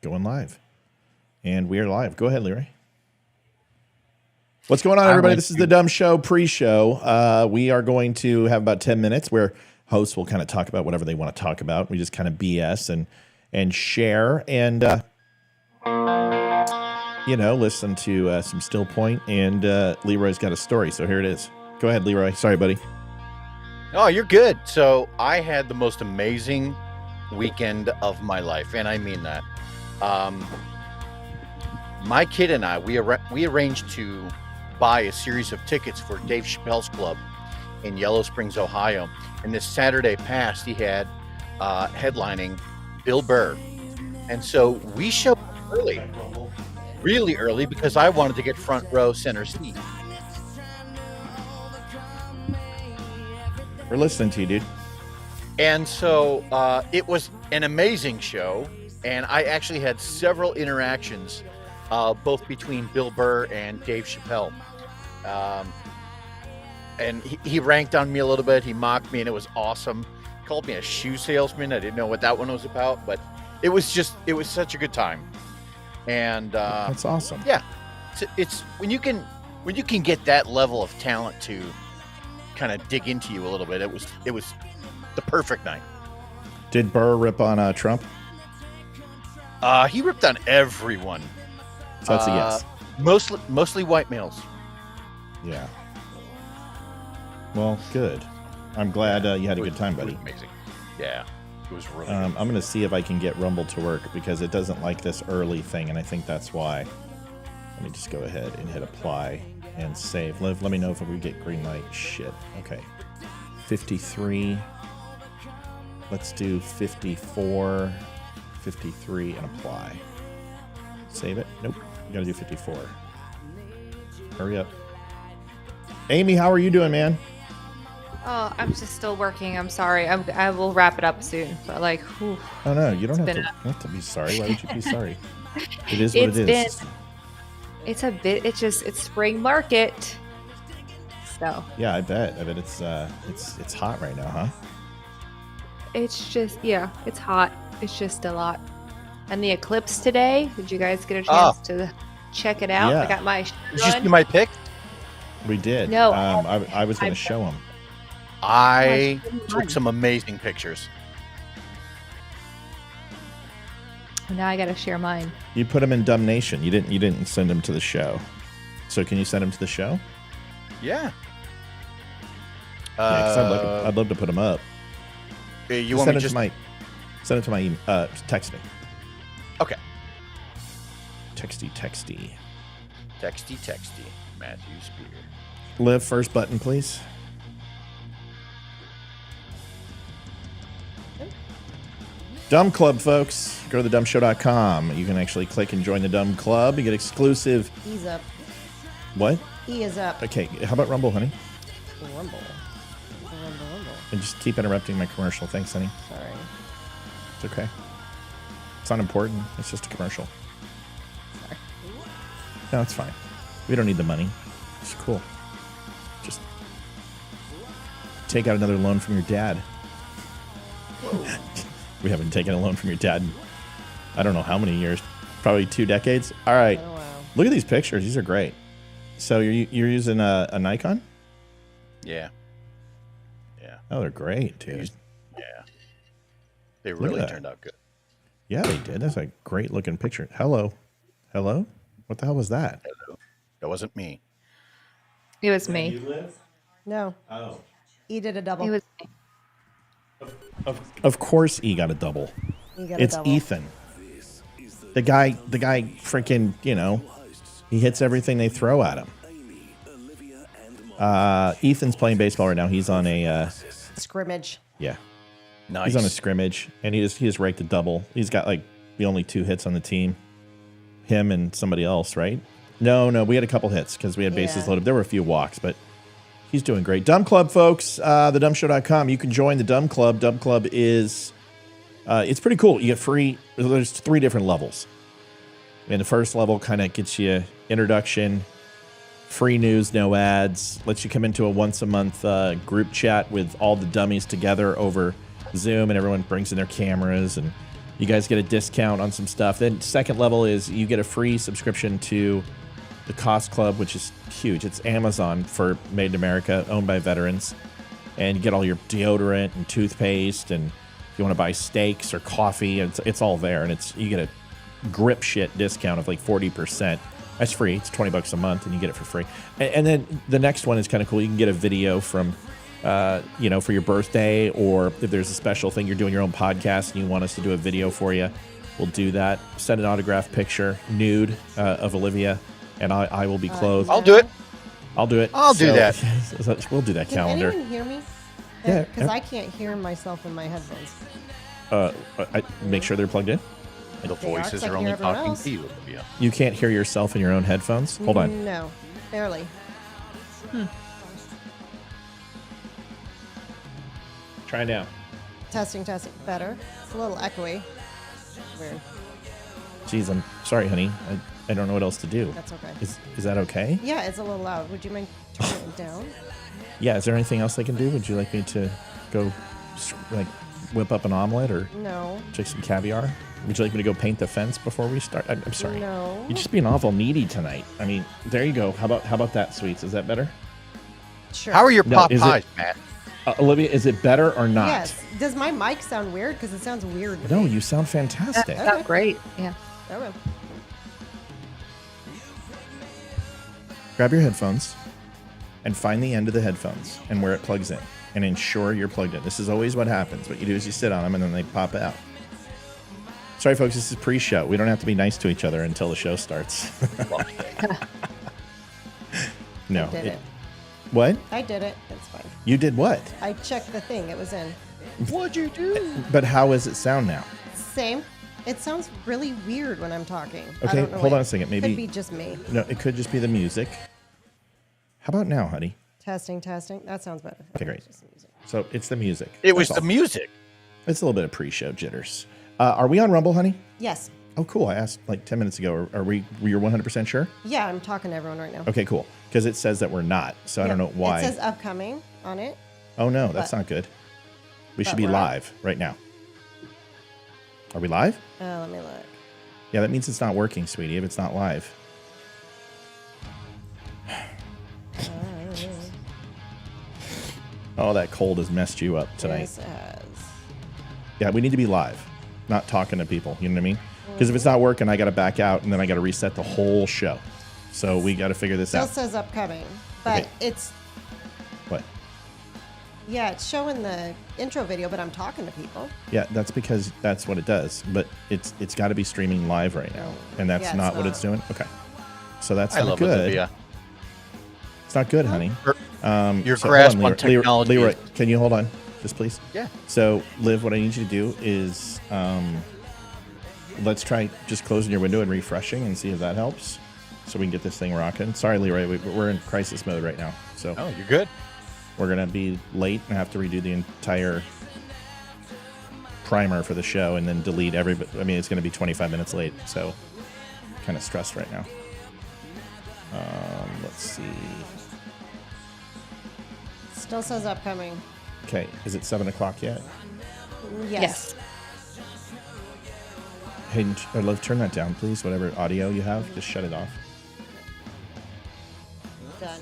Going live. And we are live. Go ahead, Leroy. What's going on, everybody? This is the Dumb Show pre-show. We are going to have about 10 minutes where hosts will kind of talk about whatever they want to talk about. We just kind of BS and share and, you know, listen to some Still Point. And Leroy's got a story, so here it is. Go ahead, Leroy. Sorry, buddy. Oh, you're good. So I had the most amazing weekend of my life, and I mean that. My kid and I, we arranged to buy a series of tickets for Dave Chappelle's club in Yellow Springs, Ohio. And this Saturday past, he had headlining Bill Burr. And so we showed up early, really early, because I wanted to get front row center seat. We're listening to you, dude. And so it was an amazing show, and I actually had several interactions, both between Bill Burr and Dave Chappelle. And he ranked on me a little bit. He mocked me, and it was awesome. He called me a shoe salesman. I didn't know what that one was about, but it was such a good time. And that's awesome. Yeah, it's when you can get that level of talent to kind of dig into you a little bit. It was the perfect night. Did Burr rip on Trump? He ripped on everyone. So that's a yes. Mostly white males. Yeah. Well, good. I'm glad you had a good time, buddy. Amazing. Yeah, it was really. I'm going to see if I can get Rumble to work because it doesn't like this early thing, and I think that's why. Let me just go ahead and hit apply and save. Let me know if we get green light. Shit. Okay. 53. Let's do 54, 53, and apply. Save it. Nope. You gotta do 54. Hurry up. Amy, how are you doing, man? Oh, I'm just still working. I'm sorry. I will wrap it up soon. But like, whew, Oh no, you don't have to be sorry. Why would you be sorry? It is what it is. It's spring market. So Yeah, I bet it's hot right now, huh? it's just, yeah, it's hot. It's just a lot. And the eclipse today, did you guys get a chance to check it out? Yeah. I got my Did you see my pic? We did. No, I was going to show him. I took some amazing pictures. Now I got to share mine. You put him in Dumb Nation. You didn't send him to the show. So can you send him to the show? Yeah. Yeah, 'cause I'd love to put him up. You want me to send it to my email. Text me. Okay. Texty. Texty. Matthew Spear. Live first button, please. Dumb Club, folks. Go to thedumbshow.com. You can actually click and join the Dumb Club. You get exclusive. E's up. What? E is up. Okay. How about Rumble, honey? Rumble. And just keep interrupting my commercial. Thanks, honey. Sorry. It's okay. It's not important. It's just a commercial. Sorry. No, it's fine. We don't need the money. It's cool. Just take out another loan from your dad. We haven't taken a loan from your dad in I don't know how many years. Probably 2 decades. All right. Oh, wow. Look at these pictures. These are great. So you're using a Nikon? Yeah. Oh, they're great, dude. Yeah. They really that. turned out good. Yeah, they did. That's a great looking picture. Hello? What the hell was that? Hello. That wasn't me. It was me. No. Oh. E did a double. It was me. Of course E got a double. It's Ethan. The guy freaking, he hits everything they throw at him. Ethan's playing baseball right now. He's on a scrimmage. Yeah. Nice. He's on a scrimmage, and he just raked a double. He's got like the only 2 hits on the team. Him and somebody else, right? No, we had a couple hits because we had bases loaded. There were a few walks, but he's doing great. Dumb Club, folks, thedumbshow.com. You can join the Dumb Club. Dumb Club is, it's pretty cool. You get free, there's 3 different levels. And the first level kind of gets you introduction, free news, no ads, lets you come into a once-a-month group chat with all the dummies together over Zoom, and everyone brings in their cameras, and You guys get a discount on some stuff. Then second level is you get a free subscription to the Cost Club, which is huge. It's Amazon for Made in America, owned by veterans. And you get all your deodorant and toothpaste, and if you want to buy steaks or coffee, it's all there. And you get a grip shit discount of like 40%. That's free. It's $20 a month, and you get it for free. And then the next one is kind of cool. You can get a video from, for your birthday, or if there's a special thing, you're doing your own podcast and you want us to do a video for you, we'll do that. Send an autographed picture, nude, of Olivia, and I will be clothed. I'll do it. I'll do it. I'll do that. We'll do that calendar. Can anyone hear me? Yeah. Because I can't hear myself in my headphones. I make sure they're plugged in. The They are, 'cause voices I are can only hear everyone talking else. to you, Olivia. You can't hear yourself in your own headphones? Hold on. No, barely. Try now. Testing. Better. It's a little echoey. Weird. Jeez, I'm sorry, honey. I don't know what else to do. That's okay. Is that okay? Yeah, it's a little loud. Would you mind turning it down? Yeah, is there anything else I can do? Would you like me to go, whip up an omelet or No. take some caviar? Would you like me to go paint the fence before we start? I'm sorry. No. You're just being awful needy tonight. I mean, there you go. How about that, sweets? Is that better? Sure. How are your No, pot is it- pies, Matt? Olivia, is it better or not? Yes. Does my mic sound weird? Because it sounds weird. to No, me. you sound fantastic. That sounds great. Yeah. I will. Grab your headphones and find the end of the headphones and where it plugs in, and ensure you're plugged in. This is always what happens. What you do is you sit on them and then they pop out. Sorry, folks, this is pre-show. We don't have to be nice to each other until the show starts. No. I did it. What? I did it. It's fine. You did what? I checked the thing. It was in. What'd you do? But how does it sound now? Same. It sounds really weird when I'm talking. I Okay, don't know hold why. on a second. Maybe Could be just me. No, it could just be the music. How about now, honey? Testing. That sounds better. Okay, great. It's just the music. So it's the music. It was That's the all. music. It's a little bit of pre-show jitters. Are we on Rumble, honey? Yes. Oh, cool. I asked like 10 minutes ago. Are we? You're 100% sure? Yeah, I'm talking to everyone right now. Okay, cool. Because it says that we're not. So I don't know why. It says upcoming on it. Oh no, that's But- not good. We should but be we're on. live right now. Are we live? Let me look. Yeah, that means it's not working, sweetie, if it's not live. Oh, that cold has messed you up tonight. This has. Yeah, we need to be live, not talking to people. You know what I mean? Because if it's not working, I got to back out, and then I got to reset the whole show. So we got to figure this Still out. says upcoming, but Okay. it's What? yeah, it's showing the intro video, but I'm talking to people. Yeah, that's because that's what it does. But it's got to be streaming live right now, and that's Yeah, it's not what not. it's doing. Okay, so that's I not love good. Olivia. It's not good, honey. Your So grasp hold on technology. Leroy, is- can you hold on, just please? Yeah. So, Liv, what I need you to do is let's try just closing your window and refreshing and see if that helps, so we can get this thing rocking. Sorry, Leroy, we're in crisis mode right now, so Oh, you're good. we're gonna be late and have to redo the entire primer for the show and then delete everybody. I mean, it's gonna be 25 minutes late, so kind of stressed right now. Let's see. Still says upcoming. Okay, is it 7 o'clock yet? Yes. Hey, Love, turn that down, please. Whatever audio you have, just shut it off. Done.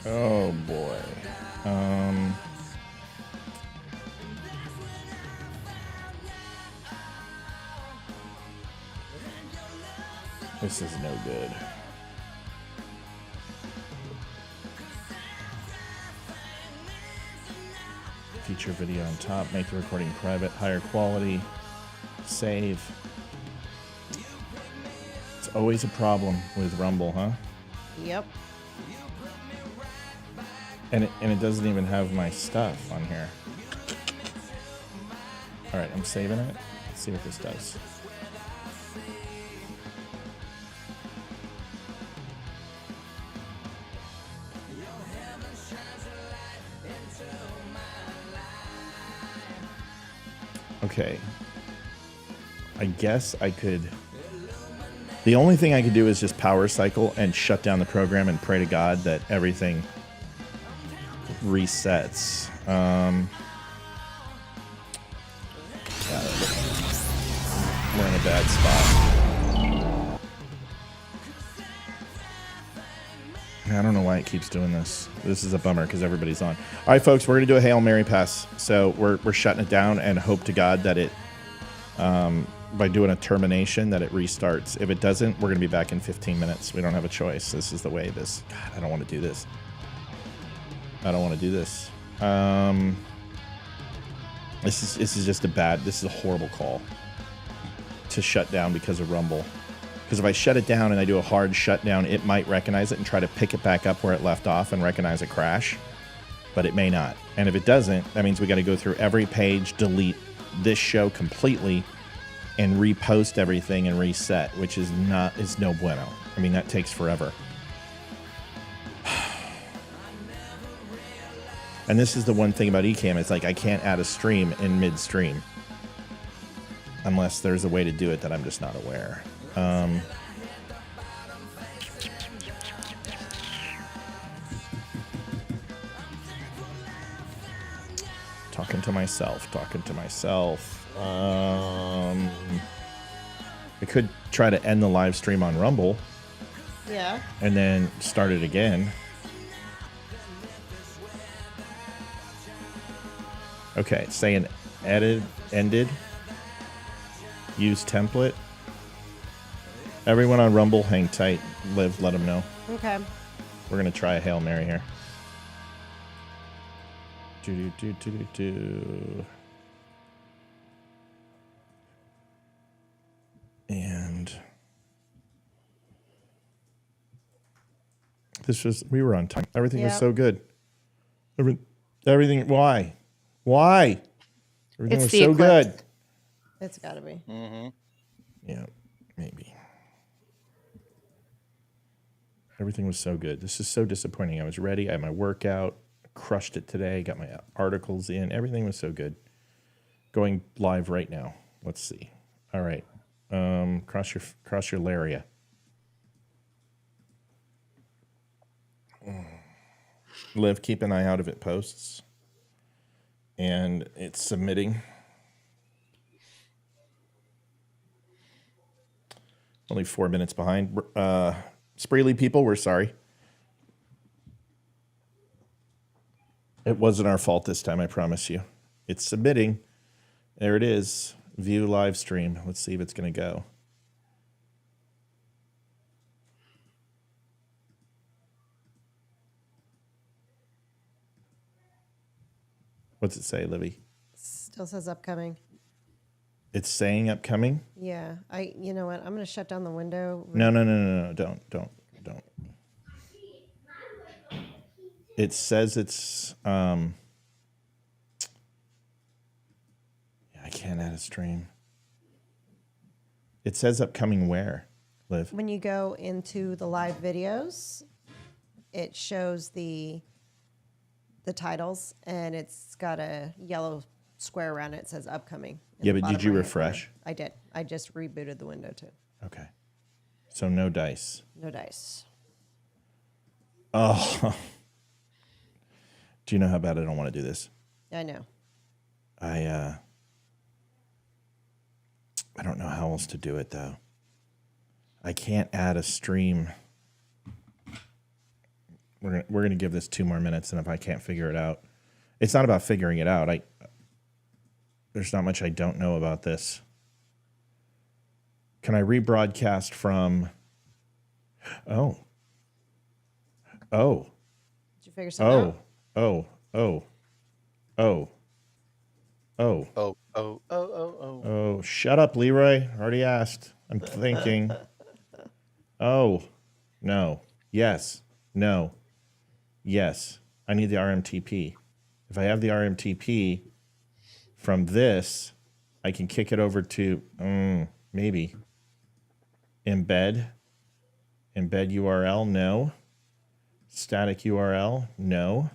Oh boy. This is no good. Feature video on top, make the recording private, higher quality, save. It's always a problem with Rumble, huh? Yep. And it doesn't even have my stuff on here. All right, I'm saving it. Let's see what this does. Okay. I guess I could... The only thing I could do is just power cycle and shut down the program and pray to God that everything resets. Yeah, bad spot. I don't know why it keeps doing this. This is a bummer because everybody's on. All right, folks, we're going to do a Hail Mary pass. So we're shutting it down and hope to God that it, by doing a termination, that it restarts. If it doesn't, we're going to be back in 15 minutes. We don't have a choice. This is the way this... God, I don't want to do this. I don't want to do this. This is just a bad... This is a horrible call to shut down because of Rumble. Because if I shut it down and I do a hard shutdown, it might recognize it and try to pick it back up where it left off and recognize a crash. But it may not. And if it doesn't, that means we got to go through every page, delete this show completely, and repost everything and reset, which is no bueno. I mean, that takes forever. And this is the one thing about Ecamm. It's like I can't add a stream in midstream. Unless there's a way to do it that I'm just not aware. Talking to myself. I could try to end the live stream on Rumble. Yeah. And then start it again. Okay, it's saying ended. Use template. Everyone on Rumble, hang tight. Liv, let them know. Okay. We're going to try a Hail Mary here. And we were on time. Everything was so good. Everything, why? Everything was so eclipse. good. It's got to be. Mm-hmm. Yeah, maybe. Everything was so good. This is so disappointing. I was ready. I had my workout. Crushed it today. Got my articles in. Everything was so good. Going live right now. Let's see. All right. Cross your Laria. Liv, keep an eye out if it posts. And it's submitting. Only 4 minutes behind. Spreely people, we're sorry. It wasn't our fault this time, I promise you. It's submitting. There it is. View live stream. Let's see if it's going to go. What's it say, Livy? Still says upcoming. It's saying upcoming? Yeah. You know what? I'm going to shut down the window. No. Don't. It says it's, I can't add a stream. It says upcoming where, Liv? When you go into the live videos, it shows the titles, and it's got a yellow square around it. It says upcoming. Yeah, but did you refresh? I did. I just rebooted the window too. Okay. So no dice. No dice. Oh. Do you know how bad I don't want to do this? I know. I don't know how else to do it, though. I can't add a stream. We're gonna give this 2 more minutes, and if I can't figure it out, it's not about figuring it out. There's not much I don't know about this. Can I rebroadcast from? Oh. Did you figure something out? Oh, shut up, Leroy. Already asked. I'm thinking. Oh, no. Yes. No. Yes. I need the RMTP. If I have the RMTP from this, I can kick it over to, maybe. Embed URL, no. Static URL, no.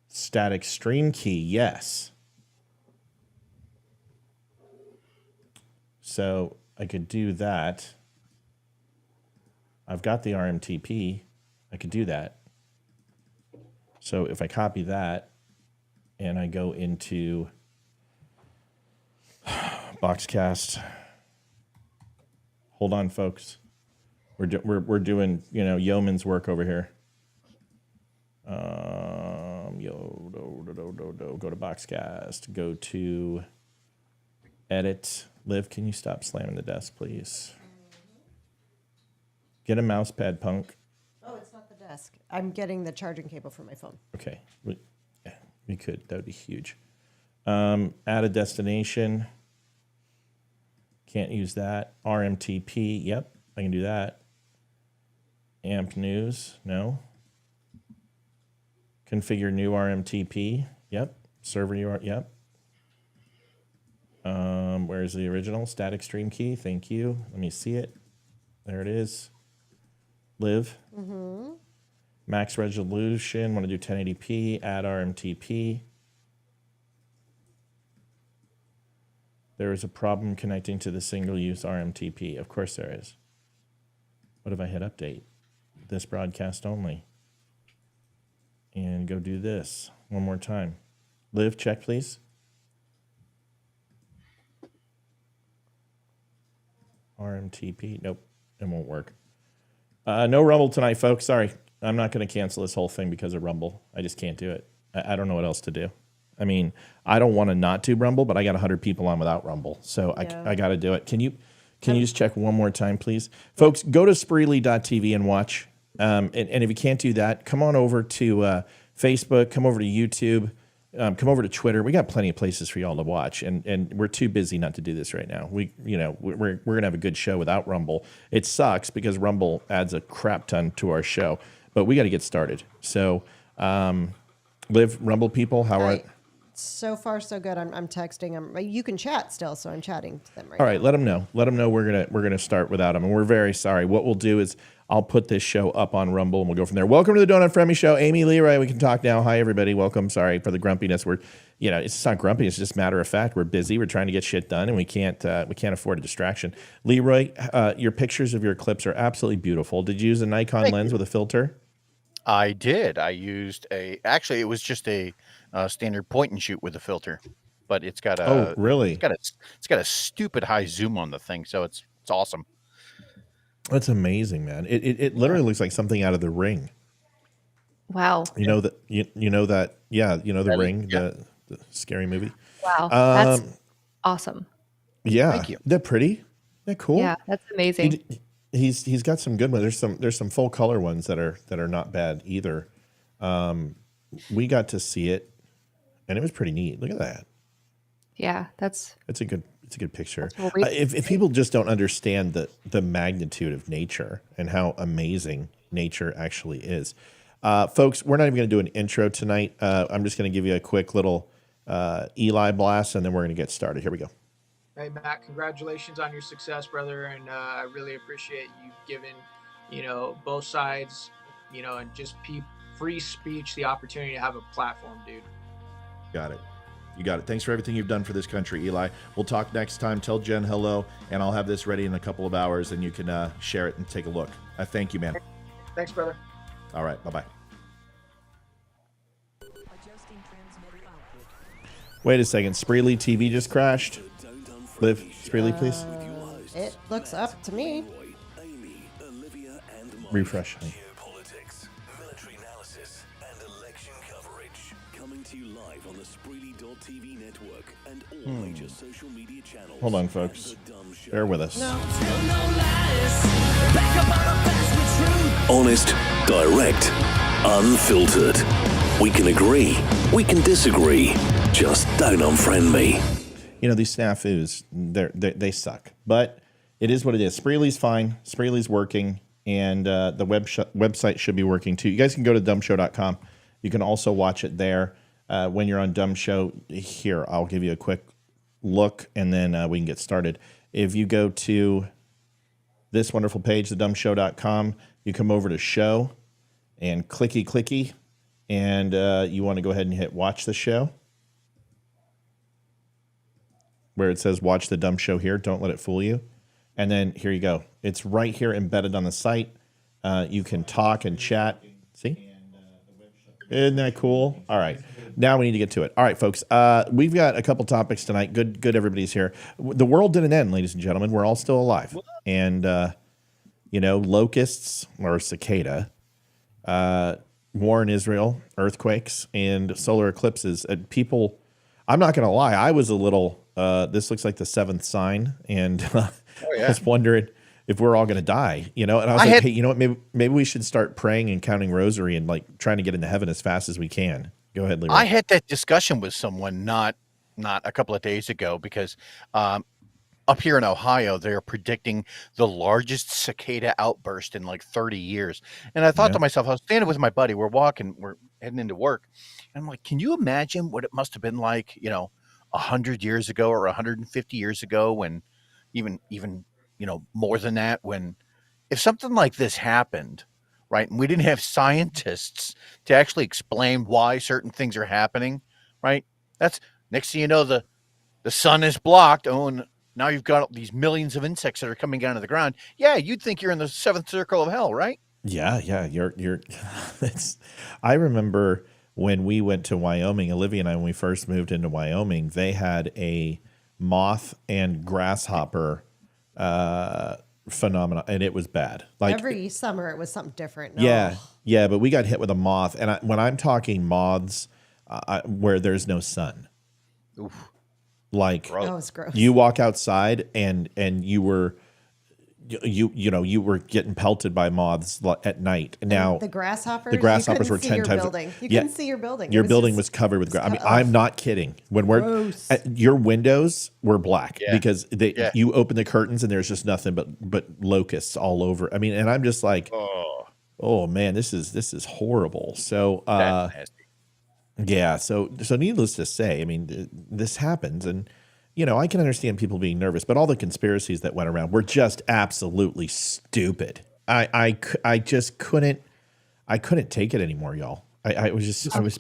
Static stream key, yes. So I could do that. I've got the RMTP. I could do that. So if I copy that and I go into Boxcast Hold on, folks. We're doing, yeoman's work over here. Go to Boxcast. Go to edit. Liv, can you stop slamming the desk, please? Get a mouse pad, punk. Oh, it's not the desk. I'm getting the charging cable for my phone. Okay. We could. That would be huge. Add a destination. Can't use that. RMTP. Yep, I can do that. AMP news. No. Configure new RMTP. Yep. Server URL. Yep. Where's the original? Static stream key. Thank you. Let me see it. There it is. Live. Mm-hmm. Max resolution. Want to do 1080p. Add RMTP. There is a problem connecting to the single-use RMTP. Of course there is. What if I hit update? This broadcast only. And go do this one more time. Liv, check, please. RMTP. Nope, it won't work. No Rumble tonight, folks. Sorry. I'm not going to cancel this whole thing because of Rumble. I just can't do it. I don't know what else to do. I mean, I don't want to not do Rumble, but I got 100 people on without Rumble. So yeah. I got to do it. Can you just check one more time, please? Folks, go to Spreely.tv and watch. And if you can't do that, come on over to Facebook, come over to YouTube, come over to Twitter. We got plenty of places for y'all to watch, and we're too busy not to do this right now. We're gonna have a good show without Rumble. It sucks because Rumble adds a crap ton to our show, but we got to get started. So, Liv, Rumble people, how are? So far, so good. I'm texting. You can chat still, so I'm chatting to them right now. All right, let them know. Let them know we're gonna start without them, and we're very sorry. What we'll do is I'll put this show up on Rumble, and we'll go from there. Welcome to the Donut Fremy Show. Amy, Leroy, we can talk now. Hi, everybody. Welcome. Sorry for the grumpiness. It's not grumpy. It's just matter of fact. We're busy. We're trying to get shit done, and we can't afford a distraction. Leroy, your pictures of your clips are absolutely beautiful. Did you use a Nikon lens with a filter? I did. I used actually, it was just a standard point and shoot with a filter, but it's got a. Oh, really? It's got a stupid high zoom on the thing, so it's awesome. That's amazing, man. It literally looks like something out of The Ring. Wow. The Ring, yeah. the scary movie. Wow, that's awesome. Yeah, thank you. Isn't that pretty? Isn't that cool? Yeah, that's amazing. He's got some good ones. There's some full color ones that are not bad either. We got to see it, and it was pretty neat. Look at that. Yeah, it's a good picture. If people just don't understand the magnitude of nature and how amazing nature actually is, folks, we're not even going to do an intro tonight. I'm just going to give you a quick little Eli blast, and then we're going to get started. Here we go. Hey, Matt, congratulations on your success, brother. And I really appreciate you giving, both sides, and just free speech, the opportunity to have a platform, dude. Got it. You got it. Thanks for everything you've done for this country, Eli. We'll talk next time. Tell Jen hello, and I'll have this ready in a couple of hours, and you can share it and take a look. Thank you, man. Thanks, brother. All right. Bye-bye. Wait a second. Spreely TV just crashed. Liv, Spreely, please. It looks up to me. Refresh. Geopolitics, military analysis, and election coverage. Coming to you live on the Spreely.tv network and all major social media channels. Hold on, folks. Bear with us. Honest, direct, unfiltered. We can agree, we can disagree. Just don't unfriend me. These snafus, they suck. But it is what it is. Spreely's fine. Spreely's working. And the website should be working too. You guys can go to dumbshow.com. You can also watch it there. When you're on Dumb Show, here, I'll give you a quick look, and then we can get started. If you go to this wonderful page, thedumbshow.com, you come over to show and clicky, and you want to go ahead and hit watch the show, where it says watch the Dumb Show here. Don't let it fool you. And then here you go. It's right here embedded on the site. You can talk and chat. See? Isn't that cool? All right. Now we need to get to it. All right, folks. We've got a couple topics tonight. Good. Everybody's here. The world didn't end, ladies and gentlemen. We're all still alive. And, locusts or cicada, war in Israel, earthquakes, and solar eclipses. And people, I'm not going to lie. I was a little, this looks like the seventh sign. And I was wondering if we're all going to die, And I was hey, you know what? Maybe we should start praying and counting rosary and like trying to get into heaven as fast as we can. Go ahead, Leroy. I had that discussion with someone not a couple of days ago because up here in Ohio, they're predicting the largest cicada outburst in like 30 years. And I thought to myself, I was standing with my buddy, we're heading into work. And I'm like, can you imagine what it must have been like, 100 years ago or 150 years ago when even more than that, when if something like this happened, right, and we didn't have scientists to actually explain why certain things are happening, right? That's next thing you know, the sun is blocked. Oh, and now you've got these millions of insects that are coming down to the ground. Yeah, you'd think you're in the seventh circle of hell, right? Yeah. You're. I remember when we went to Wyoming, Olivia and I, when we first moved into Wyoming, they had a moth and grasshopper phenomena, and it was bad. Like every summer it was something different. Yeah, but we got hit with a moth, and when I'm talking moths where there's no sun. Oof. Like that was gross. You walk outside and you were you were getting pelted by moths at night. And now the grasshoppers were 10 times. You couldn't see your building. Your building was covered with grass. I mean, I'm not kidding. When your windows were black because you open the curtains and there's just nothing but locusts all over. I mean, and I'm just like, oh man, this is horrible. So yeah, so needless to say, I mean, this happens, and I can understand people being nervous, but all the conspiracies that went around were just absolutely stupid. I just couldn't take it anymore, y'all.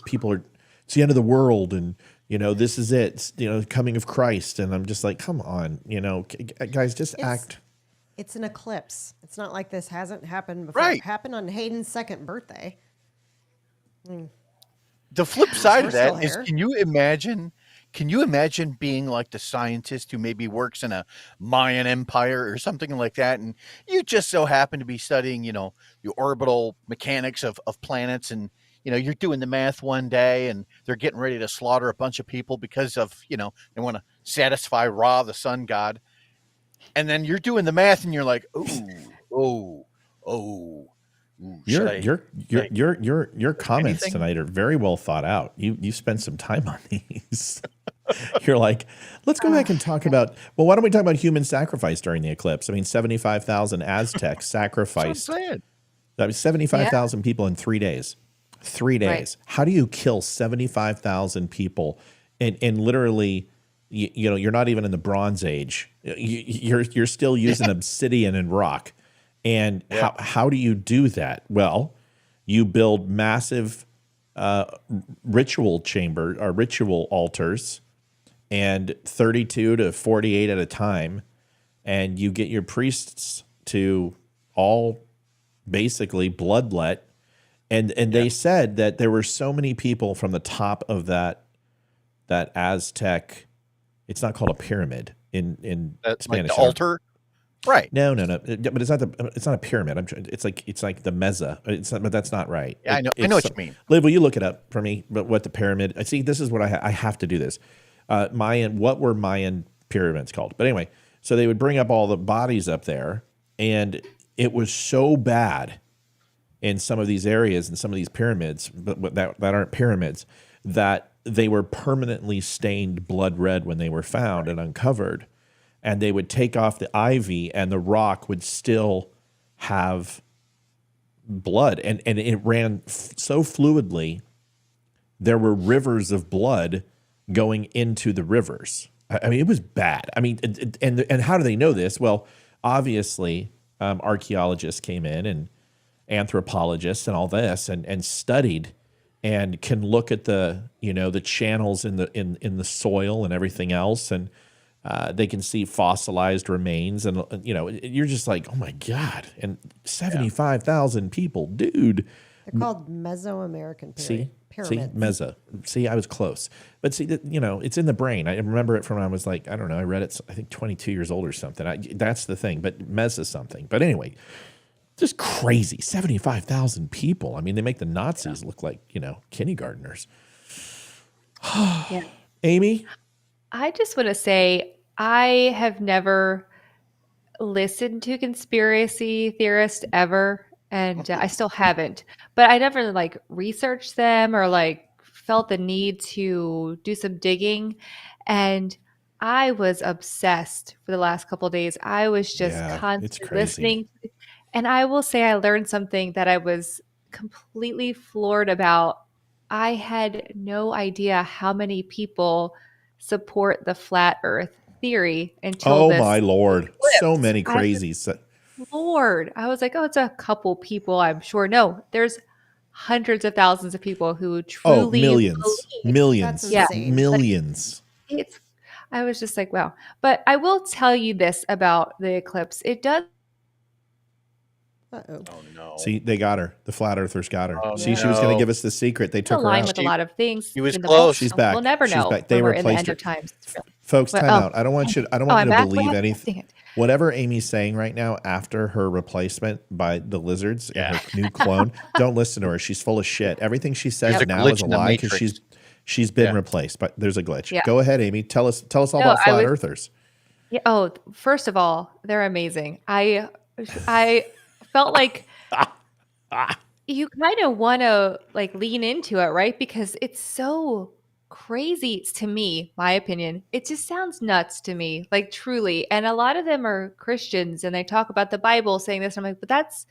People are, it's the end of the world, and this is it, coming of Christ, and I'm just like, come on, guys, just act. It's an eclipse. It's not like this hasn't happened before. Right. It happened on Hayden's second birthday. The flip side of that is, can you imagine being like the scientist who maybe works in a Mayan empire or something like that, and you just so happen to be studying, the orbital mechanics of planets, and you're doing the math one day, and they're getting ready to slaughter a bunch of people because of they want to satisfy Ra, the sun god, and then you're doing the math, and you're like, oh. Your comments tonight are very well thought out. You spent some time on these. You're like, let's go back and talk about. Well, why don't we talk about human sacrifice during the eclipse? I mean, 75,000 Aztecs sacrificed. That was 75,000 people in 3 days. 3 days. Right. How do you kill 75,000 people and literally? You're not even in the Bronze Age. You're still using obsidian and rock. And how do you do that? Well, you build massive ritual chamber or ritual altars, and 32 to 48 at a time, and you get your priests to all basically bloodlet. And they said that there were so many people from the top of that Aztec. It's not called a pyramid in That's Spanish. Like the altar. Right. No. But it's not a pyramid. It's like the mezza. It's not, but that's not right. Yeah, I know what you mean. Liv, will you look it up for me? But what the pyramid? See, this is what I have to do this. Mayan. What were Mayan pyramids called? But anyway, so they would bring up all the bodies up there, and it was so bad in some of these areas and some of these pyramids, but that aren't pyramids, that they were permanently stained blood red when they were found and uncovered. And they would take off the ivy, and the rock would still have blood. And it ran so fluidly, there were rivers of blood going into the rivers. I mean, it was bad. I mean, and how do they know this? Well, obviously, archaeologists came in, and anthropologists and all this, and studied, and can look at the channels in the soil and everything else, and they can see fossilized remains, and you're just like, oh my God! And 75,000 people, dude. They're called Mesoamerican period. See, See, Pyramids. meza. See, I was close. But see, it's in the brain. I remember it from when I was like, I don't know, I read it, I think 22 years old or something. That's the thing. But meza something. But anyway, just crazy. 75,000 people. I mean, they make the Nazis look like, kindergartners. Yeah. Amy? I just want to say I have never listened to conspiracy theorists ever, and I still haven't. But I never researched them or felt the need to do some digging. And I was obsessed for the last couple of days. I was just Yeah, it's constantly crazy. listening. And I will say I learned something that I was completely floored about. I had no idea how many people support the flat earth theory until Oh, this my Lord. flipped. So many I was crazies. floored. I was like, oh, it's a couple people, I'm sure. No, there's hundreds of thousands of people who truly millions. believe. Millions. That's Yeah. insane. Millions. It's, I was just like, wow. But I will tell you this about the eclipse. It does Uh-oh. Oh no. See, they got her. The flat earthers got her. Oh, See, she was going to no. give us the secret. They took her align out. with a lot of things. She was in the close. Bible. She's back. We'll never She's know back. They when we're in the replaced end her. of times. Folks, Well, time out. I don't want you to I'm back. believe What? anything. Dang it. Whatever Amy's saying right now after her replacement by the lizards and her new clone, don't listen to her. She's full of shit. Everything she says There's a now glitch is a in the lie because matrix. she's been Yeah. replaced. But there's a glitch. Yeah. Go ahead, Amy. Tell us all No, about I flat was- earthers. Yeah. Oh, first of all, they're amazing. I felt like you kind of want to lean into it, right? Because it's so crazy to me, my opinion. It just sounds nuts to me, truly. And a lot of them are Christians and they talk about the Bible saying this. I'm like, but that's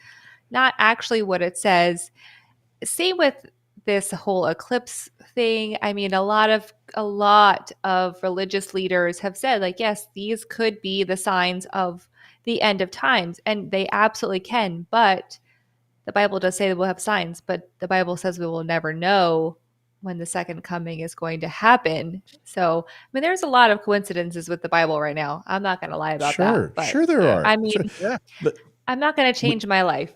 not actually what it says. Same with this whole eclipse thing. I mean, a lot of religious leaders have said, yes, these could be the signs of the end of times, and they absolutely can. But the Bible does say that we'll have signs, but the Bible says we will never know when the second coming is going to happen. So, I mean, there's a lot of coincidences with the Bible right now. I'm not going to lie about that. But Sure there are. I mean, Yeah. But I'm not going to change my life.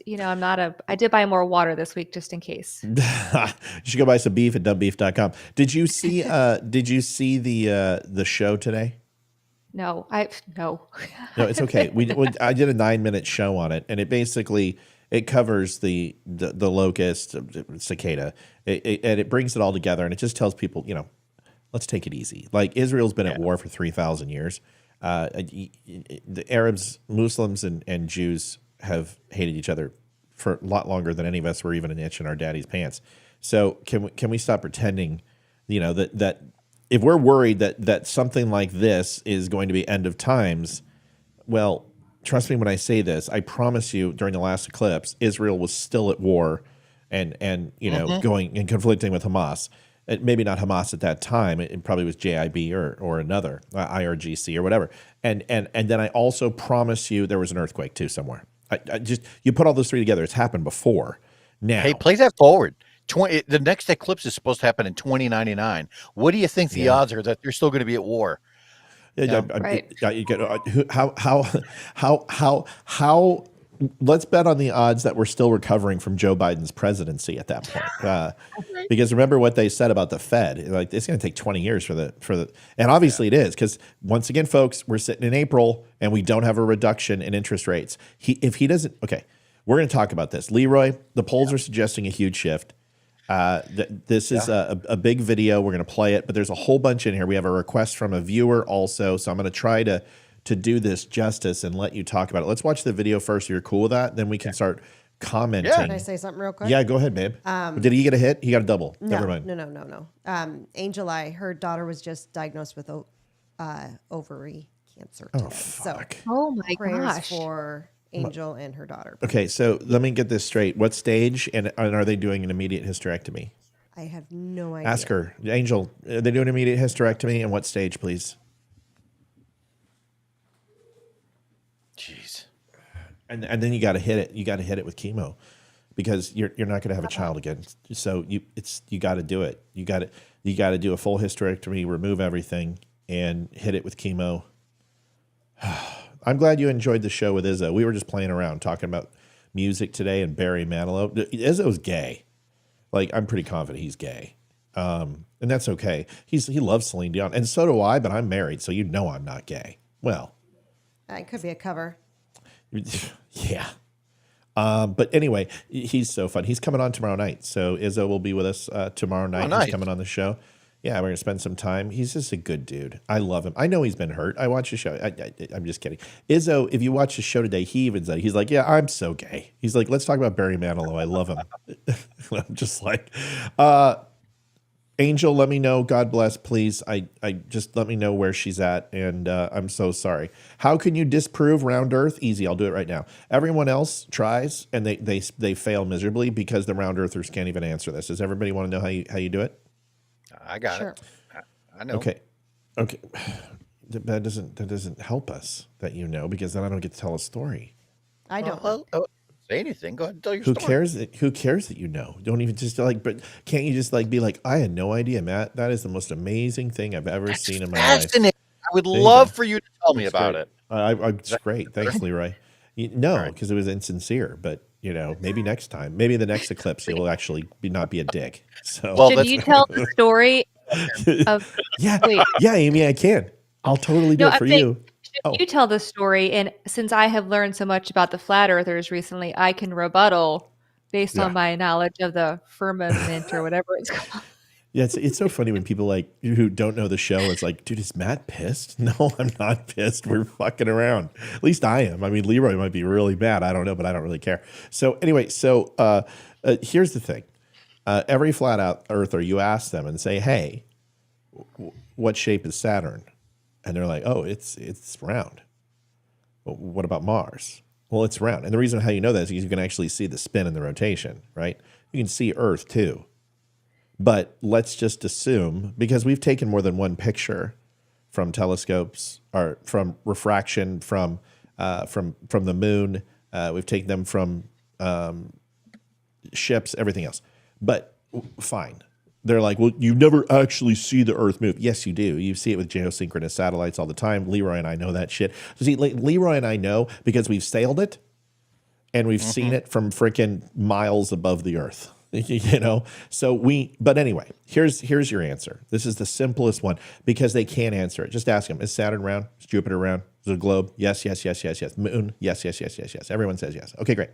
I did buy more water this week just in case. you should go buy some beef at dumbbeef.com. Did you see the show today? No. No, it's okay. I did a 9-minute show on it, and it covers the locust, cicada, and it brings it all together, and it just tells people, let's take it easy. Israel's been at war for 3,000 years. The Arabs, Muslims, and Jews have hated each other for a lot longer than any of us were even an inch in our daddy's pants. So can we stop pretending, that if we're worried that something like this is going to be end of times, well, trust me when I say this, I promise you during the last eclipse, Israel was still at war and going and conflicting with Hamas. Maybe not Hamas at that time. It probably was JIB or another, IRGC or whatever. And then I also promise you there was an earthquake too somewhere. You put all those three together. It's happened before. Now, Hey, play that forward. The next eclipse is supposed to happen in 2099. What do you think the odds are that they're still going to be at war? Right. How? Let's bet on the odds that we're still recovering from Joe Biden's presidency at that point. Because remember what they said about the Fed. It's going to take 20 years for the, and obviously it is, because once again, folks, we're sitting in April and we don't have a reduction in interest rates. If he doesn't, okay, we're going to talk about this. Leroy, the polls are suggesting a huge shift. This is a big video. We're going to play it, but there's a whole bunch in here. We have a request from a viewer also, so I'm going to try to do this justice and let you talk about it. Let's watch the video first. If you're cool with that, then we can start commenting. Can I say something real quick? Yeah, go ahead, babe. Did he get a hit? He got a double. No, Never mind. No. Angel Eye, her daughter was just diagnosed with ovary cancer today. Oh, fuck. Oh my Prayers gosh. for Angel and her daughter. Okay, so let me get this straight. What stage, and are they doing an immediate hysterectomy? I have no idea. Ask her. Angel, are they doing an immediate hysterectomy, and what stage, please? Jeez. And then you got to hit it. You got to hit it with chemo, because you're not going to have a child again. So you got to do it. You got to do a full hysterectomy, remove everything, and hit it with chemo. I'm glad you enjoyed the show with Izzo. We were just playing around talking about music today and Barry Manilow. Izzo's gay. Like, I'm pretty confident he's gay. And that's okay. He loves Celine Dion, and so do I. But I'm married, so you know I'm not gay. Well, It could be a cover. yeah. But anyway, he's so fun. He's coming on tomorrow night. So Izzo will be with us tomorrow night. nice. He's coming on the show. Yeah, we're going to spend some time. He's just a good dude. I love him. I know he's been hurt. I watch the show. I'm just kidding. Izzo, if you watch the show today, he even said, he's like, yeah, I'm so gay. He's like, let's talk about Barry Manilow. I love him. I'm just like, Angel, let me know. God bless, please. I just let me know where she's at, and I'm so sorry. How can you disprove round Earth? Easy. I'll do it right now. Everyone else tries, and they fail miserably because the round Earthers can't even answer this. Does everybody want to know how you do it? I got it. I know. Okay. That doesn't help us that you know, because then I don't get to tell a story. I don't. Well, say anything. Go ahead and tell your Who story. cares? Who cares that you know? Don't even just like. But can't you just like be like, I had no idea, Matt. That is the most amazing thing I've ever seen in my life. Fascinating. I would There you love go. for you to tell me That's about great. it. It's great. Thanks, Leroy. No, right. because it was insincere. But maybe next time, maybe the next eclipse, you'll actually not be a dick. So Well, Should that's- you tell the story of? yeah, Wait. yeah, Amy, I can. I'll totally do No, it I'm for saying, you. should Oh. you tell the story? And since I have learned so much about the flat earthers recently, I can rebuttal based Yeah. on my knowledge of the firmament or whatever it's called. Yeah, it's so funny when people like who don't know the show. It's like, dude, is Matt pissed? No, I'm not pissed. We're fucking around. At least I am. I mean, Leroy might be really bad. I don't know, but I don't really care. So anyway, here's the thing. Every flat out earther, you ask them and say, hey, what shape is Saturn? And they're like, oh, it's round. Well, what about Mars? Well, it's round. And the reason how you know that is because you can actually see the spin and the rotation, right? You can see Earth too. But let's just assume, because we've taken more than one picture from telescopes or from refraction from the moon. We've taken them from ships, everything else. But fine. They're like, well, you never actually see the Earth move. Yes, you do. You see it with geosynchronous satellites all the time. Leroy and I know that shit. See, Leroy and I know because we've sailed it and we've seen it from freaking miles above the Earth. But anyway, here's your answer. This is the simplest one because they can't answer it. Just ask them, is Saturn round? Is Jupiter round? Is it a globe? Yes. Moon? Yes. Everyone says yes. Okay, great.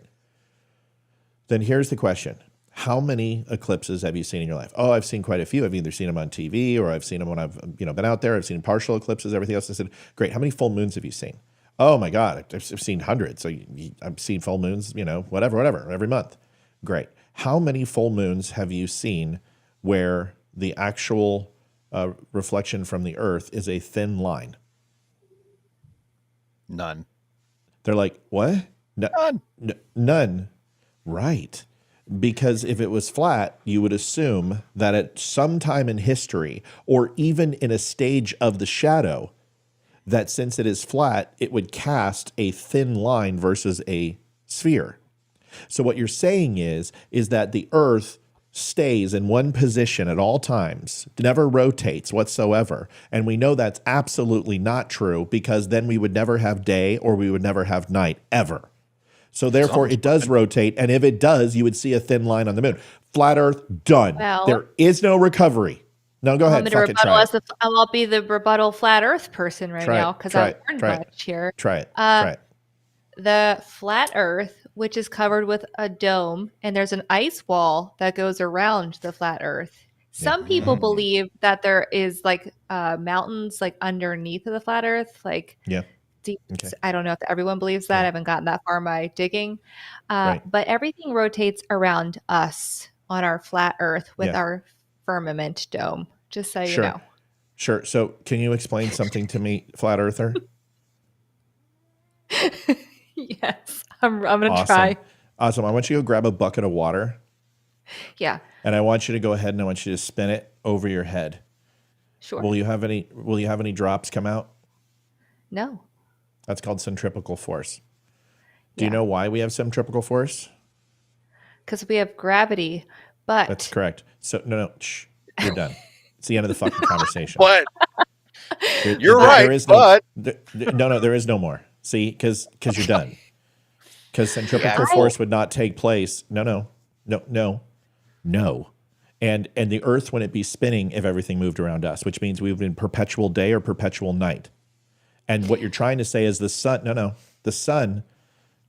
Then here's the question. How many eclipses have you seen in your life? Oh, I've seen quite a few. I've either seen them on TV or I've seen them when I've been out there. I've seen partial eclipses, everything else. I said, great. How many full moons have you seen? Oh my God, I've seen hundreds. So I've seen full moons, whatever, every month. Great. How many full moons have you seen where the actual reflection from the Earth is a thin line? None. They're like, what? None. None. Right. Because if it was flat, you would assume that at some time in history, or even in a stage of the shadow, that since it is flat, it would cast a thin line versus a sphere. So what you're saying is that the Earth stays in one position at all times, never rotates whatsoever. And we know that's absolutely not true because then we would never have day or we would never have night ever. So therefore, it does rotate, and if it does, you would see a thin line on the moon. Flat Earth, done. Well, there is no recovery. No, go ahead. Fuck it, try it. I'll be the rebuttal flat Earth person right now because I've learned much here. Try it. The flat Earth, which is covered with a dome, and there's an ice wall that goes around the flat Earth. Some people believe that there is like mountains like underneath of the flat Earth, like deep. Okay. I don't know if everyone believes that. I haven't gotten that far in my digging. Right. But everything rotates around us on our flat Earth with our firmament dome, just so you know. Sure. So can you explain something to me, flat earther? Yes. I'm going to try. Awesome. I want you to go grab a bucket of water. Yeah. And I want you to go ahead and I want you to spin it over your head. Sure. Will you have any drops come out? No. That's called centripetal force. Do you know why we have centripetal force? Because we have gravity, but... That's correct. So, no, shh, you're done. It's the end of the fucking conversation. But You're right, there is but... No, there is no more. See, because you're done. Because centripetal force would not take place. No. No. And the Earth wouldn't be spinning if everything moved around us, which means we would be in perpetual day or perpetual night. And what you're trying to say is the sun, the sun,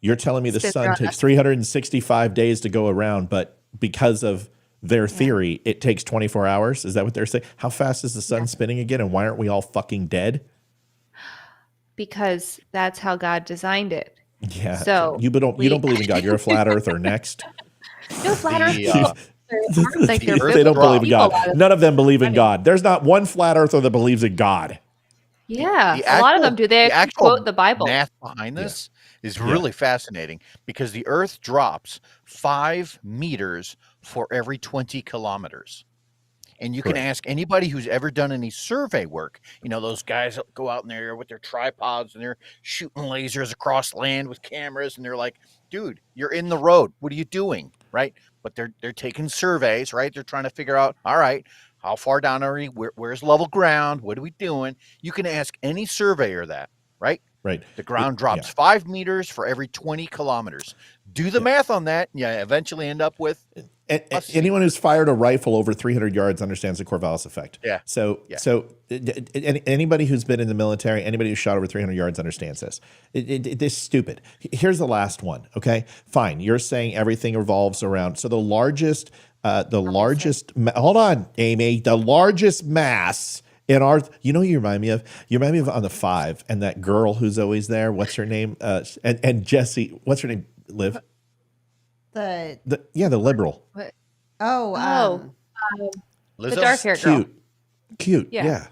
you're telling me the Spins sun around takes us. 365 days to go around, but because of their theory, it takes 24 hours? Is that what they're saying? How fast is the sun spinning again, and why aren't we all fucking dead? Because that's how God designed it. Yeah. So you don't believe in God. You're a flat earther next. No, flat Earth The, people. uh, Like they're Earth They don't believe in people, God. a lot of None of them believe in Right. God. There's not one flat earther that believes in God. Yeah, the a lot of actual- them do. They the actually actual quote the Bible. math behind this is really fascinating because the Earth drops 5 meters for every 20 kilometers. And you can Correct. ask anybody who's ever done any survey work. You know, those guys that go out in there with their tripods and they're shooting lasers across land with cameras, and they're like, dude, you're in the road. What are you doing? Right? But they're taking surveys, right? They're trying to figure out, all right, how far down are we? Where's level ground? What are we doing? You can ask any surveyor that, right? Right. The ground drops yeah. 5 meters for every 20 kilometers. Do the math on that, and you eventually end up with Anyone who's fired a rifle over 300 yards understands the Corvallis effect. Yeah. So anybody who's been in the military, anybody who's shot over 300 yards understands this. This is stupid. Here's the last one. Okay, fine. You're saying everything revolves around. So the largest, hold on, Amy. The largest mass in our, you know, who you remind me of. You remind me of on the 5 and that girl who's always there. What's her name? And Jesse. What's her name? Liv. The The liberal. oh, The dark hair girl. Cute. Yeah. Yeah.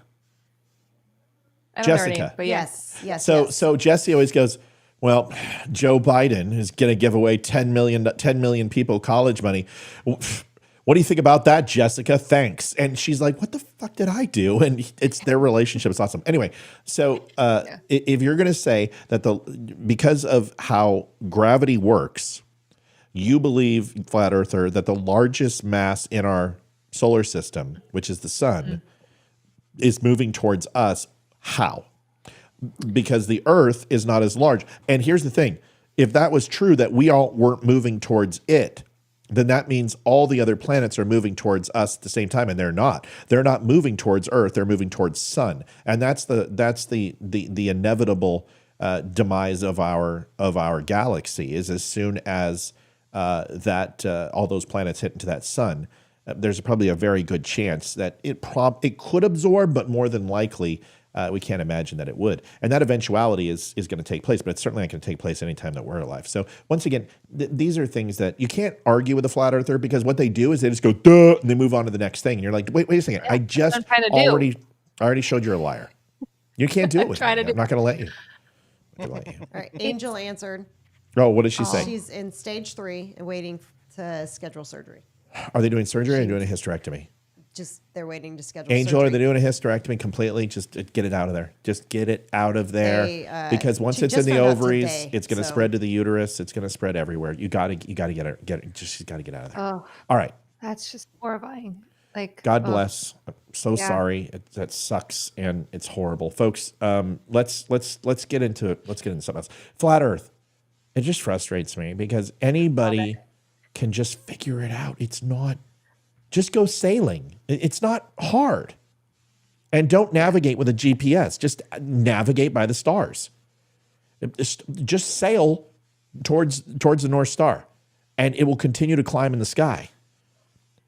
I don't know her Jessica. name, but yes. So Jesse always goes, well, Joe Biden is going to give away 10 million people college money. What do you think about that, Jessica? Thanks. And she's like, what the fuck did I do? And it's their relationship is awesome. Anyway, so if you're going to say that because of how gravity works, you believe, flat earther, that the largest mass in our solar system, which is the sun, is moving towards us. How? Because the Earth is not as large. And here's the thing. If that was true, that we all weren't moving towards it, then that means all the other planets are moving towards us at the same time, and they're not. They're not moving towards Earth. They're moving towards sun. And that's the inevitable demise of our galaxy is as soon as all those planets hit into that sun, there's probably a very good chance that it could absorb, but more than likely, we can't imagine that it would. And that eventuality is going to take place, but it's certainly not going to take place anytime that we're alive. So once again, these are things that you can't argue with a flat earther, because what they do is they just go, duh, and they move on to the next thing. And you're like, wait a second. I just already showed you're a liar. You can't do it with me. I'm not going to let you. all right. Angel answered. Oh, what did she say? She's in stage 3 and waiting to schedule surgery. Are they doing surgery or doing a hysterectomy? Just they're waiting to schedule Angel, surgery. are they doing a hysterectomy completely? Just get it out of there. Just get it out of there. Because once she it's in just the found out ovaries, today, it's going to so- spread to the uterus. It's going to spread everywhere. You got to get it. She's got to get out of there. Oh, All right. that's just horrifying. Like, God oh, bless. I'm so sorry. That sucks and it's horrible, folks. Let's get into it. Let's get into something else. Flat Earth. It just frustrates me because anybody can just figure it out. It's not. Just go sailing. It's not hard. And don't navigate with a GPS. Just navigate by the stars. Just sail towards the North Star, and it will continue to climb in the sky.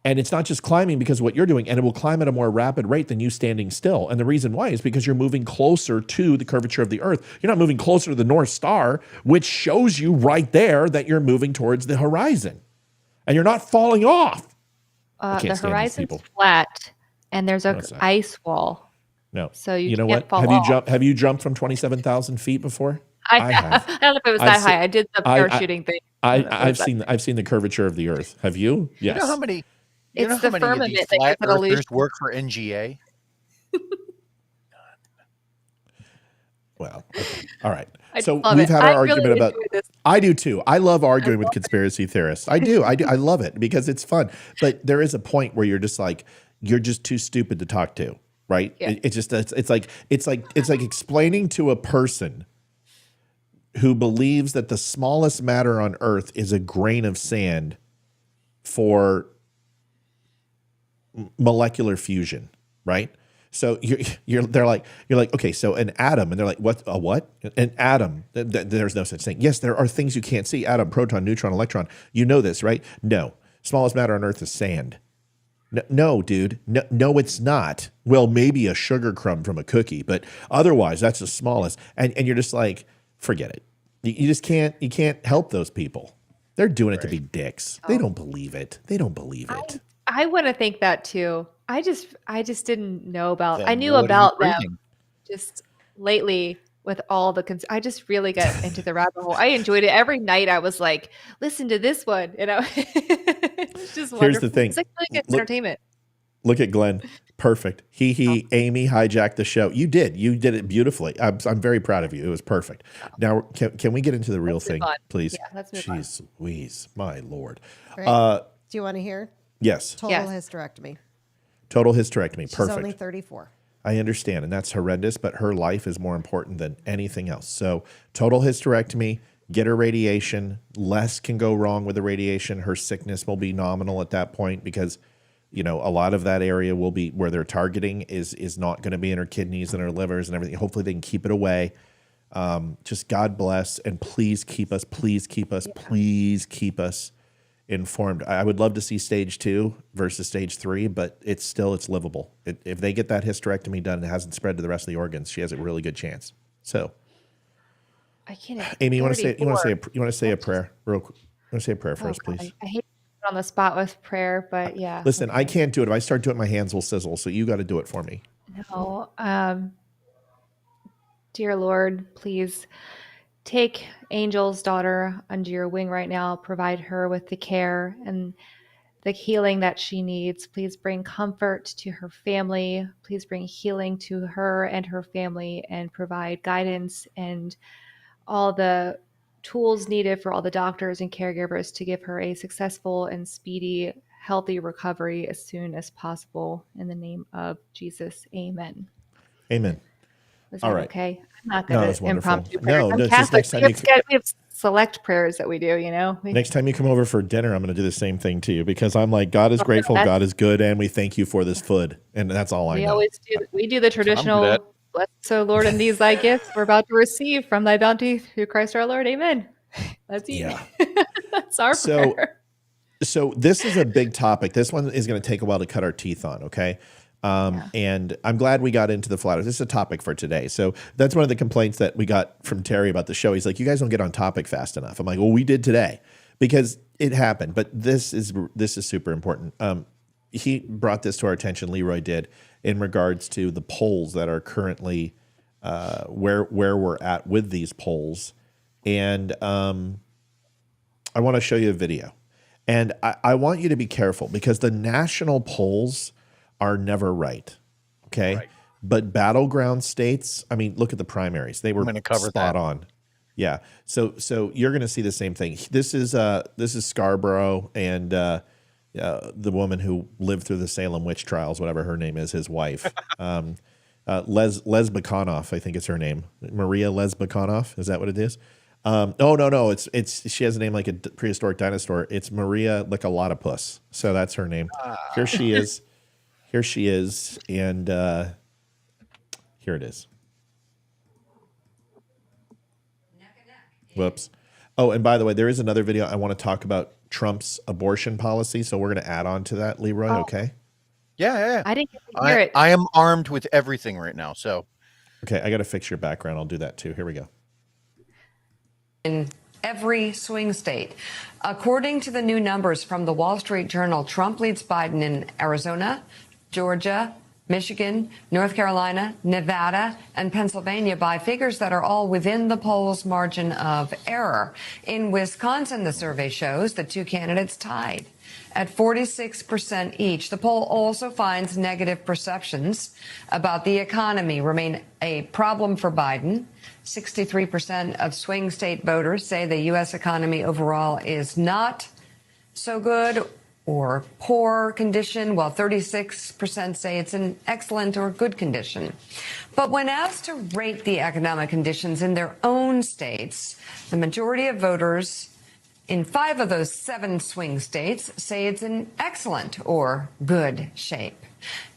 And it's not just climbing because of what you're doing, and it will climb at a more rapid rate than you standing still. And the reason why is because you're moving closer to the curvature of the Earth. You're not moving closer to the North Star, which shows you right there that you're moving towards the horizon. And you're not falling off. the stand these horizon's people. flat, and there's a No, it's not. ice wall. No. So you know can't what? fall Have off. you jumped from 27,000 feet before? I have. I don't know if it was I've that seen- high. I did the parachuting thing. I've seen the curvature of the Earth. Have you? Yes. You know how many? It's know the how many of firmament these that flat gives it illusion. earthers work for NGA? Well, okay. All right. I So love we've it. had our I really argument about. enjoy this. I do too. I love arguing with conspiracy theorists. I do. I love it because it's fun. But there is a point where you're just like, you're just too stupid to talk to, right? Yeah. It's like explaining to a person who believes that the smallest matter on Earth is a grain of sand for molecular fusion, right? So you're like, okay, so an atom, and they're like, what, a what? An atom. There's no such thing. Yes, there are things you can't see: atom, proton, neutron, electron. You know this, right? No. Smallest matter on Earth is sand. No, dude. No, it's not. Well, maybe a sugar crumb from a cookie, but otherwise, that's the smallest. And you're just like, forget it. You just can't. You can't help those people. They're doing it to be dicks. They don't believe it. They don't believe it. I want to think that too. I just didn't know about. Then I knew what are you about them breathing? just lately with all the. I just really got into the rabbit hole. I enjoyed it every night. I was like, listen to this one, it was just wonderful. Here's the thing. It's like really good Look- entertainment. Look at Glenn. Perfect. Amy hijacked the show. You did it beautifully. I'm very proud of you. It was perfect. Now, can we get into the real Let's move thing, on. please? Yeah, let's move on. Jeez Louise, my Lord. Right? Do you want to hear? Yes. Total Yes. hysterectomy. Total hysterectomy. She's Perfect. only 34. I understand, and that's horrendous, but her life is more important than anything else. So, total hysterectomy, get her radiation. Less can go wrong with the radiation. Her sickness will be nominal at that point because, a lot of that area will be where they're targeting is not going to be in her kidneys and her livers and everything. Hopefully, they can keep it away. Just God bless, and please keep us informed. I would love to see stage 2 versus stage 3, but it's livable. If they get that hysterectomy done and it hasn't spread to the rest of the organs, she has a really good chance. So, I can't. Amy, you want to say a 34. prayer real quick? You want to say a prayer for us, God, please? I hate to put on the spot with prayer, but yeah. Listen, I okay. can't do it. If I start doing it, my hands will sizzle. So you got to do it for me. No. Dear Lord, please take Angel's daughter under your wing right now. Provide her with the care and the healing that she needs. Please bring comfort to her family. Please bring healing to her and her family, and provide guidance and all the tools needed for all the doctors and caregivers to give her a successful and speedy, healthy recovery as soon as possible. In the name of Jesus, amen. Amen. Was All that right. okay? I'm not No, good that's at wonderful. impromptu prayers. No, I'm no, it's just Catholic. next time We have select prayers that we do, Next time you come over for dinner, I'm going to do the same thing to you because I'm like, God is grateful, God is good, and we thank you for this food. And that's all I We know. always do. We do the traditional. that. Bless, so Lord, and these thy gifts we're about to receive from thy bounty through Christ our Lord. Amen. Let's eat. Yeah. That's our So- prayer. So this is a big topic. This one is going to take a while to cut our teeth on, okay? And I'm glad we got into the flat earth. This is a topic for today. So that's one of the complaints that we got from Terry about the show. He's like, you guys don't get on topic fast enough. I'm like, well, we did today because it happened. But this is super important. He brought this to our attention, Leroy did, in regards to the polls that are currently where we're at with these polls. And I want to show you a video. And I want you to be careful because the national polls are never right. Okay. Right. But battleground states, I mean, look at the primaries. They were gonna cover spot that. on. Yeah. So you're going to see the same thing. This is Scarborough and the woman who lived through the Salem witch trials, whatever her name is, his wife. Lesbikonoff, I think it's her name. Maria Lesbikonoff. Is that what it is? No. It's she has a name like a prehistoric dinosaur. It's Maria Lickalotopus. So that's her name. Here she is. And here it is. Whoops. Oh, and by the way, there is another video I want to talk about Trump's abortion policy. So we're going to add on to that, Leroy. Okay. Yeah. I didn't get to hear it. I am armed with everything right now. So Okay. I got to fix your background. I'll do that too. Here we go. In every swing state. According to the new numbers from the Wall Street Journal, Trump leads Biden in Arizona, Georgia, Michigan, North Carolina, Nevada, and Pennsylvania by figures that are all within the polls' margin of error. In Wisconsin, the survey shows the two candidates tied at 46% each. The poll also finds negative perceptions about the economy remain a problem for Biden. 63% of swing state voters say the U.S. economy overall is not so good or poor condition, while 36% say it's in excellent or good condition. But when asked to rate the economic conditions in their own states, the majority of voters in 5 of those 7 swing states say it's in excellent or good shape.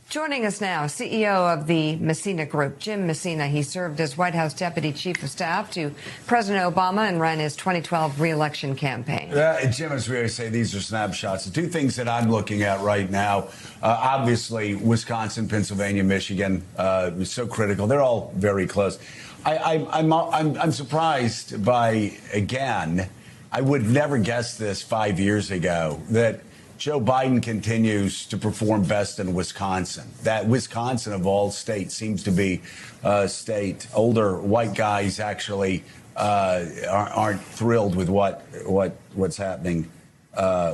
Joining us now, CEO of the Messina Group, Jim Messina. He served as White House Deputy Chief of Staff to President Obama and ran his 2012 re-election campaign. Jim, as we always say, these are snapshots. The two things that I'm looking at right now, obviously, Wisconsin, Pennsylvania, Michigan, is so critical. They're all very close. I'm surprised by, again, I would never guess this 5 years ago, that Joe Biden continues to perform best in Wisconsin. That Wisconsin, of all states, seems to be a state. Older white guys actually aren't thrilled with what's happening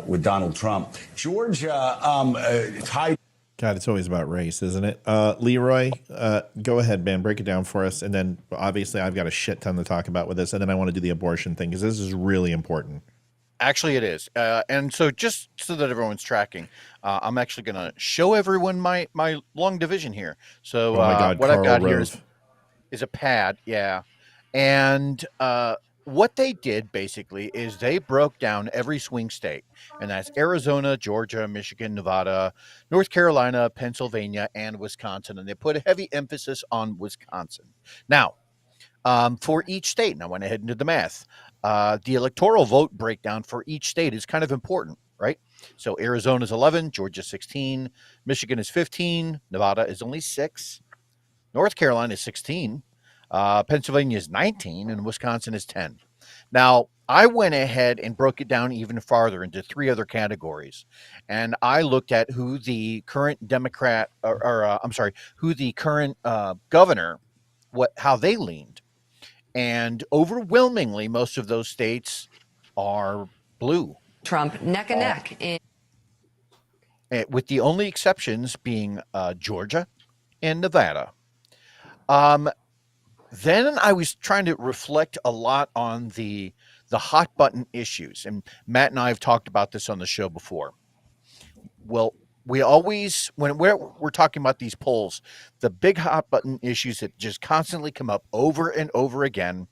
with Donald Trump. Georgia tied. God, it's always about race, isn't it? Leroy, go ahead, man. Break it down for us. And then, obviously, I've got a shit ton to talk about with this. And then I want to do the abortion thing because this is really important. Actually, it is. And so just so that everyone's tracking, I'm actually going to show everyone my long division here. So Oh my God, what Karl I've got Rove. here is a pad. Yeah. And what they did basically is they broke down every swing state. And that's Arizona, Georgia, Michigan, Nevada, North Carolina, Pennsylvania, and Wisconsin. And they put a heavy emphasis on Wisconsin. Now, for each state, and I went ahead and did the math. The electoral vote breakdown for each state is kind of important, right? So Arizona is 11, Georgia 16, Michigan is 15, Nevada is only 6, North Carolina is 16, Pennsylvania is 19, and Wisconsin is 10. Now, I went ahead and broke it down even farther into 3 other categories, and I looked at who the current Democrat, who the current governor, how they leaned. And overwhelmingly, most of those states are blue. Trump neck and neck. With the only exceptions being Georgia and Nevada. Then I was trying to reflect a lot on the hot button issues. And Matt and I have talked about this on the show before. Well, we always, when we're talking about these polls, the big hot button issues that just constantly come up over and over again,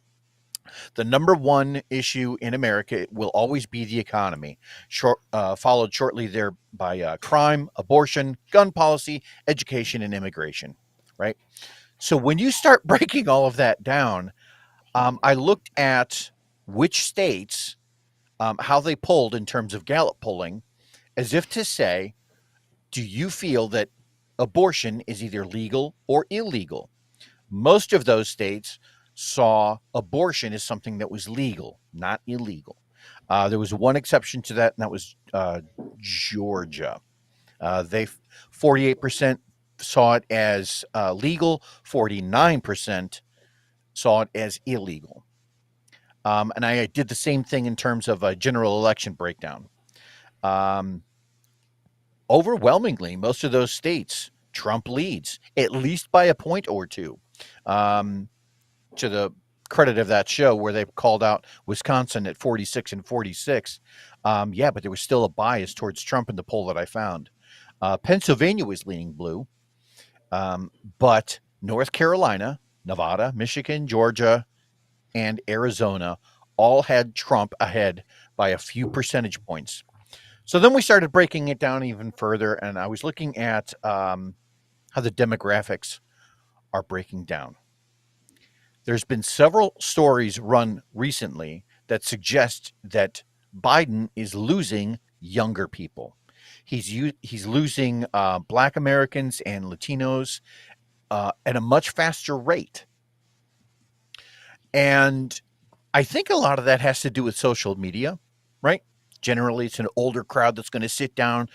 the number one issue in America will always be the economy, followed shortly there by crime, abortion, gun policy, education, and immigration, right? So when you start breaking all of that down, I looked at which states, how they polled in terms of Gallup polling, as if to say, do you feel that abortion is either legal or illegal? Most of those states saw abortion as something that was legal, not illegal. There was one exception to that, and that was Georgia. They 48% saw it as legal, 49% saw it as illegal. And I did the same thing in terms of a general election breakdown. Overwhelmingly, most of those states, Trump leads, at least by a point or two. To the credit of that show where they called out Wisconsin at 46 and 46. Yeah, but there was still a bias towards Trump in the poll that I found. Pennsylvania was leaning blue, but North Carolina, Nevada, Michigan, Georgia, and Arizona all had Trump ahead by a few percentage points. So then we started breaking it down even further, and I was looking at how the demographics are breaking down. There's been several stories run recently that suggest that Biden is losing younger people. He's losing Black Americans and Latinos at a much faster rate. And I think a lot of that has to do with social media, right? Generally, it's an older crowd that's going to sit down,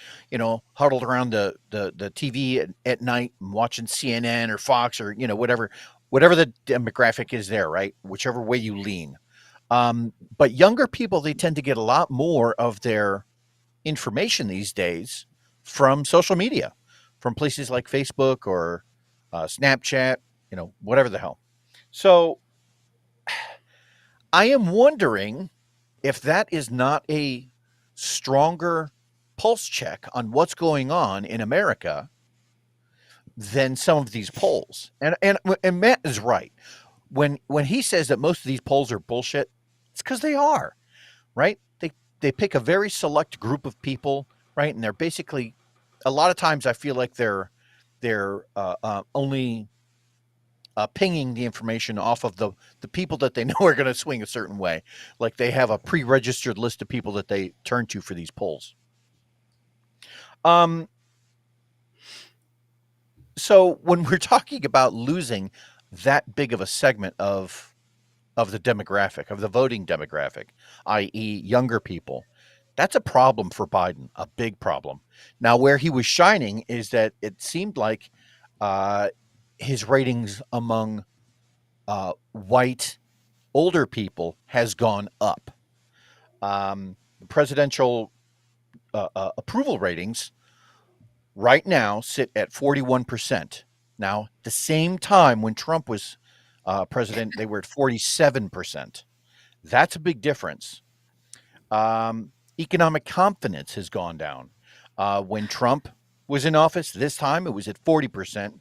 huddled around the TV at night and watching CNN or Fox or, whatever the demographic is there, right? Whichever way you lean. But younger people, they tend to get a lot more of their information these days from social media, from places like Facebook or Snapchat, whatever the hell. So I am wondering if that is not a stronger pulse check on what's going on in America than some of these polls. And Matt is right. When he says that most of these polls are bullshit, it's because they are, right? pick a very select group of people, right? And they're basically, a lot of times I feel like they're only pinging the information off of the people that they know are going to swing a certain way. Like they have a pre-registered list of people that they turn to for these polls. So when we're talking about losing that big of a segment of the demographic, of the voting demographic, i.e. younger people, that's a problem for Biden, a big problem. Now, where he was shining is that it seemed like his ratings among white older people has gone up. Presidential approval ratings right now sit at 41%. Now, the same time when Trump was president, they were at 47%. That's a big difference. Economic confidence has gone down. When Trump was in office, this time it was at 40%.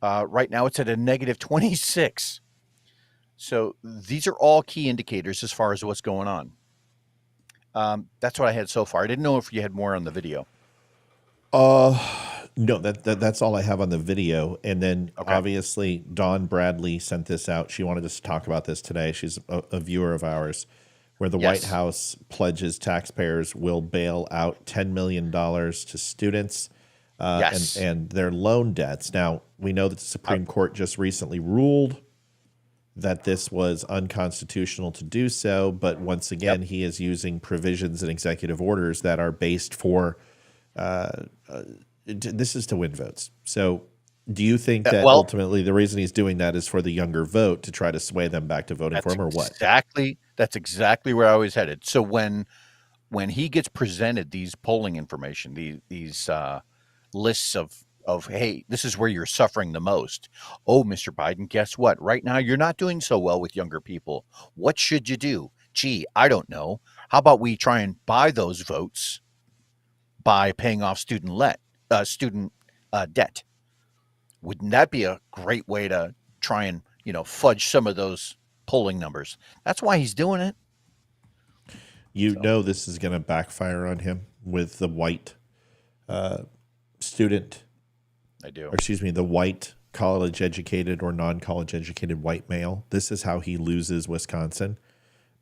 Right now it's at a negative 26. So these are all key indicators as far as what's going on. That's what I had so far. I didn't know if you had more on the video. No, that's all I have on the video. And then obviously Dawn Bradley sent this out. She wanted us to talk about this today. She's a viewer of ours, where the White House pledges taxpayers will bail out $10 million to students and their loan debts. Now, we know that the Supreme Court just recently ruled that this was unconstitutional to do so. But once again, he is using provisions and executive orders that are based for this is to win votes. So do you think that ultimately the reason he's doing that is for the younger vote to try to sway them back to voting for him, or what? That's exactly where I was headed. So when he gets presented these polling information, these lists of, hey, this is where you're suffering the most. Oh, Mr. Biden, guess what? Right now, you're not doing so well with younger people. What should you do? Gee, I don't know. How about we try and buy those votes by paying off student debt? Wouldn't that be a great way to try and, fudge some of those polling numbers? That's why he's doing it. Know this is going to backfire on him with the white student. I do. Or excuse me, the white college-educated or non-college-educated white male. This is how he loses Wisconsin,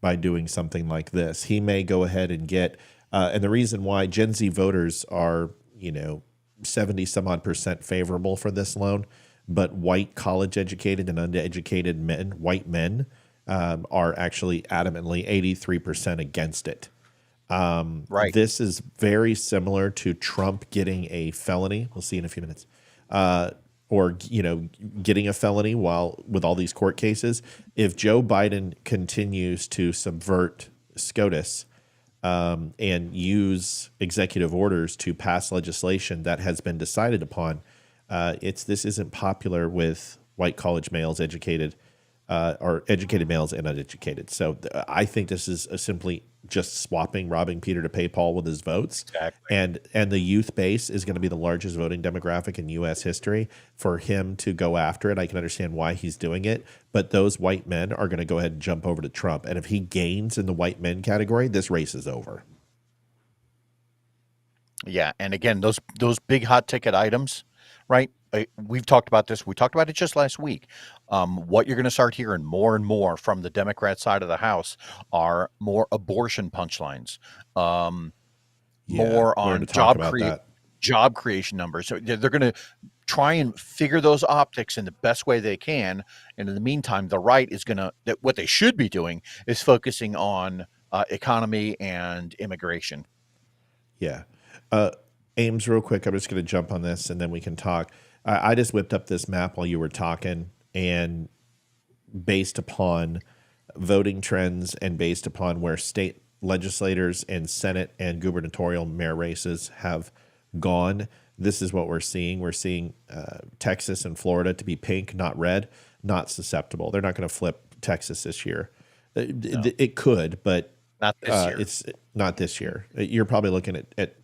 by doing something like this. He may go ahead and get, and the reason why Gen Z voters are, 70 some odd percent favorable for this loan, but white college-educated and uneducated men, white men, are actually adamantly 83% against it. Right. This is very similar to Trump getting a felony. We'll see in a few minutes. Or, getting a felony with all these court cases. If Joe Biden continues to subvert SCOTUS and use executive orders to pass legislation that has been decided upon, this isn't popular with white college males, educated or educated males and uneducated. So I think this is simply just robbing Peter to pay Paul with his votes. Exactly. And the youth base is going to be the largest voting demographic in U.S. history. For him to go after it, I can understand why he's doing it. But those white men are going to go ahead and jump over to Trump. And if he gains in the white men category, this race is over. Yeah, and again, those big hot ticket items, right? We've talked about this. We talked about it just last week. What you're going to start hearing more and more from the Democrat side of the House are more abortion punchlines, more on job creation numbers. So they're going to try and figure those optics in the best way they can. And in the meantime, the right is what they should be doing is focusing on economy and immigration. Yeah. Ames, real quick, I'm just going to jump on this and then we can talk. I just whipped up this map while you were talking, and based upon voting trends and based upon where state legislators and Senate and gubernatorial mayor races have gone, this is what we're seeing. We're seeing Texas and Florida to be pink, not red, not susceptible. They're not going to flip Texas this year. No. It could, but not this year. It's not this year. You're probably looking at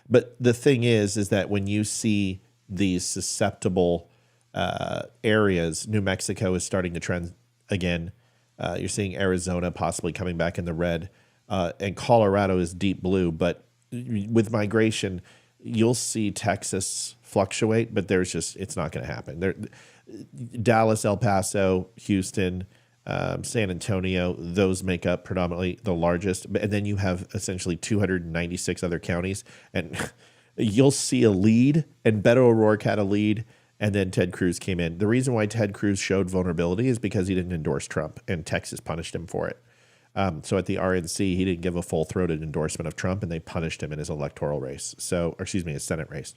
but the thing is that when you see these susceptible areas, New Mexico is starting to trend again. You're seeing Arizona possibly coming back in the red. and Colorado is deep blue. But with migration, you'll see Texas fluctuate, but it's not going to happen. Dallas, El Paso, Houston, San Antonio, those make up predominantly the largest. And then you have essentially 296 other counties. And you'll see a lead, and Beto O'Rourke had a lead, and then Ted Cruz came in. The reason why Ted Cruz showed vulnerability is because he didn't endorse Trump, and Texas punished him for it. So at the RNC, he didn't give a full-throated endorsement of Trump, and they punished him in his electoral race. His Senate race.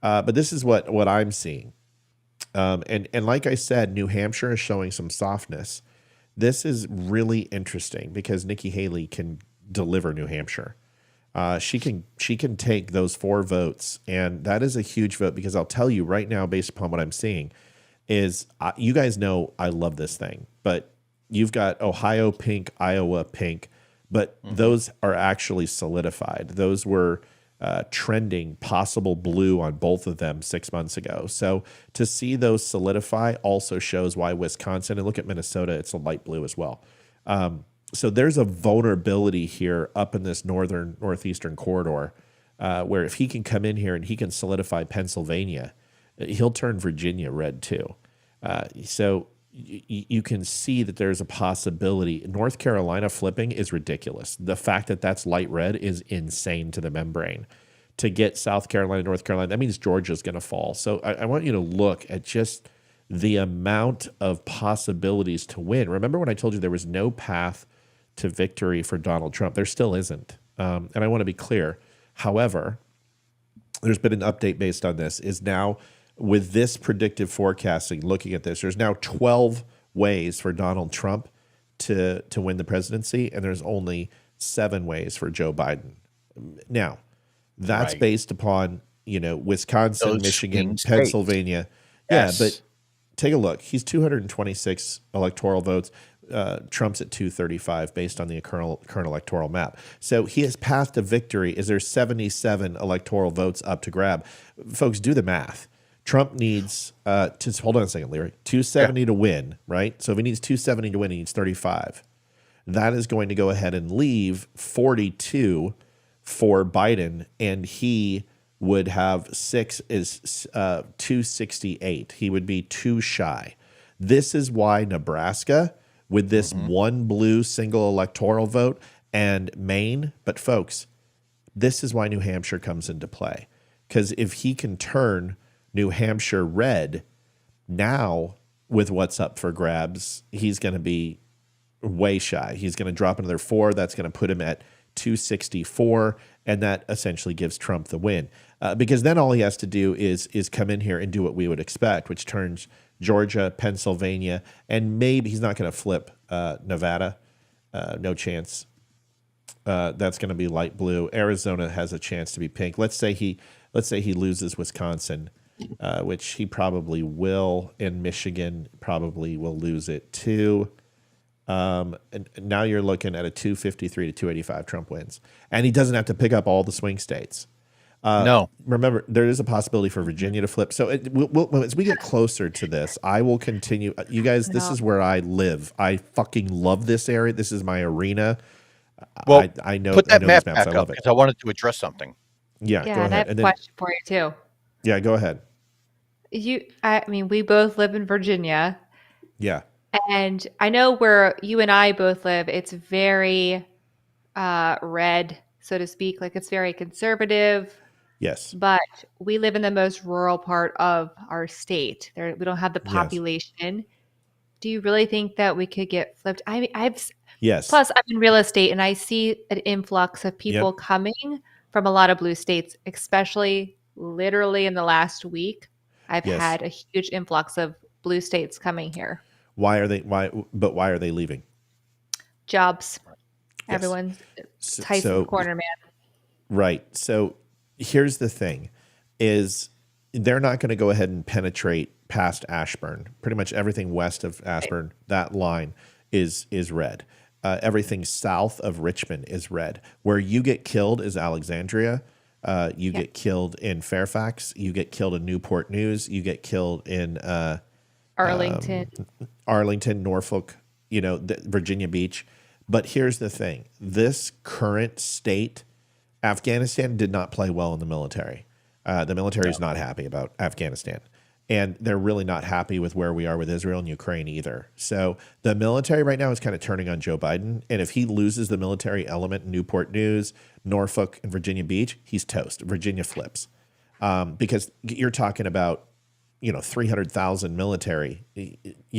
But this is what I'm seeing. And like I said, New Hampshire is showing some softness. This is really interesting because Nikki Haley can deliver New Hampshire. She can take those 4 votes, and that is a huge vote because I'll tell you right now, based upon what I'm seeing, is you guys know I love this thing, but you've got Ohio pink, Iowa pink, but those are actually solidified. Those were trending possible blue on both of them 6 months ago. So to see those solidify also shows why Wisconsin, and look at Minnesota, it's a light blue as well. So there's a vulnerability here up in this northeastern corridor where if he can come in here and he can solidify Pennsylvania, he'll turn Virginia red too. So you can see that there's a possibility. North Carolina flipping is ridiculous. The fact that that's light red is insane to the membrane. To get South Carolina, North Carolina, that means Georgia's going to fall. So I want you to look at just the amount of possibilities to win. Remember when I told you there was no path to victory for Donald Trump? There still isn't. And I want to be clear. However, there's been an update based on this, is now with this predictive forecasting, looking at this, there's now 12 ways for Donald Trump to win the presidency, and there's only 7 ways for Joe Biden. Now, that's based upon, Wisconsin, Those Michigan, swing Pennsylvania. Yes. Yeah, but take a look. He's 226 electoral votes. Trump's at 235 based on the current electoral map. So his path to victory is there's 77 electoral votes up to grab. Folks, do the math. Trump needs hold on a second, Leary. 270 to win, right? So if he needs 270 to win, he needs 35. That is going to go ahead and leave 42 for Biden, and he would have 268. He would be 2 shy. This is why Nebraska, with this one blue single electoral vote, and Maine, but folks, this is why New Hampshire comes into play. Because if he can turn New Hampshire red, now with what's up for grabs, he's going to be way shy. He's going to drop another 4. That's going to put him at 264, and that essentially gives Trump the win. Because then all he has to do is come in here and do what we would expect, which turns Georgia, Pennsylvania, and maybe he's not going to flip Nevada. No chance. That's going to be light blue. Arizona has a chance to be pink. Let's say he loses Wisconsin, which he probably will, and Michigan probably will lose it too. And now you're looking at a 253 to 285 Trump wins. And he doesn't have to pick up all the swing states. No. Remember, there is a possibility for Virginia to flip. So as we get closer to this, I will continue. You guys, this is where I live. I fucking love this area. This is my arena. Well, I know. put that I know map these maps. back I up love it. because I wanted to address something. Yeah, go and I ahead. have a question for you too. Yeah, go ahead. We both live in Virginia. Yeah. And I know where you and I both live, it's very red, so to speak. Like it's very conservative. Yes. But we live in the most rural part of our state. We don't have the population. Do you really think that we could get flipped? Yes. Plus, I'm in real estate, and I see an influx of people coming from a lot of blue states, especially literally in the last week. I've had a huge influx of blue states coming here. Why are they leaving? Jobs. Yes. Everyone's Tyson's corner man. Right. So here's the thing is they're not going to go ahead and penetrate past Ashburn. Pretty much everything west of Ashburn, that line is red. Everything south of Richmond is red. Where you get killed is Alexandria. You get killed in Fairfax. You get killed in Newport News. You get killed in Arlington, Norfolk, Virginia Beach. But here's the thing. This current state, Afghanistan did not play well in the military. The military is not happy about Afghanistan. And they're really not happy with where we are with Israel and Ukraine either. So the military right now is kind of turning on Joe Biden. And if he loses the military element in Newport News, Norfolk, and Virginia Beach, he's toast. Virginia flips. Because you're talking about, 300,000 military,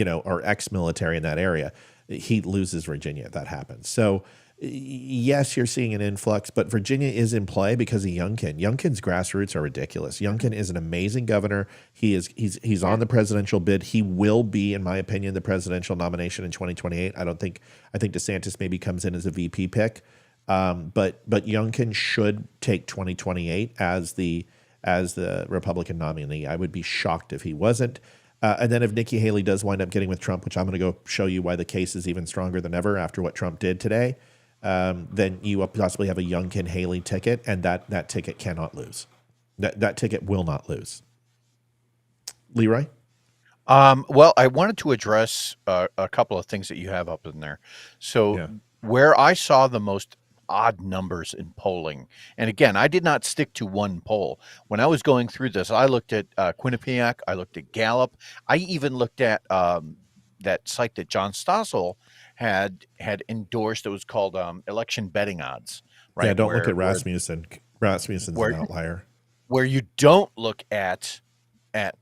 or ex-military in that area. He loses Virginia if that happens. So yes, you're seeing an influx, but Virginia is in play because of Youngkin. Youngkin's grassroots are ridiculous. Youngkin is an amazing governor. He's on the presidential bid. He will be, in my opinion, the presidential nomination in 2028. I think DeSantis maybe comes in as a VP pick. But Youngkin should take 2028 as the Republican nominee. I would be shocked if he wasn't. And then if Nikki Haley does wind up getting with Trump, which I'm going to go show you why the case is even stronger than ever after what Trump did today, then you possibly have a Youngkin-Haley ticket, and that ticket cannot lose. That ticket will not lose. Leroy? Well, I wanted to address a couple of things that you have up in there. So where I saw the most odd numbers in polling, and again, I did not stick to one poll. When I was going through this, I looked at Quinnipiac, I looked at Gallup, I even looked at that site that John Stossel had endorsed. It was called Election Betting Odds. Right? Yeah, don't look at Rasmussen. Rasmussen's an outlier. Where you don't look at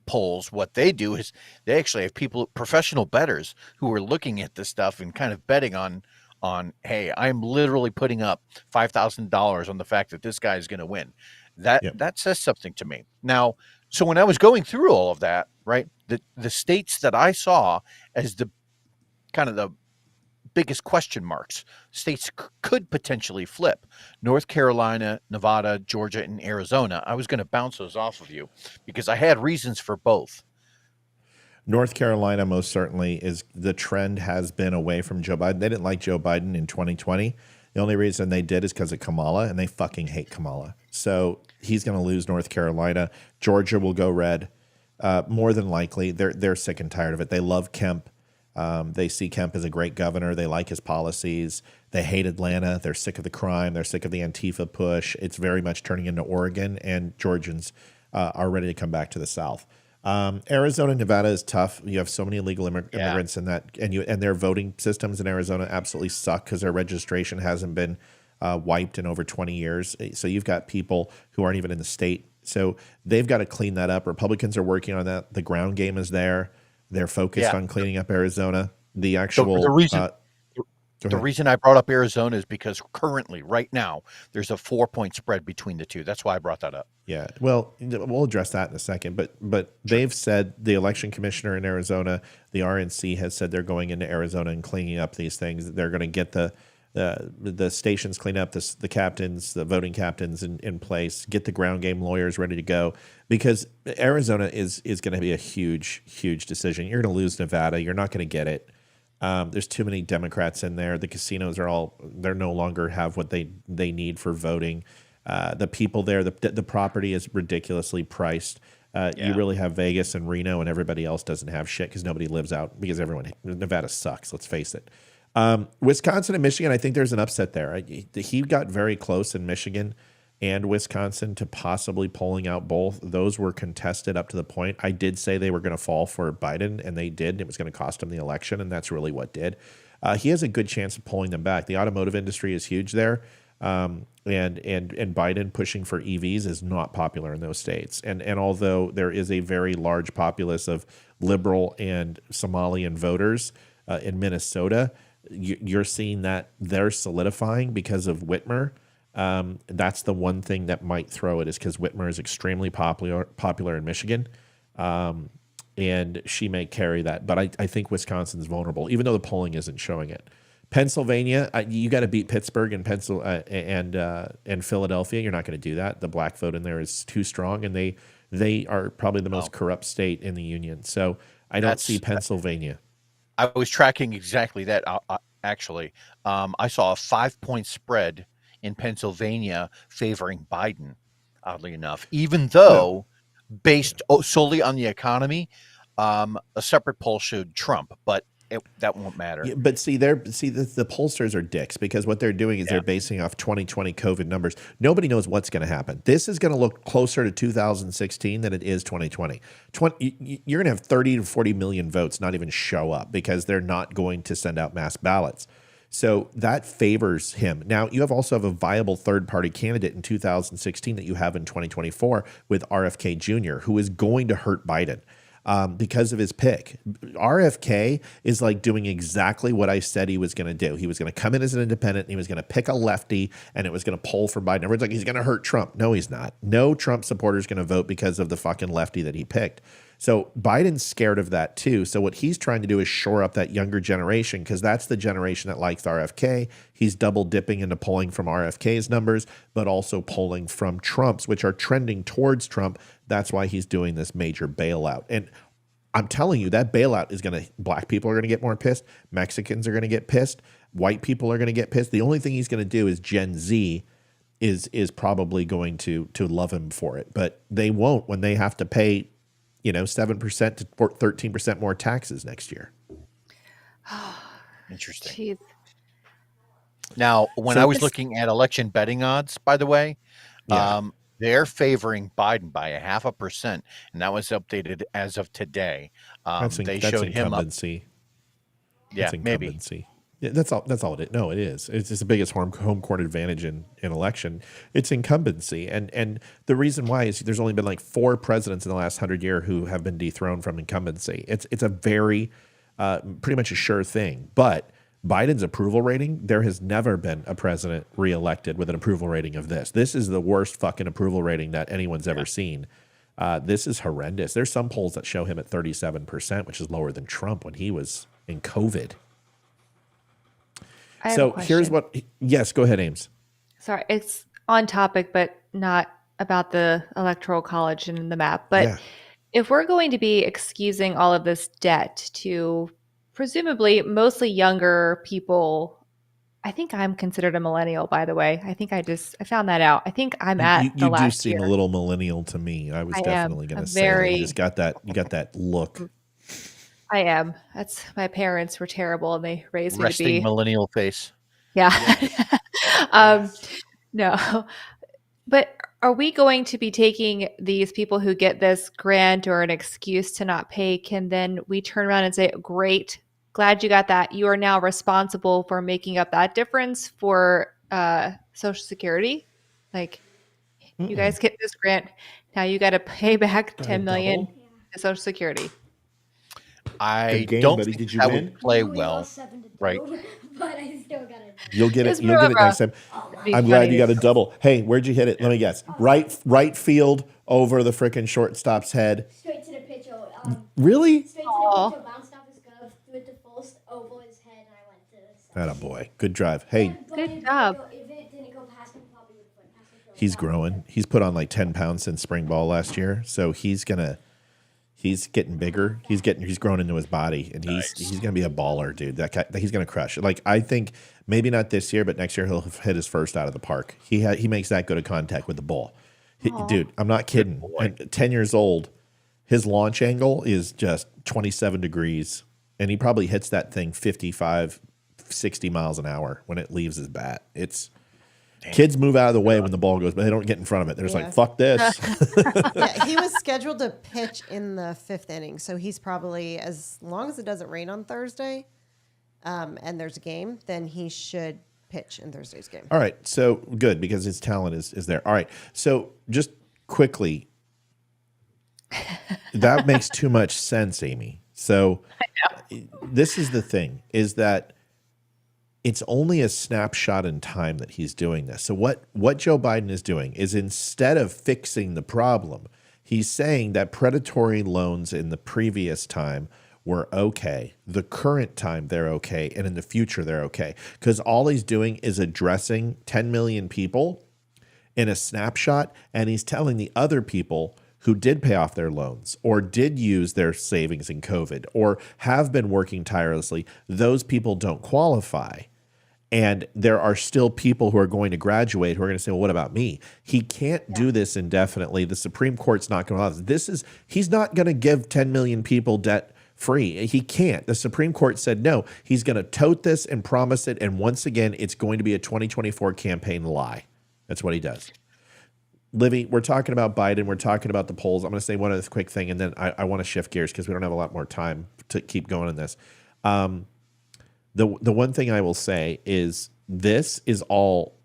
polls, what they do is they actually have professional bettors who are looking at this stuff and kind of betting on, hey, I'm literally putting up $5,000 on the fact that this guy is going to win. That says something to me. Now, so when I was going through all of that, right, the states that I saw as the kind of the biggest question marks, states could potentially flip: North Carolina, Nevada, Georgia, and Arizona. I was going to bounce those off of you because I had reasons for both. North Carolina most certainly is. The trend has been away from Joe Biden. They didn't like Joe Biden in 2020. The only reason they did is because of Kamala, and they fucking hate Kamala. So he's going to lose North Carolina. Georgia will go red, more than likely. They're sick and tired of it. They love Kemp. They see Kemp as a great governor. They like his policies. They hate Atlanta. They're sick of the crime. They're sick of the Antifa push. It's very much turning into Oregon, and Georgians are ready to come back to the South. Arizona, Nevada is tough. You have so many illegal immigrants in that, and their voting systems in Arizona absolutely suck because their registration hasn't been wiped in over 20 years. So you've got people who aren't even in the state. So they've got to clean that up. Republicans are working on that. The ground game is there. They're focused on cleaning up Arizona. The actual the reason I brought up Arizona is because currently, right now, there's a 4-point spread between the two. That's why I brought that up. Yeah, well, we'll address that in a second. But they've said, the election commissioner in Arizona, the RNC, has said they're going into Arizona and cleaning up these things. They're going to get the stations cleaned up, the captains, the voting captains in place, get the ground game lawyers ready to go, because Arizona is going to be a huge, huge decision. You're going to lose Nevada. You're not going to get it. There's too many Democrats in there. The casinos they're no longer have what they need for voting. The people there, the property is ridiculously priced. You really have Vegas and Reno, and everybody else doesn't have shit because nobody lives out, because Nevada sucks. Let's face it. Wisconsin and Michigan, I think there's an upset there. He got very close in Michigan and Wisconsin to possibly pulling out both. Those were contested up to the point. I did say they were going to fall for Biden, and they did. And it was going to cost him the election, and that's really what did. He has a good chance of pulling them back. The automotive industry is huge there, and Biden pushing for EVs is not popular in those states. And although there is a very large populace of liberal and Somalian voters in Minnesota, you're seeing that they're solidifying because of Whitmer. That's the one thing that might throw it, is because Whitmer is extremely popular in Michigan, and she may carry that. But I think Wisconsin's vulnerable, even though the polling isn't showing it. Pennsylvania, you got to beat Pittsburgh and and Philadelphia. You're not going to do that. The black vote in there is too strong, and they are probably the most corrupt state in the union. So I don't see Pennsylvania. I was tracking exactly that. Actually, I saw a 5-point spread in Pennsylvania favoring Biden, oddly enough, even though based solely on the economy, a separate poll showed Trump. But that won't matter. Yeah, but the pollsters are dicks because what they're doing is they're basing off 2020 COVID numbers. Nobody knows what's going to happen. This is going to look closer to 2016 than it is 2020. You're going to have 30 to 40 million votes not even show up because they're not going to send out mass ballots. So that favors him. Now, you also have a viable third-party candidate in 2016 that you have in 2024 with RFK Jr., who is going to hurt Biden. Because of his pick. RFK is like doing exactly what I said he was going to do. He was going to come in as an independent, and he was going to pick a lefty, and it was going to poll for Biden. Everyone's like, he's going to hurt Trump. No, he's not. No Trump supporter is going to vote because of the fucking lefty that he picked. So Biden's scared of that too. So what he's trying to do is shore up that younger generation because that's the generation that likes RFK. He's double dipping into polling from RFK's numbers, but also polling from Trump's, which are trending towards Trump. That's why he's doing this major bailout. And I'm telling you, that bailout is going to, black people are going to get more pissed. Mexicans are going to get pissed. White people are going to get pissed. The only thing he's going to do is Gen Z is probably going to love him for it, but they won't when they have to pay 7% to 13% more taxes next year. Interesting. Jeez. Now, when I was looking at election betting odds, by the way, they're favoring Biden by 0.5%, and that was updated as of today. They showed him up. Yeah, maybe. Yeah, that's all it is. No, it is. It's just the biggest home court advantage in election. It's incumbency. And the reason why is there's only been like 4 presidents in the last 100 years who have been dethroned from incumbency. It's a very pretty much a sure thing. But Biden's approval rating, there has never been a president reelected with an approval rating of this. This is the worst fucking approval rating that anyone's ever seen. This is horrendous. There's some polls that show him at 37%, which is lower than Trump when he was in COVID. So here's what, yes, go ahead, Ames. Sorry, it's on topic, but not about the Electoral College and the map. But if we're going to be excusing all of this debt to presumably mostly younger people, I think I'm considered a millennial, by the way. I think I found that out. I think I'm at the last year. You do seem a little millennial to me. I was definitely going to say that. You just got that look. I am. That's my parents were terrible and they raised me to be resting millennial face. Yeah. No. But are we going to be taking these people who get this grant or an excuse to not pay? Can then we turn around and say, great, glad you got that. You are now responsible for making up that difference for Social Security. Like, you guys get this grant. Now you got to pay back $10 million to Social Security. I don't think that would play well, right? But I still got it. You'll get it. You'll get it next time. I'm glad you got a double. Hey, where'd you hit it? Let me guess. Right field over the frickin' shortstop's head. Straight to the pitcher. Really? Straight to the pitcher. Bounced off his glove, threw it to first over his head, and I went to. Attaboy. Good drive. Hey. Good job. If it didn't go past him, probably would have went past him. He's growing. He's put on like 10 pounds since spring ball last year, so he's getting bigger. He's grown into his body, and he's gonna be a baller, dude. That guy, he's gonna crush it. Like, I think maybe not this year, but next year he'll hit his first out of the park. He makes that good a contact with the ball. Dude, I'm not kidding. And 10 years old, his launch angle is just 27 degrees, and he probably hits that thing 55, 60 miles an hour when it leaves his bat. Kids move out of the way when the ball goes, but they don't get in front of it. They're just like, fuck this. Yeah, he was scheduled to pitch in the 5th inning, so he's probably, as long as it doesn't rain on Thursday and there's a game, then he should pitch in Thursday's game. All right, so good, because his talent is there. All right, so just quickly, that makes too much sense, Amy. So this is the thing, is that it's only a snapshot in time that he's doing this. So what Joe Biden is doing is, instead of fixing the problem, he's saying that predatory loans in the previous time were okay. The current time, they're okay. And in the future, they're okay. Because all he's doing is addressing 10 million people in a snapshot. And he's telling the other people who did pay off their loans or did use their savings in COVID or have been working tirelessly, those people don't qualify. And there are still people who are going to graduate who are going to say, well, what about me? He can't do this indefinitely. The Supreme Court's not going to allow this. He's not going to give 10 million people debt free. He can't. The Supreme Court said no. He's going to tote this and promise it. And once again, it's going to be a 2024 campaign lie. That's what he does. Livy, we're talking about Biden. We're talking about the polls. I'm going to say one other quick thing, and then I want to shift gears because we don't have a lot more time to keep going on this. The one thing I will say is this is all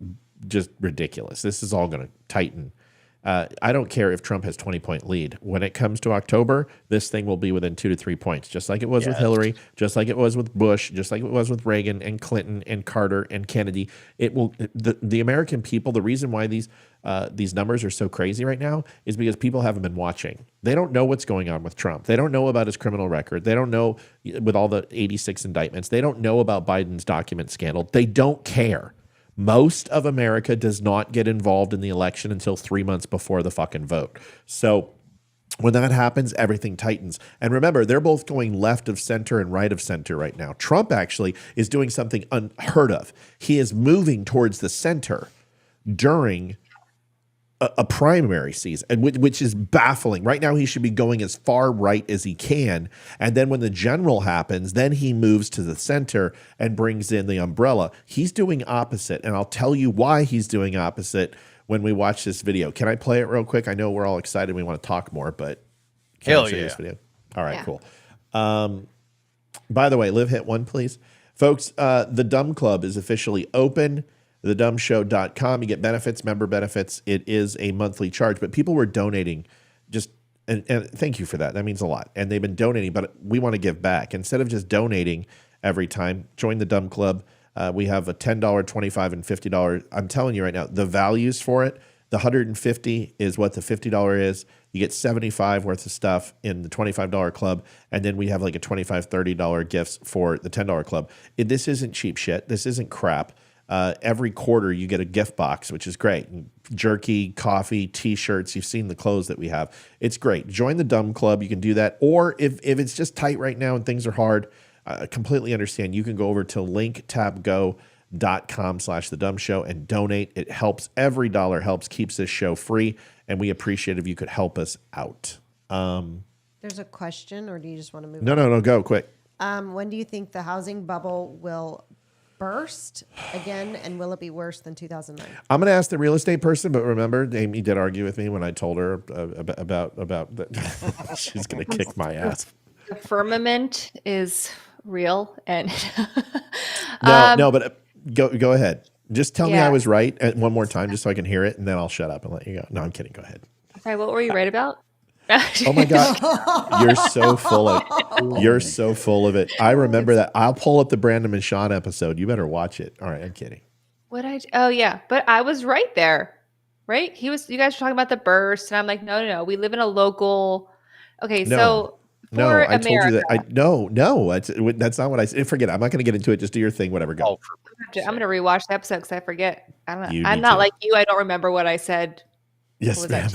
just ridiculous. This is all going to tighten. I don't care if Trump has 20-point lead. When it comes to October, this thing will be within 2 to 3 points, just like it was with Hillary, just like it was with Bush, just like it was with Reagan and Clinton and Carter and Kennedy. It will. The American people. The reason why these numbers are so crazy right now is because people haven't been watching. They don't know what's going on with Trump. They don't know about his criminal record. They don't know with all the 86 indictments. They don't know about Biden's document scandal. They don't care. Most of America does not get involved in the election until 3 months before the fucking vote. So when that happens, everything tightens. And remember, they're both going left of center and right of center right now. Trump actually is doing something unheard of. He is moving towards the center during a primary season, and which is baffling. Right now, he should be going as far right as he can. And then when the general happens, then he moves to the center and brings in the umbrella. He's doing opposite. And I'll tell you why he's doing opposite when we watch this video. Can I play it real quick? I know we're all excited. We want to talk more, but can I show you this video? All right, cool. By the way, Liv, hit one, please. Folks, the DUM Club is officially open. TheDUMShow.com. You get benefits, member benefits. It is a monthly charge, but people were donating and thank you for that. That means a lot. And they've been donating, but we want to give back. Instead of just donating every time, join the DUM Club. We have a $10, $25, and $50. I'm telling you right now, the values for it, the $150 is what the $50 is. You get $75 worth of stuff in the $25 club, and then we have like a $25, $30 gifts for the $10 club. This isn't cheap shit. This isn't crap. Every quarter you get a gift box, which is great. Jerky, coffee, T-shirts. You've seen the clothes that we have. It's great. Join the DUM Club. You can do that. Or if it's just tight right now and things are hard, I completely understand. You can go over to linktabgo.com/thedumshow and donate. It helps. Every dollar helps, keeps this show free, and we appreciate if you could help us out. There's a question, or do you just want to move on? No, go quick. When do you think the housing bubble will burst again, and will it be worse than 2009? I'm going to ask the real estate person, but remember, Amy did argue with me when I told her about that. She's going to kick my ass. The firmament is real, and no, but go ahead. Just tell me I was right one more time, just so I can hear it, and then I'll shut up and let you go. No, I'm kidding. Go ahead. Sorry, what were you right about? Oh my God, you're so full of it. I remember that. I'll pull up the Brandon and Sean episode. You better watch it. All right, I'm kidding. Oh yeah, but I was right there, right? You guys were talking about the burst, and I'm like, no. We live in a local. Okay, so for I America, told you that. That's not what I said. Forget it. I'm not going to get into it. Just do your thing. Whatever. Go. I'm going to rewatch the episode because I forget. I don't know. I'm not like you. I don't remember what I said. Yes, ma'am.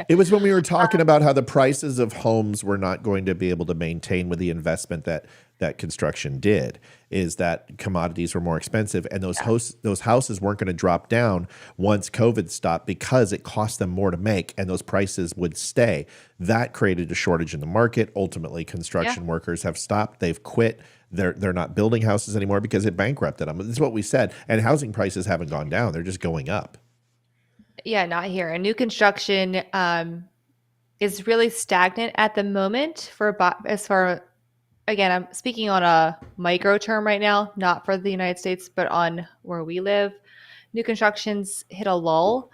It was when we were talking about how the prices of homes were not going to be able to maintain with the investment that construction did, is that commodities were more expensive, and those houses weren't going to drop down once COVID stopped because it cost them more to make, and those prices would stay. That created a shortage in the market. Ultimately, construction workers have stopped. They've quit. They're not building houses anymore because it bankrupted them. This is what we said. And housing prices haven't gone down. They're just going up. Yeah, not here. And new construction is really stagnant at the moment again, I'm speaking on a micro term right now, not for the United States, but on where we live. New construction's hit a lull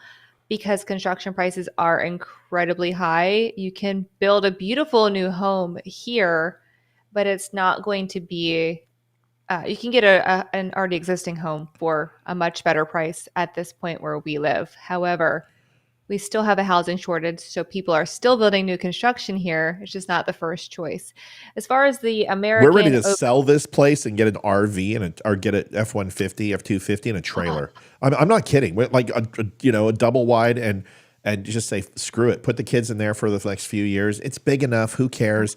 because construction prices are incredibly high. You can build a beautiful new home here, but it's not going to be you can get an already existing home for a much better price at this point where we live. However, we still have a housing shortage, so people are still building new construction here. It's just not the first choice. As far as the American, we're ready to sell this place and get an RV or get an F-150, F-250, and a trailer. I'm not kidding. We're like a double wide and just say screw it. Put the kids in there for the next few years. It's big enough. Who cares?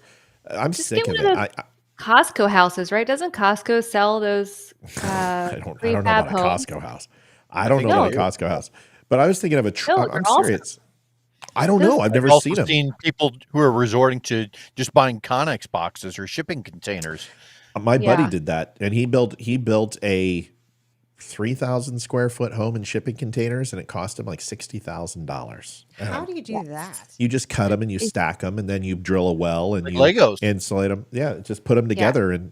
I'm just sick of it. Costco houses, right? Doesn't Costco sell those? I don't know about a Costco house. I don't know about a Costco house. But I was thinking of I'm serious. I don't know. I've never I've also seen them. seen people who are resorting to just buying Connex boxes or shipping containers. My buddy Yeah. did that, and he built a 3,000 square foot home in shipping containers, and it cost him like $60,000. How do you do that? You just cut them and you stack them, and then you drill a well and Like you Legos. insulate them. Yeah, just put them together and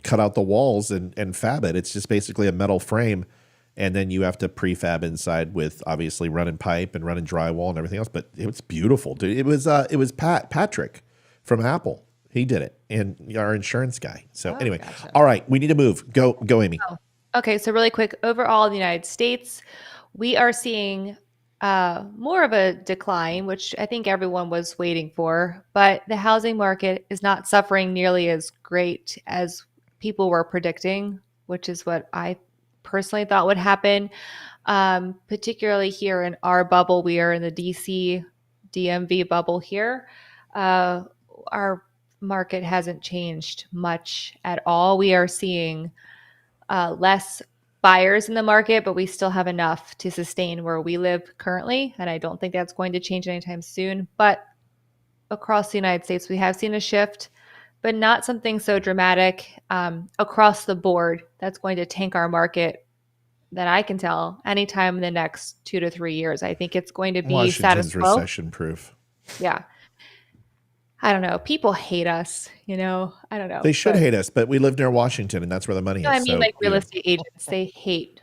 cut out the walls and fab it. It's just basically a metal frame, and then you have to prefab inside with obviously running pipe and running drywall and everything else. But it was beautiful, dude. It was Patrick from Apple. He did it, and our insurance guy. So anyway, gotcha. all right, we need to move. Go, Amy. Okay, so really quick, overall in the United States, we are seeing more of a decline, which I think everyone was waiting for, but the housing market is not suffering nearly as great as people were predicting, which is what I personally thought would happen. Particularly here in our bubble, we are in the DC DMV bubble here. Our market hasn't changed much at all. We are seeing less buyers in the market, but we still have enough to sustain where we live currently. And I don't think that's going to change anytime soon. But across the United States, we have seen a shift, but not something so dramatic across the board that's going to tank our market that I can tell anytime in the next 2 to 3 years. I think it's going to be status Washington's quo. recession proof. Yeah. I don't know. People hate us, I don't know. They should But- hate us, but we live near Washington, and that's where the money is. No, I mean, so, like real you know. estate agents, they hate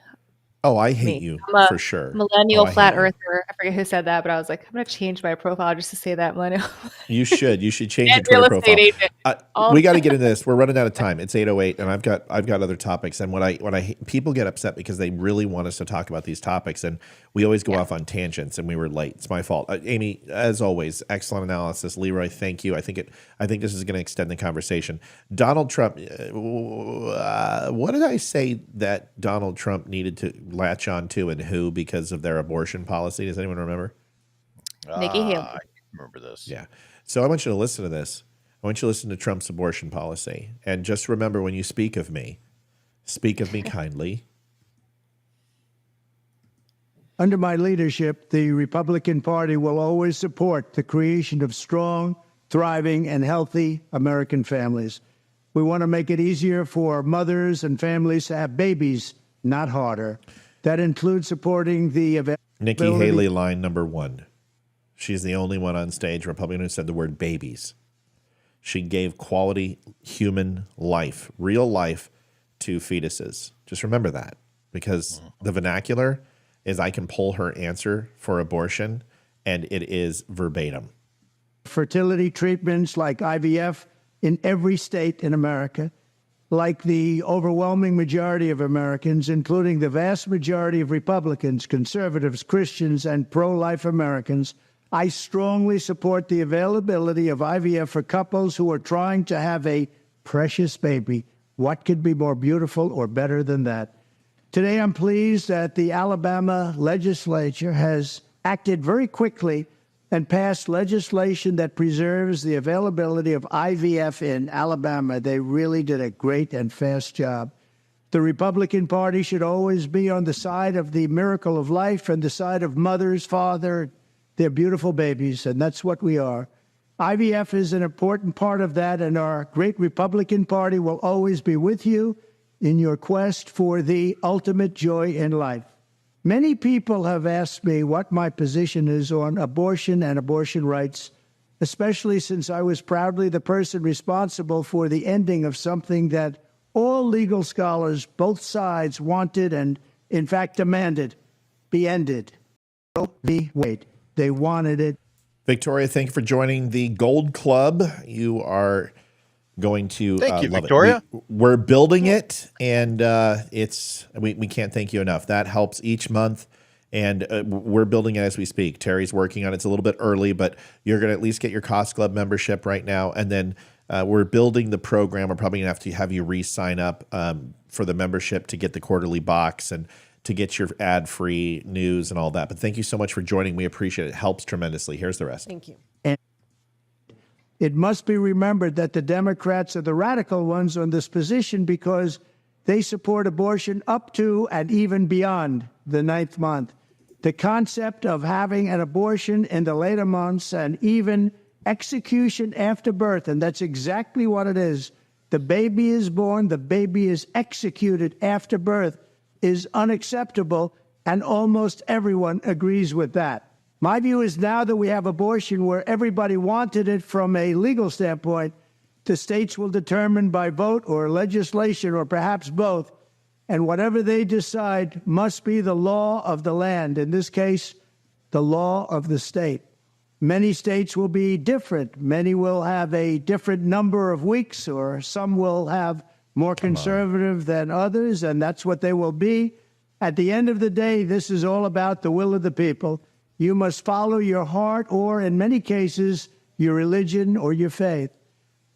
Oh, I hate me. you I'm a for sure. millennial Oh, I hate flat you. earther. I forget who said that, but I was like, I'm going to change my profile just to say that millennial. You should. You should change And your real Twitter estate profile. agent. All We the got to get into this. We're running out of time. It's 8:08, and I've got other topics. And people get upset because they really want us to talk about these topics, and we always go off on tangents, and we were late. It's my fault. Amy, as always, excellent analysis. Leroy, thank you. I think this is going to extend the conversation. Donald Trump. What did I say that Donald Trump needed to latch on to, and who, because of their abortion policy? Does anyone remember? Nikki Haley. I remember this. Yeah. So I want you to listen to this. I want you to listen to Trump's abortion policy. And just remember, when you speak of me kindly. Under my leadership, the Republican Party will always support the creation of strong, thriving, and healthy American families. We want to make it easier for mothers and families to have babies, not harder. That includes supporting the availability. Nikki Haley, line number 1. She's the only one on stage, Republican, who said the word babies. She gave quality human life, real life, to fetuses. Just remember that, because the vernacular is I can pull her answer for abortion, and it is verbatim. Fertility treatments like IVF in every state in America. Like the overwhelming majority of Americans, including the vast majority of Republicans, conservatives, Christians, and pro-life Americans, I strongly support the availability of IVF for couples who are trying to have a precious baby. What could be more beautiful or better than that? Today, I'm pleased that the Alabama legislature has acted very quickly and passed legislation that preserves the availability of IVF in Alabama. They really did a great and fast job. The Republican Party should always be on the side of the miracle of life and the side of mothers, father, their beautiful babies, and that's what we are. IVF is an important part of that, and our great Republican Party will always be with you in your quest for the ultimate joy in life. Many people have asked me what my position is on abortion and abortion rights, especially since I was proudly the person responsible for the ending of something that all legal scholars, both sides, wanted and, in fact, demanded be ended. Wait, they wanted it. Victoria, thank you for joining the Gold Club. You are going to Thank you, love Victoria. it. We're building it, and we can't thank you enough. That helps each month, and we're building it as we speak. Terry's working on it. It's a little bit early, but you're going to at least get your Cost Club membership right now, and then we're building the program. We're probably going to have you re-sign up for the membership to get the quarterly box and to get your ad-free news and all that. But thank you so much for joining. We appreciate it. It helps tremendously. Here's the rest. Thank you. It must be remembered that the Democrats are the radical ones on this position because they support abortion up to and even beyond the 9th month. The concept of having an abortion in the later months and even execution after birth, and that's exactly what it is. The baby is born, the baby is executed after birth, is unacceptable, and almost everyone agrees with that. My view is now that we have abortion where everybody wanted it from a legal standpoint, the states will determine by vote or legislation or perhaps both, and whatever they decide must be the law of the land, in this case, the law of the state. Many states will be different. Many will have a different number of weeks, or some will have more conservative than others, and that's what they will be. At the end of the day, this is all about the will of the people. You must follow your heart or, in many cases, your religion or your faith.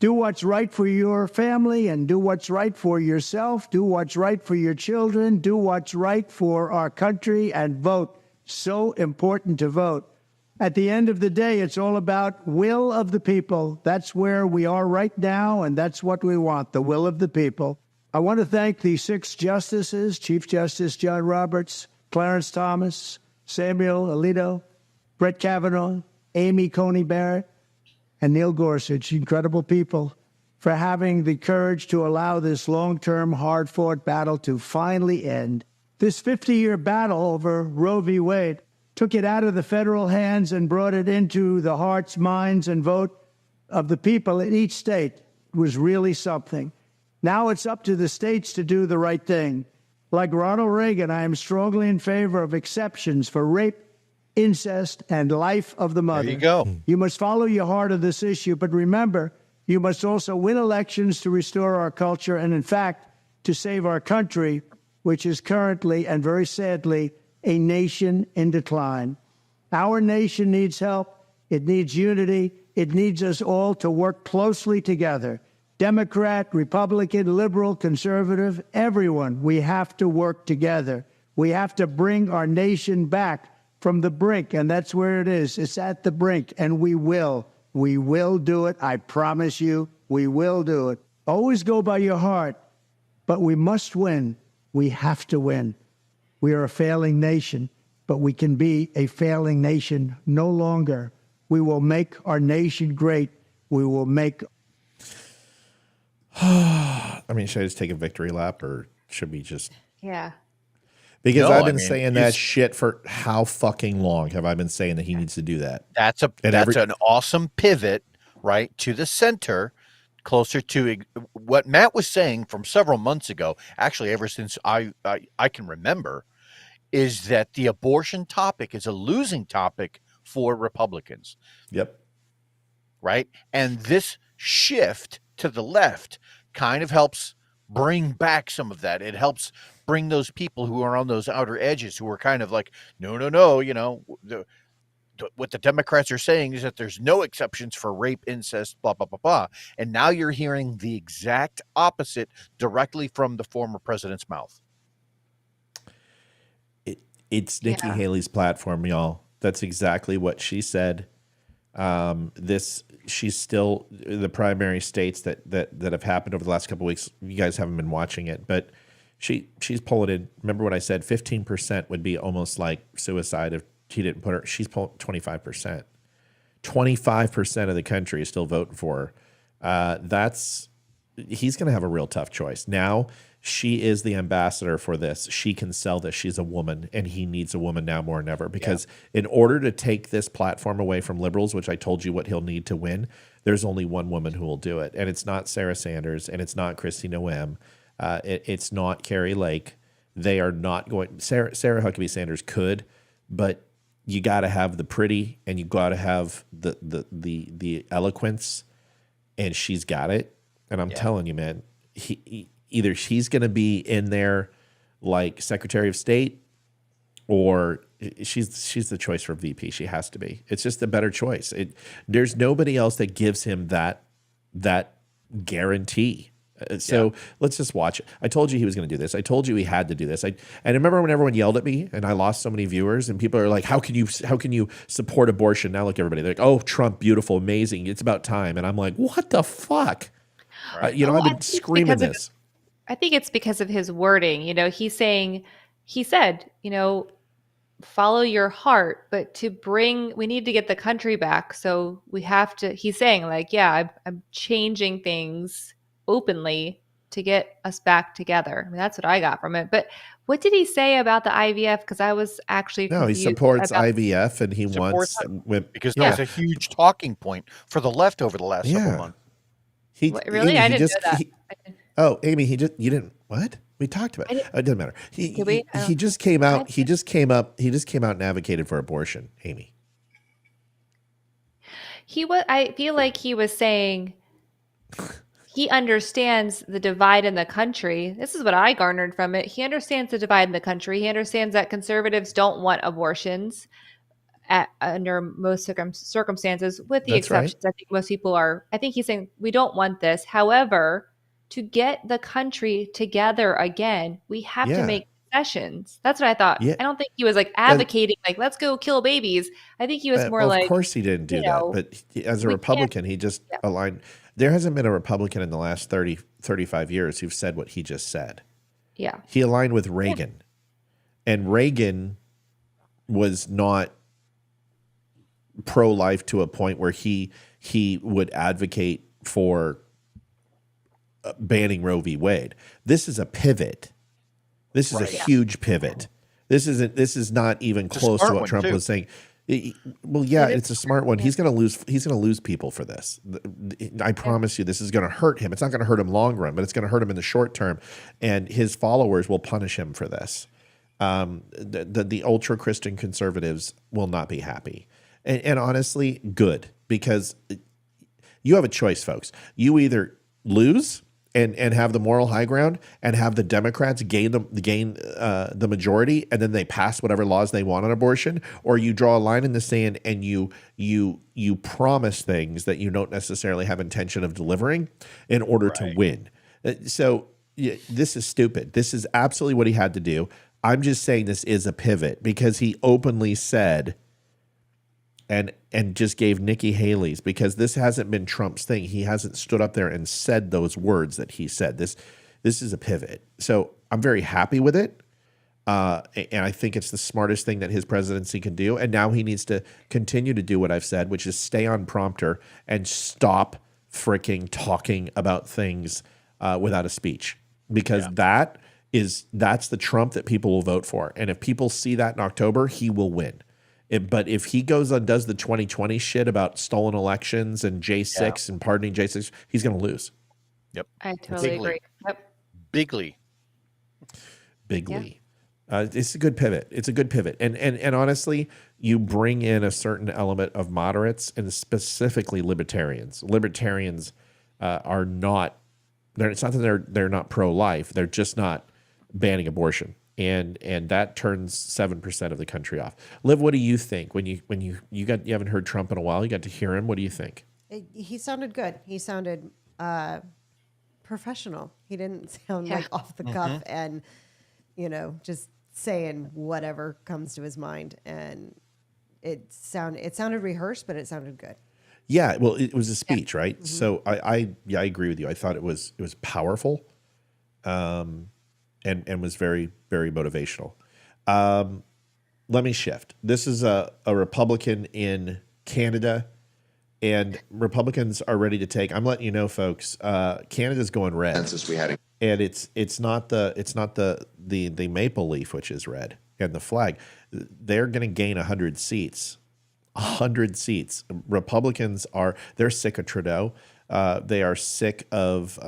Do what's right for your family and do what's right for yourself. Do what's right for your children. Do what's right for our country and vote. So important to vote. At the end of the day, it's all about will of the people. That's where we are right now, and that's what we want, the will of the people. I want to thank the 6 justices, Chief Justice John Roberts, Clarence Thomas, Samuel Alito, Brett Kavanaugh, Amy Coney Barrett, and Neil Gorsuch, incredible people, for having the courage to allow this long-term, hard-fought battle to finally end. This 50-year battle over Roe v. Wade took it out of the federal hands and brought it into the hearts, minds, and vote of the people in each state. It was really something. Now it's up to the states to do the right thing. Like Ronald Reagan, I am strongly in favor of exceptions for rape, incest, and life of the mother. There you go. You must follow your heart of this issue, but remember, you must also win elections to restore our culture and, in fact, to save our country, which is currently, and very sadly, a nation in decline. Our nation needs help. It needs unity. It needs us all to work closely together. Democrat, Republican, liberal, conservative, everyone, we have to work together. We have to bring our nation back from the brink, and that's where it is. It's at the brink, and we will. We will do it. I promise you, we will do it. Always go by your heart, but we must win. We have to win. We are a failing nation, but we can be a failing nation no longer. We will make our nation great. We will make... I mean, should I just take a victory lap, or should we just... Yeah. Because No, I've been I mean, saying that shit for how fucking long have I been saying that he needs to do that? That's an awesome pivot, right, to the center, closer to what Matt was saying from several months ago, actually ever since I can remember, is that the abortion topic is a losing topic for Republicans. Yep. Right? And this shift to the left kind of helps bring back some of that. It helps bring those people who are on those outer edges, who are kind of like, no, you know, what the Democrats are saying is that there's no exceptions for rape, incest, blah, blah, blah, blah. And now you're hearing the exact opposite directly from the former president's mouth. It's Nikki Haley's platform, y'all. That's exactly what she said. She's still the primary states that have happened over the last couple of weeks. You guys haven't been watching it, but she's pulling in. Remember what I said? 15% would be almost like suicide if she didn't put her. She's pulling 25%. 25% of the country is still voting for her. He's going to have a real tough choice. Now she is the ambassador for this. She can sell this. She's a woman, and he needs a woman now more than ever, because in order to take this platform away from liberals, which I told you what he'll need to win, there's only one woman who will do it. And it's not Sarah Sanders, and it's not Kristi Noem. It's not Carrie Lake. They are not going. Sarah Huckabee Sanders could, but you got to have the pretty, and you got to have the eloquence, and she's got it. And I'm telling you, man, either she's going to be in there like Secretary of State, or she's the choice for VP. She has to be. It's just a better choice. There's nobody else that gives him that guarantee. So let's just watch it. I told you he was going to do this. I told you he had to do this. And I remember when everyone yelled at me, and I lost so many viewers, and people are like, "How can you support abortion?" Now look, everybody, they're like, "Oh, Trump, beautiful, amazing. It's about time." And I'm like, "What the fuck?" Right. I've been screaming this. I think it's because of his wording. You know, he said, you know, follow your heart, but we need to get the country back. So we have to, he's saying like, yeah, I'm changing things openly to get us back together. I mean, that's what I got from it. But what did he say about the IVF? Because I was actually No, he confused supports about. IVF and he wants because that was a huge talking point for the left over the last several months. Really? Amy, I didn't know that. Amy, you didn't what? We talked about it. It doesn't matter. He just came out. He just came out and advocated for abortion, Amy. I feel like he was saying he understands the divide in the country. This is what I garnered from it. He understands the divide in the country. He understands that conservatives don't want abortions under most circumstances, with the exceptions. Right. I think most people are. I think he's saying we don't want this. However, to get the country together again, we have to make concessions. That's what I thought. Yeah. I don't think he was like advocating like let's go kill babies. I think he was more like. Of course, he didn't do that. But as a Republican, he just aligned. There hasn't been a Republican in the last 30, 35 years who've said what he just said. Yeah. He aligned with Reagan. Yeah. And Reagan was not pro-life to a point where he would advocate for banning Roe v. Wade. This is a pivot. This is a huge pivot. This is not even close to what Trump was saying. Well, yeah, it's a smart one. He's going to lose people for this. I promise you, this is going to hurt him. It's not going to hurt him long run, but it's going to hurt him in the short term. And his followers will punish him for this. The ultra Christian conservatives will not be happy. And honestly, good, because you have a choice, folks. You either lose and have the moral high ground and have the Democrats gain the majority, and then they pass whatever laws they want on abortion, or you draw a line in the sand and you promise things that you don't necessarily have intention of delivering in order to win. So this is stupid. This is absolutely what he had to do. I'm just saying this is a pivot because he openly said and just gave Nikki Haley's, because this hasn't been Trump's thing. He hasn't stood up there and said those words that he said. This is a pivot. So I'm very happy with it. And I think it's the smartest thing that his presidency can do. And now he needs to continue to do what I've said, which is stay on prompter and stop freaking talking about things without a speech, because that's the Trump that people will vote for. And if people see that in October, he will win. But if he goes and does the 2020 shit about stolen elections and J6 and pardoning J6, he's going to lose. Yep. I totally agree. Yep. Bigly. It's a good pivot. It's a good pivot. And honestly, you bring in a certain element of moderates and specifically libertarians. Libertarians are not, it's not that they're not pro-life. They're just not banning abortion. And that turns 7% of the country off. Liv, what do you think when you haven't heard Trump in a while? You got to hear him. What do you think? He sounded good. He sounded professional. He didn't sound like off the cuff and just saying whatever comes to his mind. And it sounded rehearsed, but it sounded good. Yeah, well, it was a speech, right? Mm-hmm. So I agree with you. I thought it was powerful. And was very, very motivational. Let me shift. This is a Republican in Canada, and Republicans are ready to take. I'm letting you know, folks. Canada's going red, and it's not the maple leaf, which is red, and the flag. They're going to gain 100 seats. 100 seats. Republicans they're sick of Trudeau. They are sick of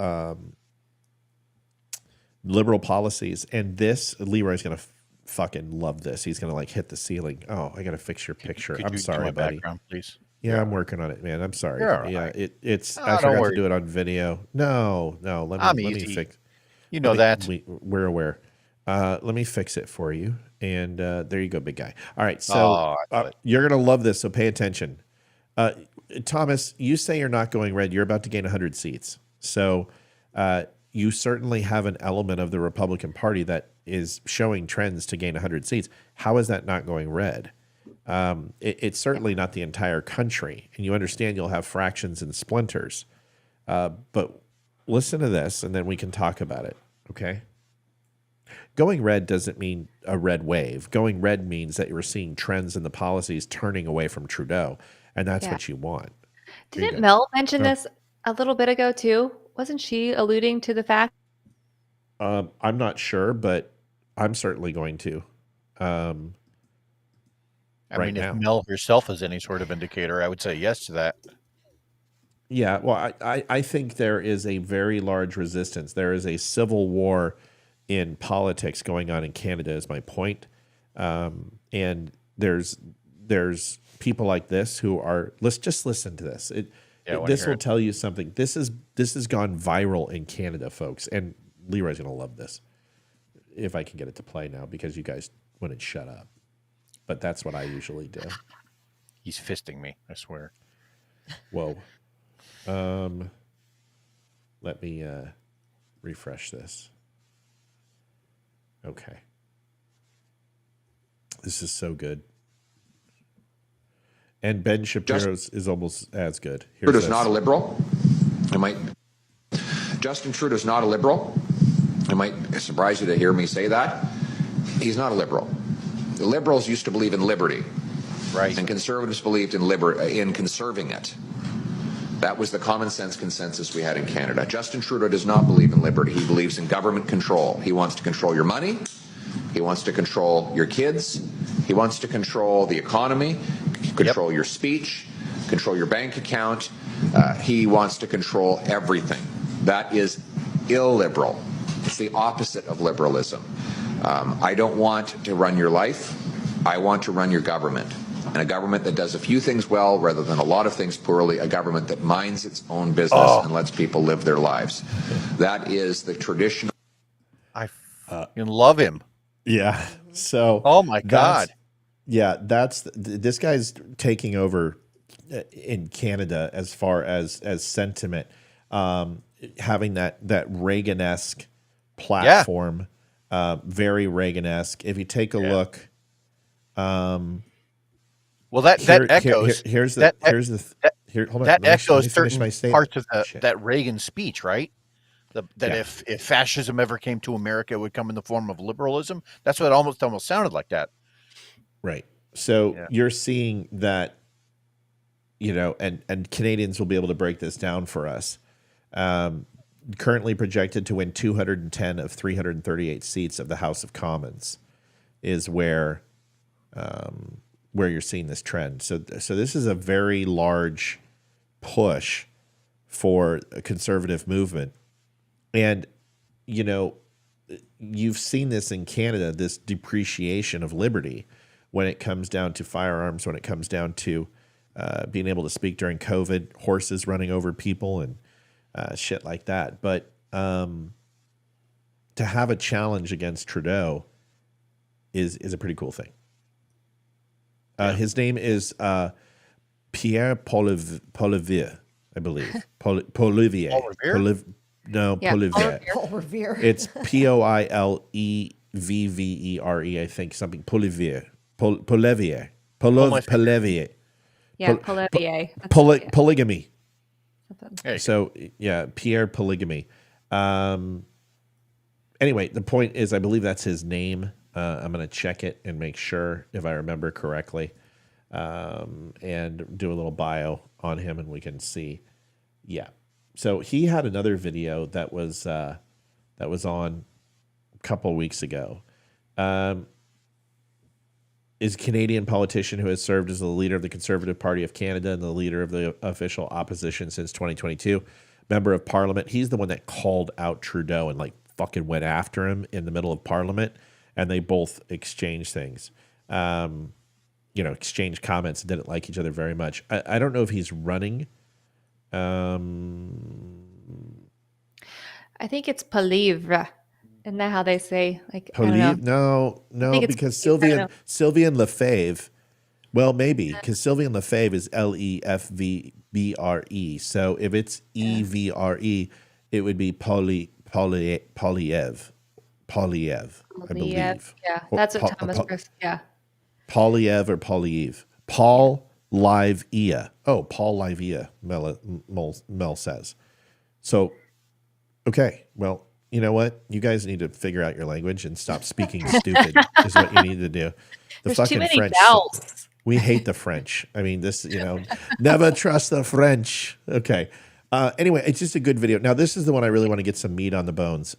liberal policies, and Leroy's gonna fucking love this. He's gonna hit the ceiling. Oh, I gotta fix your picture. I'm sorry, buddy. Please. Yeah, I'm working on it, man. I'm sorry. Yeah, right. It's. I forgot to do it on video. No. Let me fix. We're aware. Let me fix it for you, and there you go, big guy. All right, so you're gonna love this. So pay attention. Thomas, you say you're not going red. You're about to gain 100 seats. So. You certainly have an element of the Republican Party that is showing trends to gain 100 seats. How is that not going red? It's certainly not the entire country, and you understand you'll have fractions and splinters. But listen to this, and then we can talk about it, okay? going red doesn't mean a red wave. Going red means that you're seeing trends in the policies turning away from Trudeau, and that's what you want. Didn't Mel mention this a little bit ago too? Wasn't she alluding to the fact? I'm not sure, but I'm certainly going to. I right mean, now. if Mel herself is any sort of indicator, I would say yes to that. Yeah, well, I think there is a very large resistance. There is a civil war in politics going on in Canada, is my point. And there's people like this who are, let's just listen to this. This will tell you something. This has gone viral in Canada, folks. And Leroy's going to love this if I can get it to play now, because you guys wouldn't shut up. But that's what I usually do. He's fisting me, I swear. Whoa. Let me refresh this. Okay. This is so good. And Ben Shapiro's is almost as good. Trudeau's not a liberal. Justin Trudeau's not a liberal. It might surprise you to hear me say that. He's not a liberal. The liberals used to believe in liberty. Right. And conservatives believed in conserving it. That was the common sense consensus we had in Canada. Justin Trudeau does not believe in liberty. He believes in government control. He wants to control your money. He wants to control your kids. He wants to control the economy, control your speech, control your bank account. He wants to control everything. That is illiberal. It's the opposite of liberalism. I don't want to run your life. I want to run your government. And a government that does a few things well rather than a lot of things poorly, a government that minds its own business and lets people live their lives. That is the traditional. I love him. Yeah. So. Oh my God. Yeah, this guy's taking over in Canada as far as sentiment, having that Reagan-esque platform, very Reagan-esque. If you take a look. Well, that echoes. Hold on. That echoes certain parts of that Reagan speech, right? If fascism ever came to America, it would come in the form of liberalism. That's what it almost sounded like that. Right. So you're seeing that, and Canadians will be able to break this down for us. Currently projected to win 210 of 338 seats of the House of Commons is where you're seeing this trend. So this is a very large push for a conservative movement. And, you've seen this in Canada, this depreciation of liberty when it comes down to firearms, when it comes down to being able to speak during COVID, horses running over people and shit like that. But to have a challenge against Trudeau is a pretty cool thing. His name is Pierre Poilievre, I believe. Poilievre. Poilievre. It's Poilevere, I think, something. Poilievre. Poilievre. Yeah, Poilievre. Polygamy. So, Pierre Polygamy. Anyway, the point is, I believe that's his name. I'm going to check it and make sure if I remember correctly, and do a little bio on him, and we can see. Yeah. So he had another video that was on a couple of weeks ago. Is a Canadian politician who has served as the leader of the Conservative Party of Canada and the leader of the official opposition since 2022. Member of Parliament. He's the one that called out Trudeau and fucking went after him in the middle of Parliament. And they both exchanged things, exchanged comments, didn't like each other very much. I don't know if he's running. I think it's Poilievre. Isn't that how they say? Poilievre? No, because Sylvian Lefebvre. Well, maybe, because Sylvian Lefebvre is Lefvbre. So if it's Evre, it would be Poilievre. Poilievre, I believe. Yeah, that's what Thomas Chris. Yeah. Poilievre or Poilievre. Paul Livea. Oh, Paul Livea, Mel says. So, okay, well, you know what? You guys need to figure out your language and stop speaking stupid is what you need to do. The There's fucking too many French. vowels. We hate the French. I mean, this, never trust the French. Okay. Anyway, it's just a good video. Now, this is the one I really want to get some meat on the bones.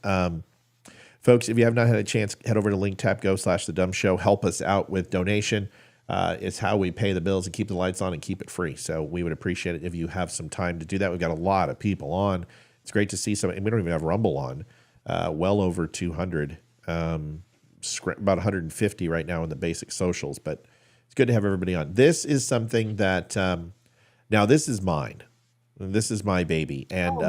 Folks, if you have not had a chance, head over to linktap.go/The Dumb Show. Help us out with donation. It's how we pay the bills and keep the lights on and keep it free. So we would appreciate it if you have some time to do that. We've got a lot of people on. It's great to see some, and we don't even have Rumble on. Well over 200, about 150 right now in the basic socials, but it's good to have everybody on. This is something that, now this is mine. This is my baby. And,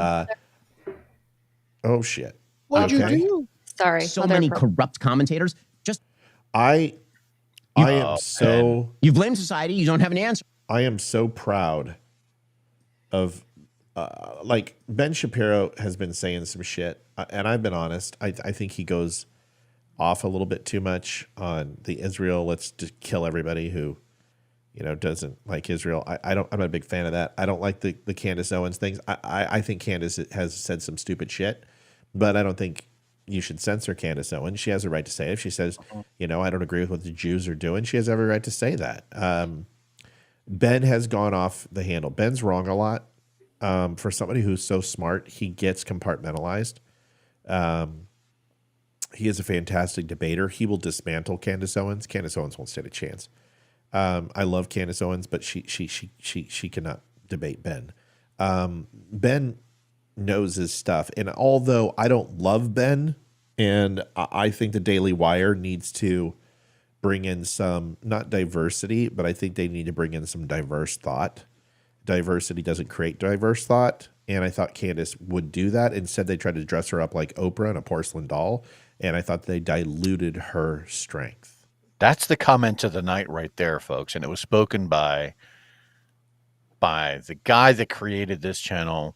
oh shit. What'd you do? Sorry. So many corrupt commentators. Just I am so. You blame society. You don't have an answer. I am so proud of, like Ben Shapiro has been saying some shit, and I've been honest. I think he goes off a little bit too much on the Israel. Let's just kill everybody who, doesn't like Israel. I'm not a big fan of that. I don't like the Candace Owens things. I think Candace has said some stupid shit, but I don't think you should censor Candace Owens. She has a right to say it. If she says, I don't agree with what the Jews are doing, she has every right to say that. Ben has gone off the handle. Ben's wrong a lot. For somebody who's so smart, he gets compartmentalized. He is a fantastic debater. He will dismantle Candace Owens. Candace Owens won't stand a chance. I love Candace Owens, but she cannot debate Ben. Ben knows his stuff. And although I don't love Ben, and I think the Daily Wire needs to bring in some, not diversity, but I think they need to bring in some diverse thought. Diversity doesn't create diverse thought. And I thought Candace would do that. Instead, they tried to dress her up like Oprah and a porcelain doll. And I thought they diluted her strength. That's the comment of the night right there, folks. And it was spoken by the guy that created this channel.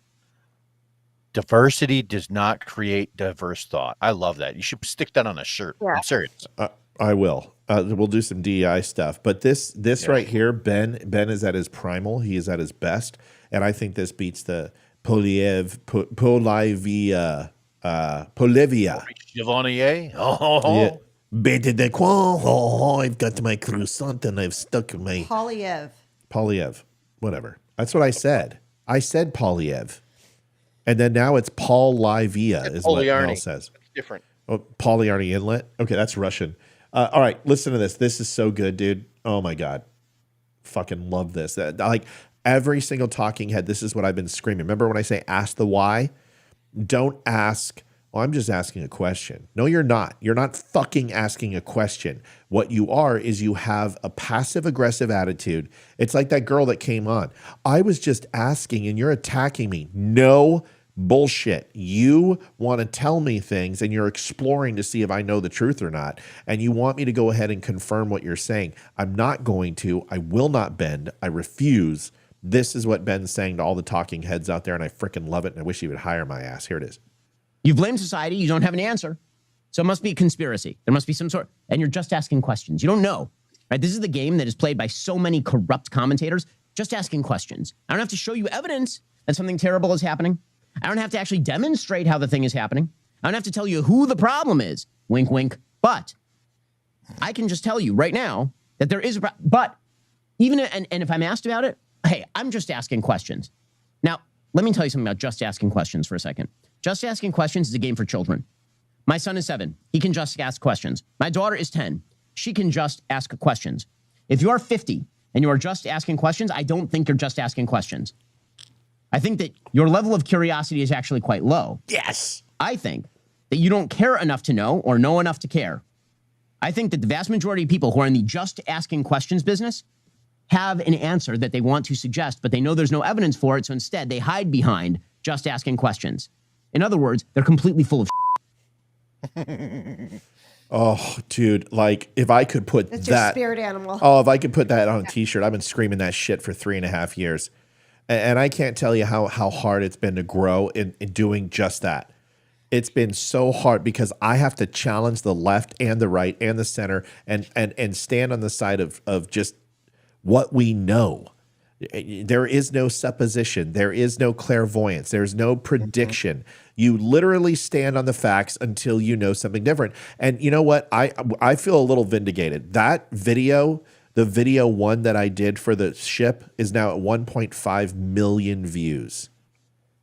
Diversity does not create diverse thought. I love that. You should stick that on a shirt. Yeah. I'm serious. I will. We'll do some DEI stuff. But this right here, Ben is at his primal. He is at his best. And I think this beats the Polivia. Chevalier. Yeah. Bete de quoi? Oh, I've got my croissant and I've stuck my Poliev. Whatever. That's what I said. I said Poliev. And then now it's Paul Livia is what Mel says. It's different. Oh, Polyarny Inlet. Okay, that's Russian. All right, listen to this. This is so good, dude. Oh my God. Fucking love this. Like every single talking head, this is what I've been screaming. Remember when I say ask the why? Don't ask, well, I'm just asking a question. No, you're not. You're not fucking asking a question. What you are is you have a passive-aggressive attitude. It's like that girl that came on. I was just asking and you're attacking me. No bullshit. You want to tell me things and you're exploring to see if I know the truth or not. And you want me to go ahead and confirm what you're saying. I'm not going to. I will not bend. I refuse. This is what Ben's saying to all the talking heads out there, and I freaking love it, and I wish he would hire my ass. Here it is. You blame society. You don't have an answer. So it must be a conspiracy. There must be some sort. And you're just asking questions. You don't know. Right? This is the game that is played by so many corrupt commentators. Just asking questions. I don't have to show you evidence that something terrible is happening. I don't have to actually demonstrate how the thing is happening. I don't have to tell you who the problem is. Wink, wink. But I can just tell you right now that there is a problem. But even, and if I'm asked about it, hey, I'm just asking questions. Now, let me tell you something about just asking questions for a second. Just asking questions is a game for children. My son is 7. He can just ask questions. My daughter is 10. She can just ask questions. If you are 50 and you are just asking questions, I don't think you're just asking questions. I think that your level of curiosity is actually quite low. Yes. I think that you don't care enough to know or know enough to care. I think that the vast majority of people who are in the just asking questions business have an answer that they want to suggest, but they know there's no evidence for it, so instead they hide behind just asking questions. In other words, they're completely full of Oh, dude, like if I could put It's that your spirit animal. Oh, if I could put that on a t-shirt, I've been screaming that shit for 3.5 years. And I can't tell you how hard it's been to grow in doing just that. It's been so hard because I have to challenge the left and the right and the center and stand on the side of just what we know. There is no supposition. There is no clairvoyance. There's no prediction. You literally stand on the facts until you know something different. And you know what? I feel a little vindicated. That video, the video one that I did for the ship, is now at 1.5 million views.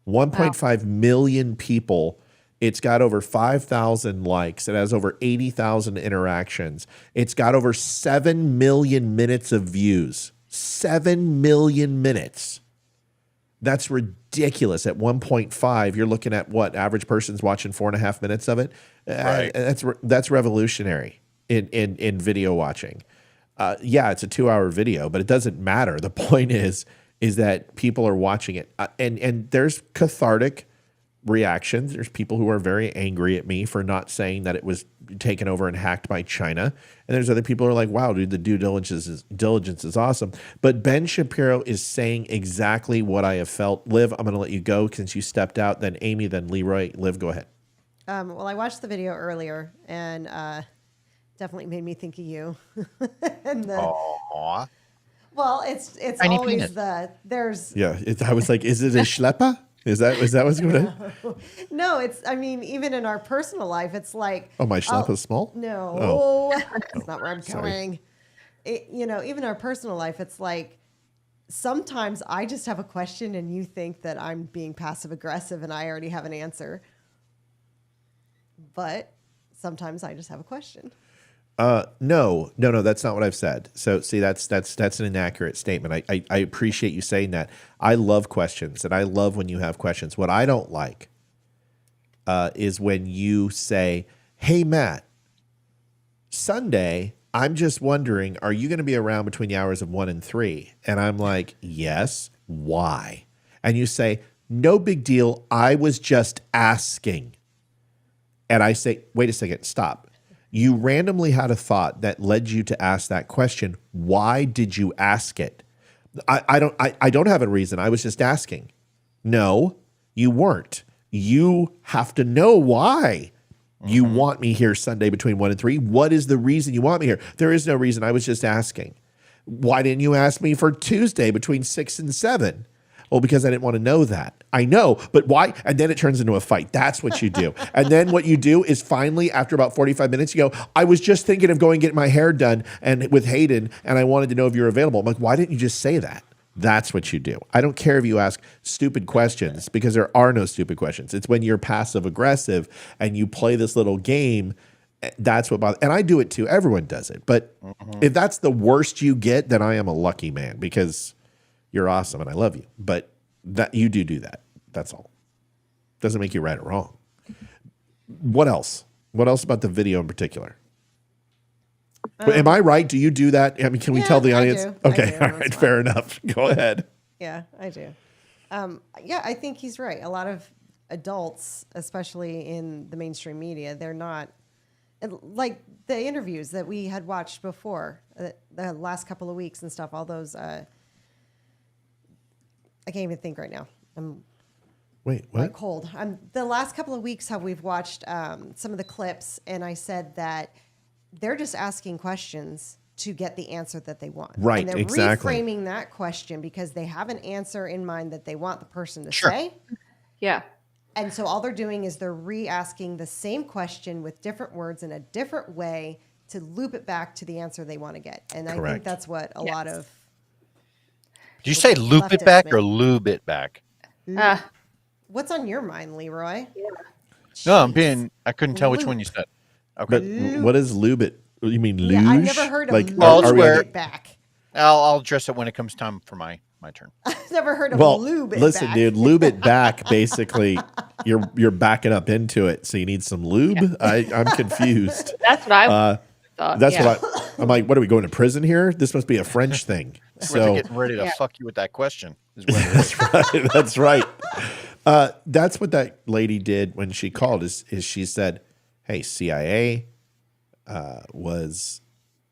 1.5 million people. It's got over 5,000 likes. It has over 80,000 interactions. It's got over 7 million minutes of views. 7 million minutes. That's ridiculous. At 1.5, you're looking at what? Average person's watching 4.5 minutes of it. Right. That's revolutionary in video watching. Yeah, it's a 2-hour video, but it doesn't matter. The point is that people are watching it, and there's cathartic reactions. There's people who are very angry at me for not saying that it was taken over and hacked by China. And there's other people who are like, wow, dude, the due diligence is awesome. But Ben Shapiro is saying exactly what I have felt. Liv, I'm going to let you go since you stepped out. Then Amy, then Leroy. Liv, go ahead. Well, I watched the video earlier and definitely made me think of you. And Aww. well, it's Tiny always peanut. there's Yeah, I was like, is it a schlepper? Is that what's going to? No, I mean, even in our personal life, it's like, Oh, my schlepper is small? no, that's not where I'm Sorry. going. Even our personal life, it's like sometimes I just have a question and you think that I'm being passive aggressive and I already have an answer. But sometimes I just have a question. No, that's not what I've said. So see, that's an inaccurate statement. I appreciate you saying that. I love questions, and I love when you have questions. What I don't like is when you say, hey, Matt, Sunday, I'm just wondering, are you going to be around between the hours of 1 and 3? And I'm like, yes. Why? And you say, no big deal. I was just asking. And I say, wait a second, stop. You randomly had a thought that led you to ask that question. Why did you ask it? I don't have a reason. I was just asking. No, you weren't. You have to know why you want me here Sunday between 1 and 3. What is the reason you want me here? There is no reason. I was just asking. Why didn't you ask me for Tuesday between 6 and 7? Well, because I didn't want to know that. I know, but why? And then it turns into a fight. That's what you do. And then what you do is finally, after about 45 minutes, you go, I was just thinking of going get my hair done and with Hayden, and I wanted to know if you're available. I'm like, why didn't you just say that? That's what you do. I don't care if you ask stupid questions because there are no stupid questions. It's when you're passive aggressive and you play this little game. That's what bothers. And I do it too. Everyone does it. But if that's the worst you get, then I am a lucky man because you're awesome and I love you. But that you do that. That's all. Doesn't make you right or wrong. What else? What else about the video in particular? Am I right? Do you do that? I mean, can we tell the audience? I do. Okay, all right, fair enough. Go ahead. Yeah, I do. Yeah, I think he's right. A lot of adults, especially in the mainstream media, they're not like the interviews that we had watched before the last couple of weeks and stuff. All those, I can't even think right now. Wait, what? Like cold. The last couple of weeks, how we've watched some of the clips, and I said that they're just asking questions to get the answer that they want. Right, and they're exactly. reframing that question because they have an answer in mind that they want the person to Sure. say. Yeah. And so all they're doing is they're re-asking the same question with different words in a different way to loop it back to the answer they want to get. And I Correct. think that's what a lot of... Did you say loop it leftists back make. or lube it back? What's on your mind, Leroy? No, I couldn't tell which one you said. Okay. But what is lube it? You mean luge? Yeah, I've never heard of like, lube Well, it's are we- where- it back. I'll address it when it comes time for my turn. I've never heard of Well, lube it listen, back. dude, lube it back. Basically, you're backing up into it, so you need some lube. Yeah. I'm confused. That's what I thought. That's yeah. what I'm like. What are we going to prison here? This must be a French thing. So getting ready to fuck you with that question. Is what it is. That's right. That's right. That's what that lady did when she called. Is she said, "Hey, CIA was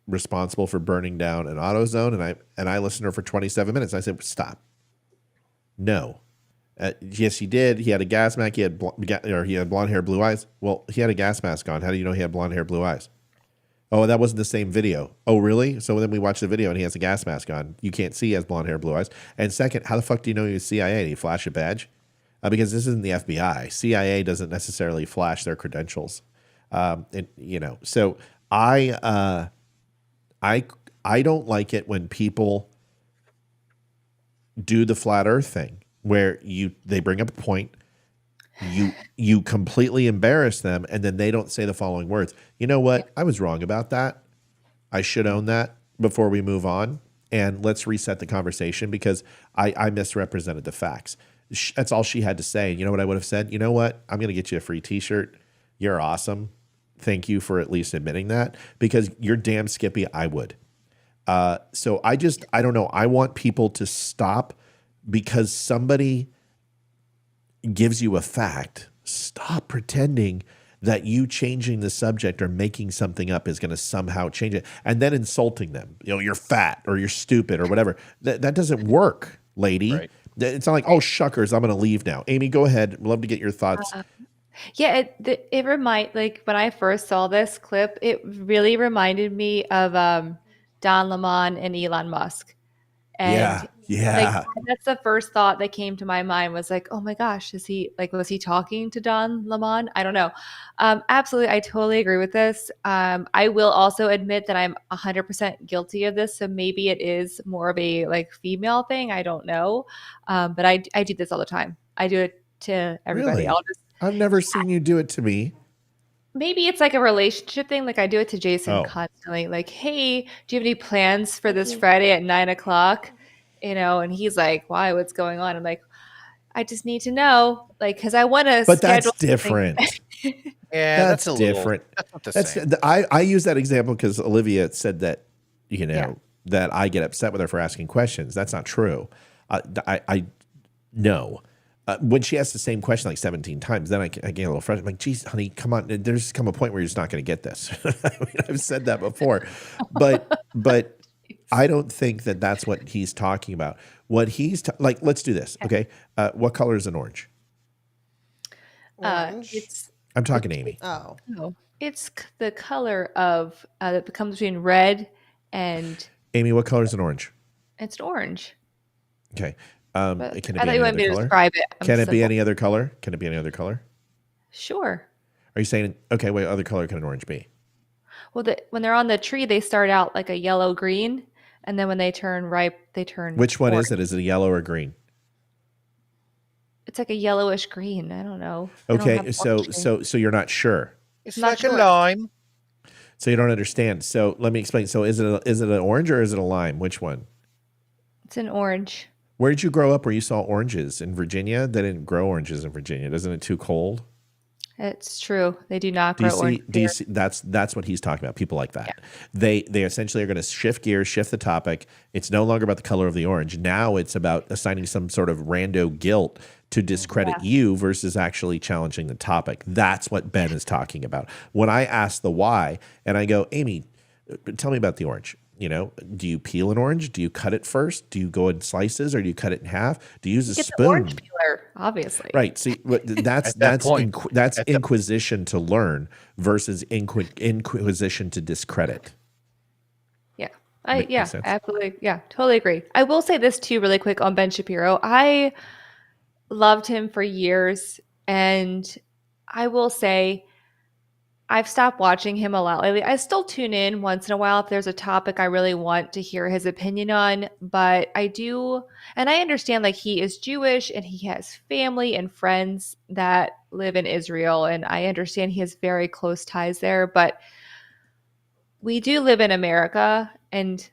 responsible for burning down an AutoZone," and I listened to her for 27 minutes. I said, "Stop. No. Yes, he did. He had a gas mask. He had blonde hair, blue eyes. Well, he had a gas mask on. How do you know he had blonde hair, blue eyes? Oh, that wasn't the same video. Oh, really? So then we watch the video and he has a gas mask on. You can't see he has blonde hair, blue eyes. And second, how the fuck do you know he was CIA? Did he flash a badge? Because this isn't the FBI. CIA doesn't necessarily flash their credentials. So I don't like it when people do the flat Earth thing where they bring up a point, you completely embarrass them, and then they don't say the following words. You know what? I was wrong about that. I should own that before we move on, and let's reset the conversation because I misrepresented the facts. That's all she had to say. And you know what I would have said? You know what? I'm going to get you a free T-shirt. You're awesome. Thank you for at least admitting that, because you're damn Skippy. I would. So I don't know. I want people to stop because somebody gives you a fact. Stop pretending that you changing the subject or making something up is going to somehow change it, and then insulting them. You're fat or you're stupid or whatever. That doesn't work, lady. Right. It's not like, oh, shuckers, I'm going to leave now. Amy, go ahead. We'd love to get your thoughts. Yeah, it when I first saw this clip, it really reminded me of Don Lemon and Elon Musk. And yeah. that's the first thought that came to my mind was like, oh my gosh, was he talking to Don Lemon? I don't know. Absolutely. I totally agree with this. I will also admit that I'm 100% guilty of this. So maybe it is more of a female thing. I don't know. But I do this all the time. I do it to everybody. Really? I've never seen you do it to me. Maybe it's like a relationship thing. Like I do it to Jason constantly. Like, hey, do you have any plans for this Friday at 9:00? And he's like, why? What's going on? I'm like, I just need to know, because I want to. But that's different. Yeah, that's different. That's not the same. I use that example because Olivia said that that I get upset with her for asking questions. That's not true. I know. When she asks the same question 17 times, then I get a little frustrated. I'm like, geez, honey, come on. There's come a point where you're just not going to get this. I've said that before. But I don't think that that's what he's talking about. What he's let's do this, okay? What color is an orange? I'm talking to Amy. No, it's the color of that comes between red and. Amy, what color is an orange? It's an orange. Okay. Can it be I thought you wanted me to describe it. Can it be any other color? Can it be any other color? Sure. Are you saying, okay, what other color can an orange be? Well, when they're on the tree, they start out like a yellow green, and then when they turn ripe, they turn. Which one orange. is it? Is it a yellow or green? It's like a yellowish green. I don't know. Okay, so you're not sure. It's like a lime. So you don't understand. So let me explain. So is it an orange or is it a lime? Which one? It's an orange. Where did you grow up where you saw oranges? In Virginia? They didn't grow oranges in Virginia. Isn't it too cold? It's true. They do not grow oranges. Do you see? That's what he's talking about. People like that. Yeah. They essentially are going to shift gears, shift the topic. It's no longer about the color of the orange. Now it's about assigning some sort of rando guilt to discredit you versus actually challenging the topic. That's what Ben is talking about. When I ask the why and I go, Amy, tell me about the orange. Do you peel an orange? Do you cut it first? Do you go in slices, or do you cut it in half? Do you use a spoon? The orange peeler, obviously. Right. See, that's inquisition to learn versus inquisition to discredit. Yeah. Absolutely. Yeah, totally agree. I will say this too, really quick on Ben Shapiro. I loved him for years, and I will say, I've stopped watching him a lot lately. I still tune in once in a while if there's a topic I really want to hear his opinion on, but I do, and I understand he is Jewish and he has family and friends that live in Israel, and I understand he has very close ties there, but we do live in America, and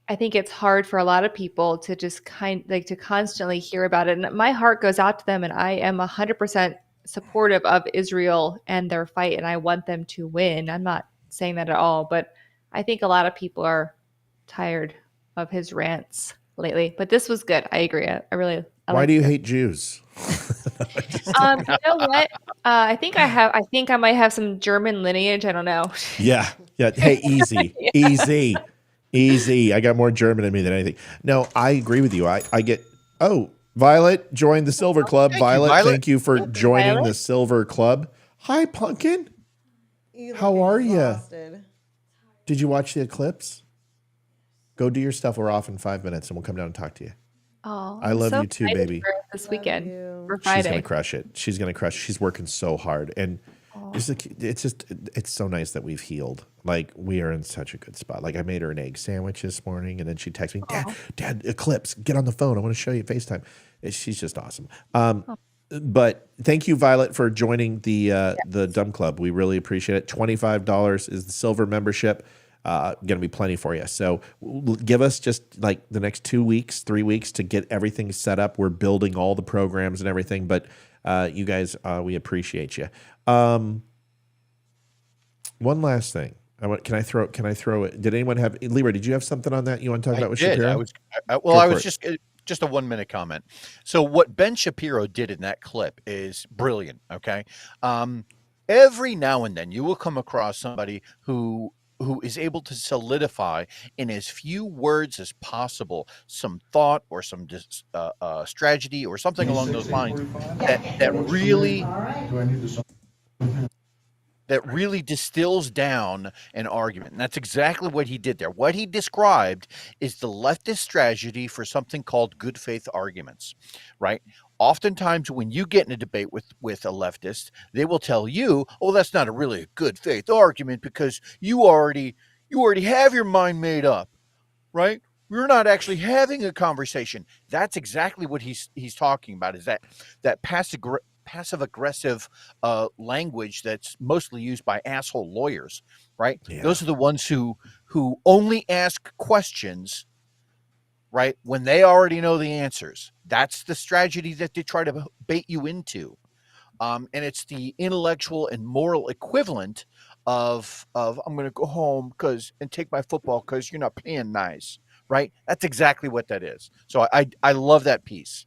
I think it's hard for a lot of people to just to constantly hear about it, and my heart goes out to them, and I am 100% supportive of Israel and their fight, and I want them to win. I'm not saying that at all, but I think a lot of people are tired of his rants lately. But this was good. I agree. Why do you hate Jews? You know what? I think I might have some German lineage. I don't know. Yeah. Hey, easy, easy. I got more German in me than anything. No, I agree with you. I get. Oh, Violet joined the Silver Club. Violet, thank you for joining the Silver Club. Hi, Pumpkin. How are you? Did you watch the eclipse? Go do your stuff. We're off in 5 minutes, and we'll come down and talk to you. Oh, I I'm love so you too, excited baby. for this weekend for She's Friday. gonna crush it. She's gonna crush. She's working so hard, and it's so nice that we've healed. Like, we are in such a good spot. Like, I made her an egg sandwich this morning, and then she texted me, Dad, eclipse, get on the phone. I want to show you FaceTime. She's just awesome. But thank you, Violet, for joining the Dumb Club. We really appreciate it. $25 is the silver membership. Going to be plenty for you. So give us just like the next 2 weeks, 3 weeks to get everything set up. We're building all the programs and everything, but you guys, we appreciate you. One last thing. Can I throw it? Did anyone have, Leroy, did you have something on that you want to talk about with Shapiro? I was just a 1 minute comment. So what Ben Shapiro did in that clip is brilliant. Okay. Every now and then you will come across somebody who is able to solidify in as few words as possible some thought or some strategy or something along those lines that really distills down an argument. And that's exactly what he did there. What he described is the leftist strategy for something called good faith arguments, right? Oftentimes when you get in a debate with a leftist, they will tell you, oh, that's not a really good faith argument because you already have your mind made up, right? We're not actually having a conversation. That's exactly what he's talking about, is that passive aggressive language that's mostly used by asshole lawyers, right? Yeah. Those are the ones who only ask questions, right, when they already know the answers. That's the strategy that they try to bait you into. And it's the intellectual and moral equivalent of I'm going to go home and take my football because you're not playing nice, right? That's exactly what that is. So I love that piece.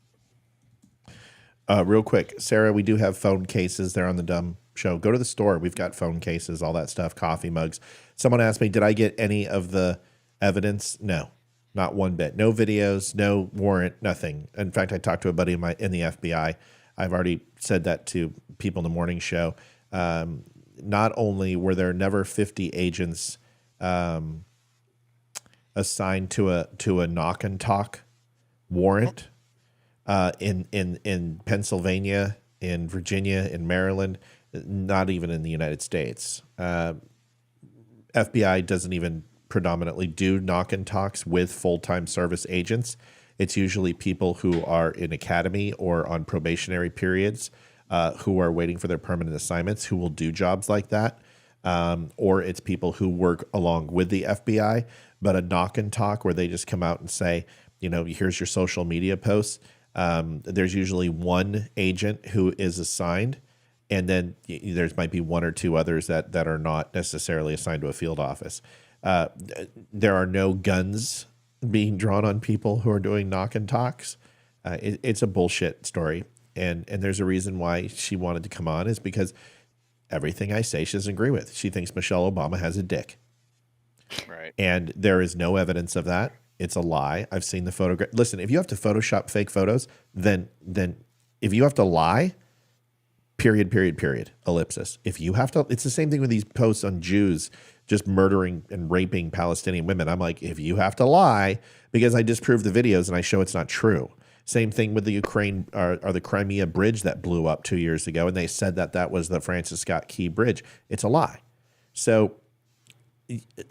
Real quick, Sarah, we do have phone cases there on the Dumb Show. Go to the store. We've got phone cases, all that stuff, coffee mugs. Someone asked me, did I get any of the evidence? No, not one bit. No videos, no warrant, nothing. In fact, I talked to a buddy of mine in the FBI. I've already said that to people in the morning show. Not only were there never 50 agents assigned to a knock and talk warrant, in Pennsylvania, in Virginia, in Maryland, not even in the United States. FBI doesn't even predominantly do knock and talks with full-time service agents. It's usually people who are in academy or on probationary periods, who are waiting for their permanent assignments, who will do jobs like that. Or it's people who work along with the FBI, but a knock and talk where they just come out and say, here's your social media posts. There's usually one agent who is assigned, and then there might be one or two others that are not necessarily assigned to a field office. There are no guns being drawn on people who are doing knock and talks. It's a bullshit story. And there's a reason why she wanted to come on, is because everything I say she doesn't agree with. She thinks Michelle Obama has a dick. Right. And there is no evidence of that. It's a lie. I've seen the photograph. Listen, if you have to Photoshop fake photos, then if you have to lie, period, ellipsis. If you have to, it's the same thing with these posts on Jews just murdering and raping Palestinian women. I'm like, if you have to lie because I disprove the videos and I show it's not true. Same thing with the Ukraine or the Crimea bridge that blew up 2 years ago, and they said that was the Francis Scott Key Bridge. It's a lie. So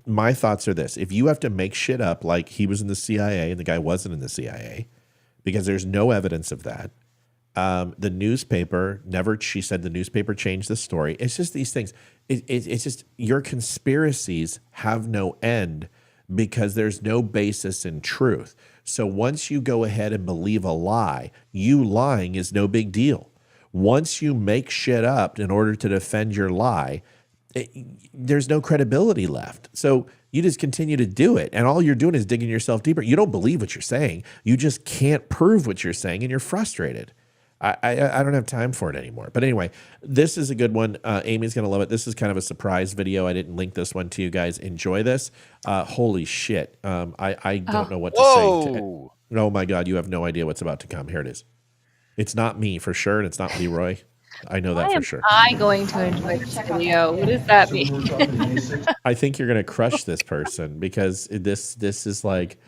my thoughts are this. If you have to make shit up like he was in the CIA and the guy wasn't in the CIA, because there's no evidence of that, the newspaper she said the newspaper changed the story. It's just these things. It's just your conspiracies have no end because there's no basis in truth. So once you go ahead and believe a lie, you lying is no big deal. Once you make shit up in order to defend your lie, there's no credibility left. So you just continue to do it. And all you're doing is digging yourself deeper. You don't believe what you're saying. You just can't prove what you're saying, and you're frustrated. I don't have time for it anymore. But anyway, this is a good one. Amy's going to love it. This is kind of a surprise video. I didn't link this one to you guys. Enjoy this. Holy shit. I don't know what to say. Oh my God, you have no idea what's about to come. Here it is. It's not me for sure, and it's not Leroy. I know that Why for am sure. I going to enjoy this video? What does that mean? I think you're going to crush this person because this is like.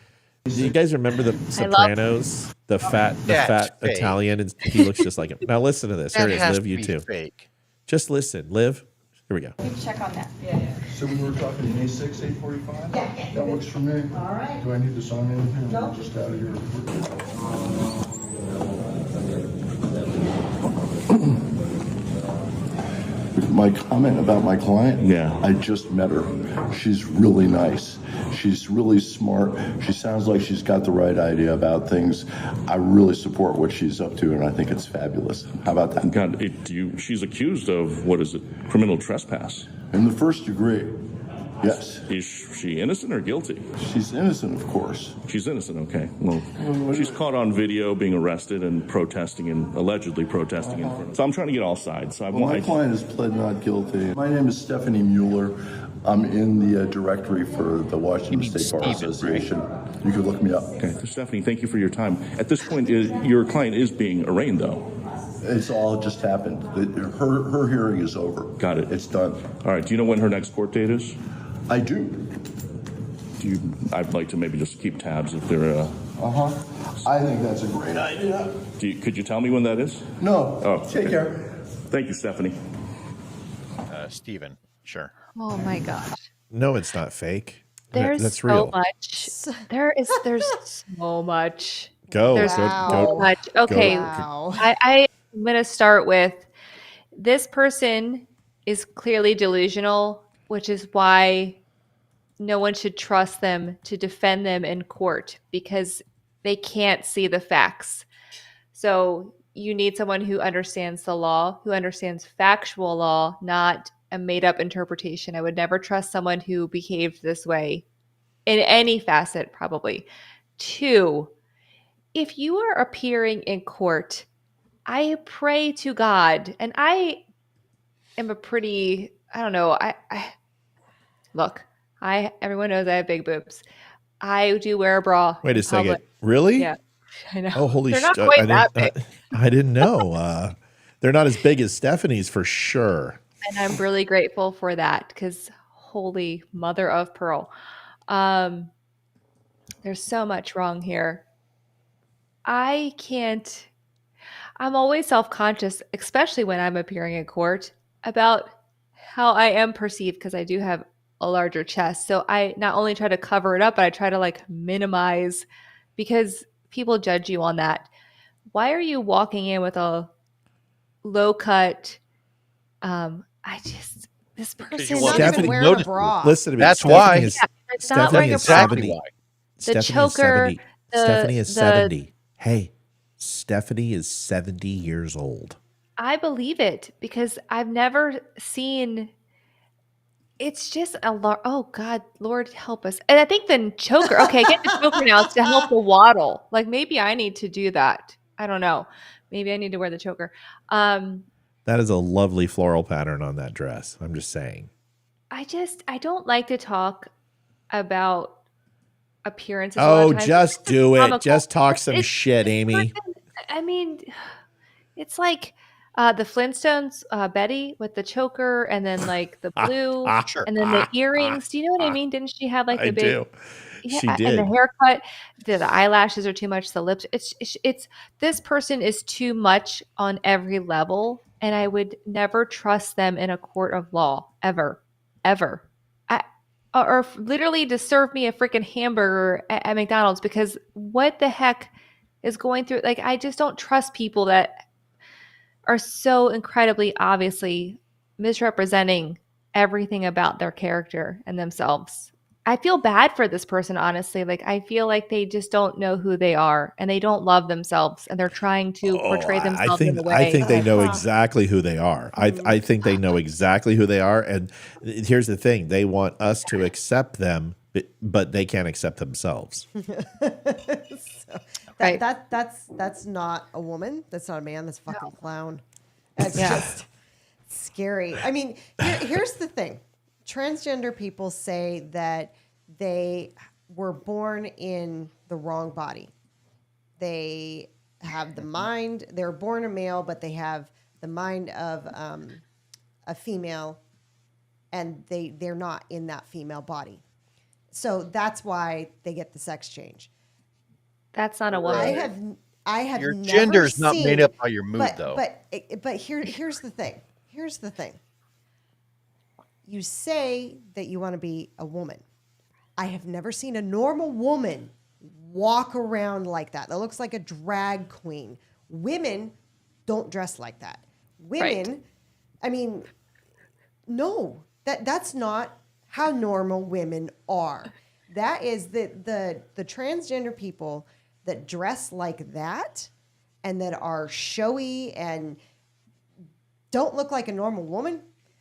Do you guys remember the Sopranos? The fat That's fake. Italian, and he looks just like him. Now listen to this. Here That it is, has Liv. to You be too. fake. Just listen, Liv. Here we go. Check on that. Yeah. So we were talking May 6, 8:45? Yeah. That works for me. All right. Do I need to sign anything? No. I'm just out of here. My comment about my client? Yeah. I just met her. She's really nice. She's really smart. She sounds like she's got the right idea about things. I really support what she's up to, and I think it's fabulous. How about that? God, she's accused of, what is it, criminal trespass? In the first degree, yes. Is she innocent or guilty? She's innocent, of course. She's innocent, okay. Well, she's caught on video being arrested and protesting and allegedly protesting in front of. So I'm trying to get all sides. So My client has pled not guilty. My name is Stephanie Mueller. I'm in the directory for the Washington State Bar Association. Right? You could look me up. Okay, Stephanie, thank you for your time. At this point, your client is being arraigned, though. It's all just happened. Her hearing is over. Got it. It's done. All right. Do you know when her next court date is? I do. I'd like to maybe just keep tabs if they're. I think that's a great idea. Could you tell me when that is? No. Oh, Take care. Thank you, Stephanie. Steven, sure. Oh my gosh. No, it's not fake. There's That's so real. much. There's so much. Go. There's so much. Okay. Wow. I'm going to start with this person is clearly delusional, which is why no one should trust them to defend them in court because they can't see the facts. So you need someone who understands the law, who understands factual law, not a made-up interpretation. I would never trust someone who behaved this way in any facet, probably. 2, if you are appearing in court, I pray to God, and I am a pretty, I don't know, look, everyone knows I have big boobs. I do wear a bra. Wait a second. Really? Yeah, I know. Oh, holy They're not shit. quite that big. I didn't know. They're not as big as Stephanie's for sure. And I'm really grateful for that because holy mother of pearl. There's so much wrong here. I'm always self-conscious, especially when I'm appearing in court, about how I am perceived because I do have a larger chest. So I not only try to cover it up, but I try to minimize because people judge you on that. Why are you walking in with a low cut? This person not even wearing a bra. Listen to me. That's Stephanie why. It's not wearing a bra. Exactly why. The choker. Stephanie is 70. Hey, Stephanie is 70 years old. I believe it because I've never seen. It's just a lot. Oh God, Lord help us! And I think the choker. Okay, get the choker now to help the waddle. Maybe I need to do that. I don't know. Maybe I need to wear the choker. That is a lovely floral pattern on that dress. I'm just saying. I don't like to talk about appearances. Oh, just do it. Just talk some shit, Amy. I mean, it's like the Flintstones, Betty with the choker and then the blue and then the earrings. Do you know what I mean? Didn't she have the big? I do. Yeah, she did. And the haircut, the eyelashes are too much. The lips. It's this person is too much on every level, and I would never trust them in a court of law ever. Or literally to serve me a freaking hamburger at McDonald's because what the heck is going through? I just don't trust people that are so incredibly obviously misrepresenting everything about their character and themselves. I feel bad for this person, honestly. I feel like they just don't know who they are and they don't love themselves and they're trying to portray themselves in a way. I think they know exactly who they are. I think they know exactly who they are. And here's the thing. They want us to accept them, but they can't accept themselves. That's not a woman. That's not a man. That's a fucking clown. That's just scary. I mean, here's the thing. Transgender people say that they were born in the wrong body. They have the mind. They're born a male, but they have the mind of a female, and they're not in that female body. So that's why they get the sex change. That's not a woman. I have Your never gender is not seen, made up by your mood, though. But here's the thing. Here's the thing. You say that you want to be a woman. I have never seen a normal woman walk around like that. That looks like a drag queen. Women don't dress like that. Women, I mean, no, that's not how normal women are. That is the transgender people that dress like that and that are showy and don't look like a normal woman.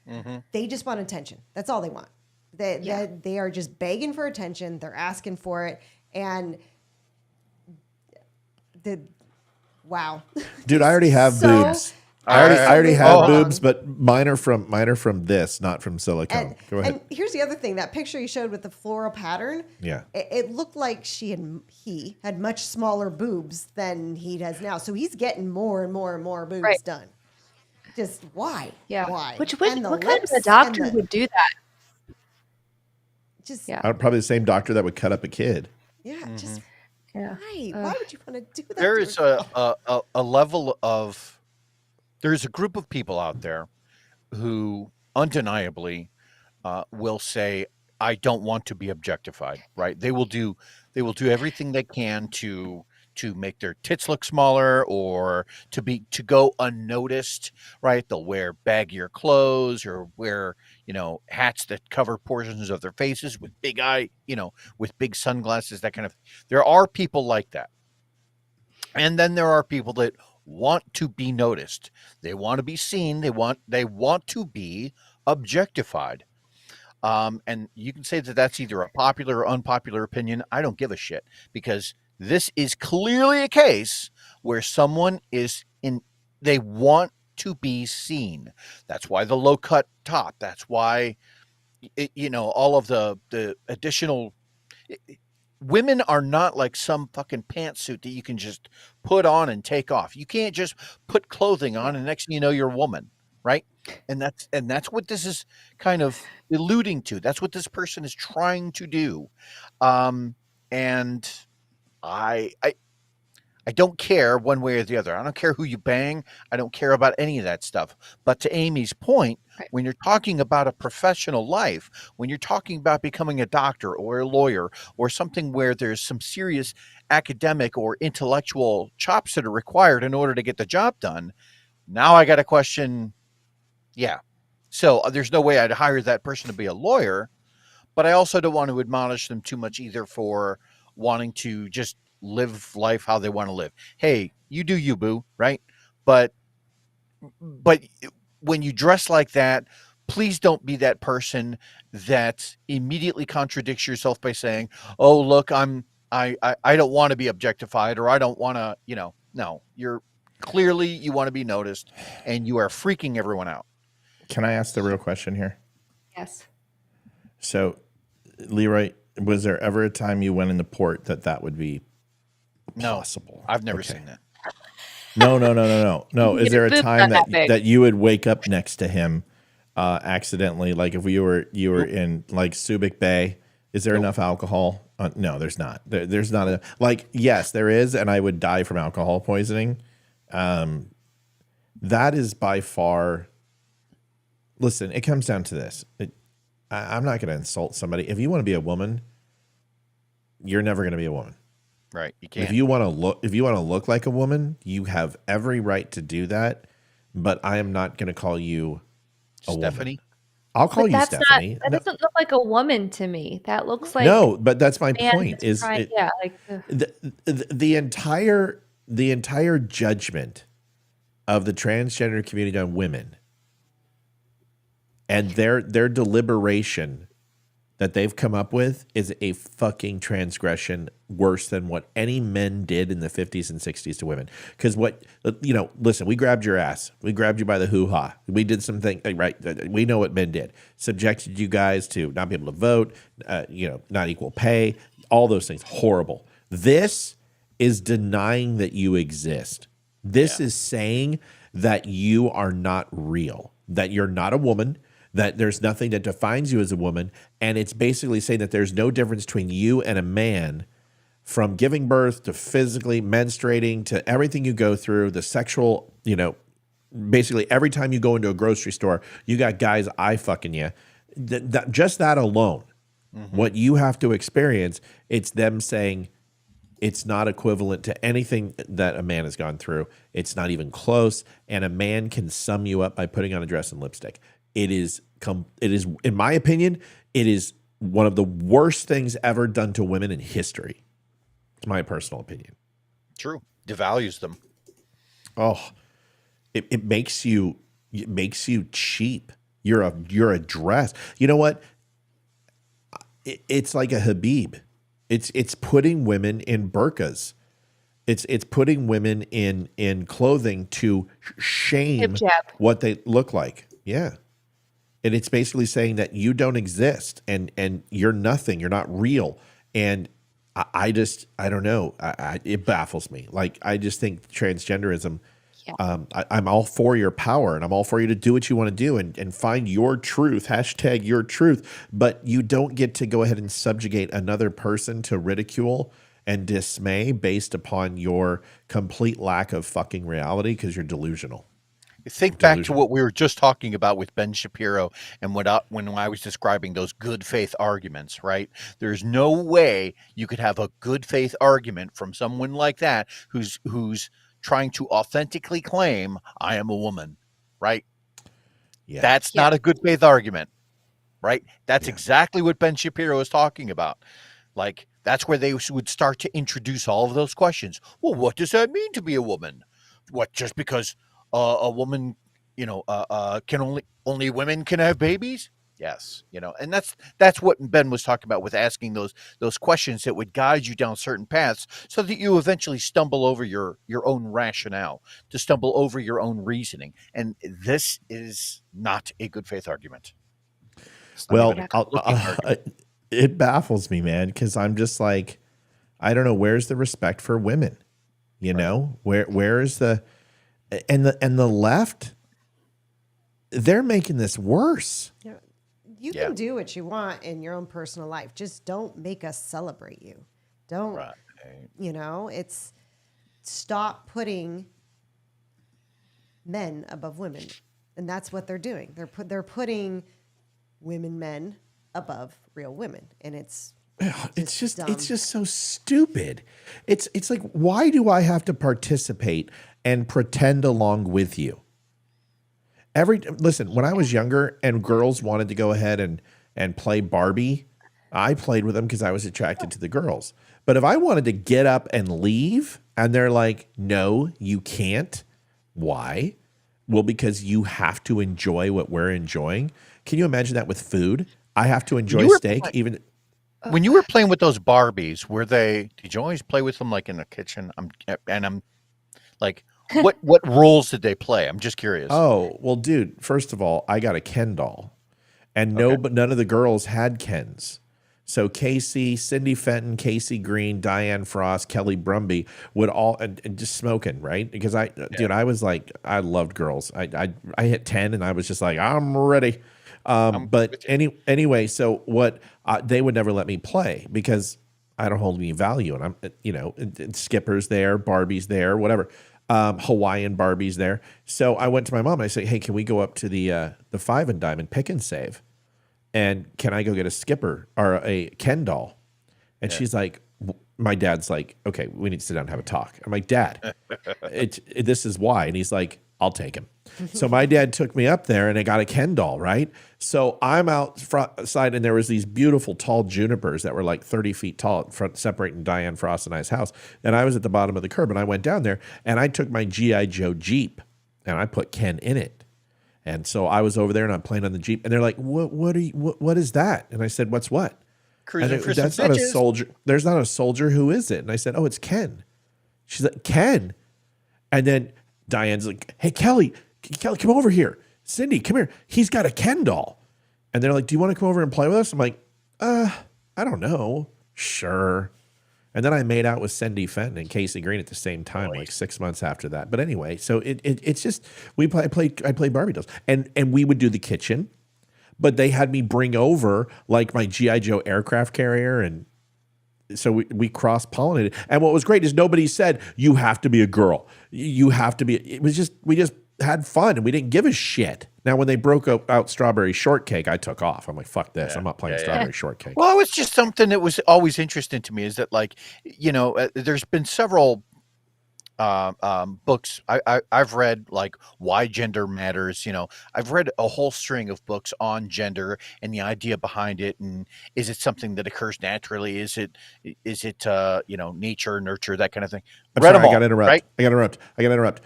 Mm-hmm. They just want attention. That's all they want. They are just begging for attention. They're asking for it. And wow. Dude, I already have boobs. I already have boobs, but mine are from this, not from silicone. Go ahead. And here's the other thing: that picture you showed with the floral pattern. Yeah, it looked like he had much smaller boobs than he does now. So he's getting more and more and more boobs done. Just why? Yeah. Why? What kind of a doctor would do that? Just probably the same doctor that would cut up a kid. Yeah. Mm-hmm. Just why? Why would you want to do that? There is a level of. There's a group of people out there who undeniably will say, "I don't want to be objectified." Right? They will do everything they can to make their tits look smaller or to go unnoticed. Right? They'll wear baggier clothes or wear hats that cover portions of their faces with big with big sunglasses. That kind of. There are people like that, and then there are people that want to be noticed. They want to be seen. They want to be objectified. And you can say that that's either a popular or unpopular opinion. I don't give a shit, because this is clearly a case where someone they want to be seen. That's why the low cut top. That's why, all of the additional. Women are not like some fucking pantsuit that you can just put on and take off. You can't just put clothing on and next thing you know, you're a woman, right? And that's what this is kind of alluding to. That's what this person is trying to do. And I don't care one way or the other. I don't care who you bang. I don't care about any of that stuff. But to Amy's point, when you're talking about a professional life, when you're talking about becoming a doctor or a lawyer or something where there's some serious academic or intellectual chops that are required in order to get the job done, now I got to question, So there's no way I'd hire that person to be a lawyer, but I also don't want to admonish them too much either for wanting to just live life how they want to live. Hey, you do you, boo, right? But when you dress like that, please don't be that person that immediately contradicts yourself by saying, "Oh, look, I don't want to be objectified," or "I don't want to," No, you're clearly you want to be noticed, and you are freaking everyone out. Can I ask the real question here? Yes. So, Leroy, was there ever a time you went into port that would be possible? I've never seen that. No. Is there a time that you would wake up next to him accidentally? Like if you were in like Subic Bay, is there enough alcohol? No, there's not. There's not a yes, there is, and I would die from alcohol poisoning. That is by far. Listen, it comes down to this. I'm not going to insult somebody. If you want to be a woman, you're never going to be a woman. Right. You can't. If you want to look like a woman, you have every right to do that. But I am not going to call you a Stephanie. woman. I'll call you Stephanie. That doesn't look like a woman to me. That looks like but that's my point. Is the entire judgment of the transgender community on women and their deliberation that they've come up with is a fucking transgression worse than what any men did in the 50s and 60s to women. Because listen, we grabbed your ass. We grabbed you by the hoo-ha. We did something, right? We know what men did. Subjected you guys to not be able to vote, not equal pay, all those things. Horrible. This is denying that you exist. This is saying that you are not real, that you're not a woman, that there's nothing that defines you as a woman. And it's basically saying that there's no difference between you and a man, from giving birth to physically menstruating to everything you go through, the sexual, basically every time you go into a grocery store, you got guys eye fucking you. Just that alone, what you have to experience, it's them saying it's not equivalent to anything that a man has gone through. It's not even close. And a man can sum you up by putting on a dress and lipstick. It is, in my opinion, it is one of the worst things ever done to women in history. It's my personal opinion. True. Devalues them. Oh, it makes you cheap. You're a dress. You know what? It's like a Habib. It's putting women in burqas. It's putting women in clothing to shame what they look like. Yeah. And it's basically saying that you don't exist and you're nothing. You're not real. And I don't know. It baffles me. Like, I just think transgenderism, I'm all for your power, and I'm all for you to do what you want to do and find your truth, hashtag your truth. But you don't get to go ahead and subjugate another person to ridicule and dismay based upon your complete lack of fucking reality because you're delusional. Think back to what we were just talking about with Ben Shapiro and when I was describing those good faith arguments, right? There's no way you could have a good faith argument from someone like that who's trying to authentically claim I am a woman, right? Yeah. That's not a good faith argument, right? That's exactly what Ben Shapiro is talking about. Like, that's where they would start to introduce all of those questions. Well, what does that mean to be a woman? What, just because a woman, can only women can have babies? Yes, and that's what Ben was talking about with asking those questions that would guide you down certain paths so that you eventually stumble over your own rationale, to stumble over your own reasoning. And this is not a good faith argument. Well, it baffles me, man, because I'm just like, I don't know, where's the respect for women? Where is the and the left? They're making this worse. You can do what you want in your own personal life. Just don't make us celebrate you. Don't, it's stop putting men above women. And that's what they're doing. They're putting men above real women. And it's just so stupid. It's like, why do I have to participate and pretend along with you? Listen, when I was younger and girls wanted to go ahead and play Barbie, I played with them because I was attracted to the girls. But if I wanted to get up and leave and they're like, no, you can't. Why? Well, because you have to enjoy what we're enjoying. Can you imagine that with food? I have to enjoy steak even. When you were playing with those Barbies, did you always play with them like in the kitchen? I'm like, what roles did they play? I'm just curious. Oh, well, dude, first of all, I got a Ken doll. And none of the girls had Kens. So Casey, Cindy Fenton, Casey Green, Diane Frost, Kelly Brumby would all and just smoking, right? Because dude, I was like, I loved girls. I hit 10 and I was just like, I'm ready. But anyway, so what they would never let me play because I don't hold any value. And I'm, Skipper's there, Barbie's there, whatever. Hawaiian Barbie's there. So I went to my mom and I said, hey, can we go up to the 5 and Dime and pick and save? And can I go get a Skipper or a Ken doll? And she's like, my dad's like, okay, we need to sit down and have a talk. I'm like, Dad, this is why. And he's like, I'll take him. So my dad took me up there and I got a Ken doll, right? So I'm outside and there was these beautiful tall junipers that were like 30 feet tall separating Diane Frost and I's house. And I was at the bottom of the curb and I went down there and I took my G.I. Joe Jeep and I put Ken in it. And so I was over there and I'm playing on the Jeep and they're like, what is that? And I said, what's what? Cruising for that's some not bitches. a soldier. There's not a soldier. Who is it? And I said, oh, it's Ken. She's like, Ken. And then Diane's like, hey, Kelly, come over here. Cindy, come here. He's got a Ken doll. And they're like, do you want to come over and play with us? I'm like, I don't know. Sure. And then I made out with Cindy Fenton and Casey Green at the same time, like 6 months after that. But anyway, so it's just I played Barbie dolls, and we would do the kitchen, but they had me bring over like my G.I. Joe aircraft carrier, and so we cross pollinated. And what was great is nobody said you have to be a girl, you have to be. It was just we just had fun and we didn't give a shit. Now, when they broke out Strawberry Shortcake, I took off. I'm like, fuck this. I'm not playing Strawberry Shortcake. Well, it was just something that was always interesting to me is that, like, there's been several books I've read, like Why Gender Matters. I've read a whole string of books on gender and the idea behind it. And is it something that occurs naturally? Is it nature, nurture, that kind of thing? I got to interrupt.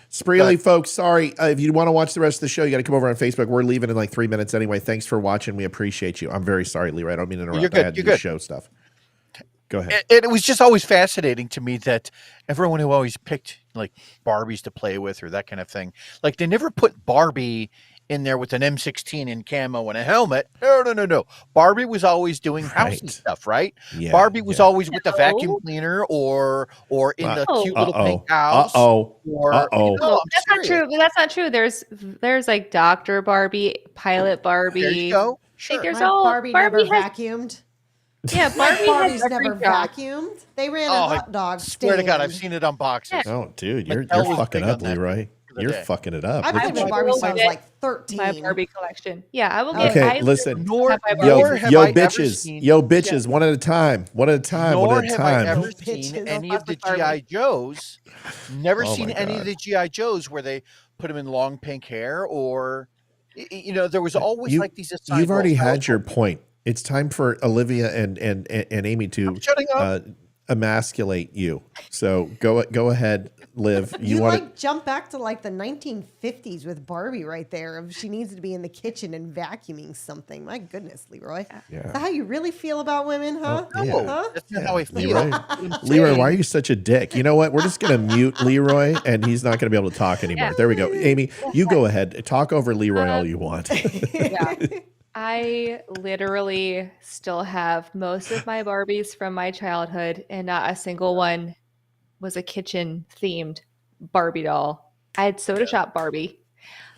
Spreely, folks, sorry. If you want to watch the rest of the show, you got to come over on Facebook. We're leaving in like 3 minutes anyway. Thanks for watching. We appreciate you. I'm very sorry, Leroy. I don't mean to interrupt. You're good. I had to do show stuff. Go ahead. It was just always fascinating to me that everyone who always picked like Barbies to play with or that kind of thing, like they never put Barbie in there with an M16 in camo and a helmet. No. Barbie was always doing housey stuff, right? Yeah, Barbie was always with the vacuum cleaner or in the cute little pink house. No, that's not true. That's not true. There's like Dr. Barbie, Pilot Barbie. There you go. Sure. There's My Barbie never vacuumed. Yeah, Barbie Barbie's has never vacuumed. They ran a hot dog stand. Swear to God, I've seen it on boxes. Oh, dude, you're Mattel was fucking big up, on that Leroy. You're fucking it up. I played with Barbie since I was like 13. My Barbie collection. Yeah, I will get. Okay, listen. Yo, bitches, one at a time. One at a time. Nor have I ever seen any of the G.I. Joes. Never seen any of the G.I. Joes where they put them in long pink hair or, there was always like these assigned You've already roles. had your point. It's time for Olivia and Amy to emasculate you. So go ahead, Liv. You want to jump back to like the 1950s with Barbie right there. She needs to be in the kitchen and vacuuming something. My goodness, Leroy. Yeah. Is that how you really feel about women, huh? That's not how I feel. Leroy, why are you such a dick? You know what? We're just going to mute Leroy, and he's not going to be able to talk anymore. Yeah. There we go. Amy, you go ahead. Talk over Leroy all you want. Yeah. I literally still have most of my Barbies from my childhood, and not a single one was a kitchen themed Barbie doll. I had Soda Shop Barbie.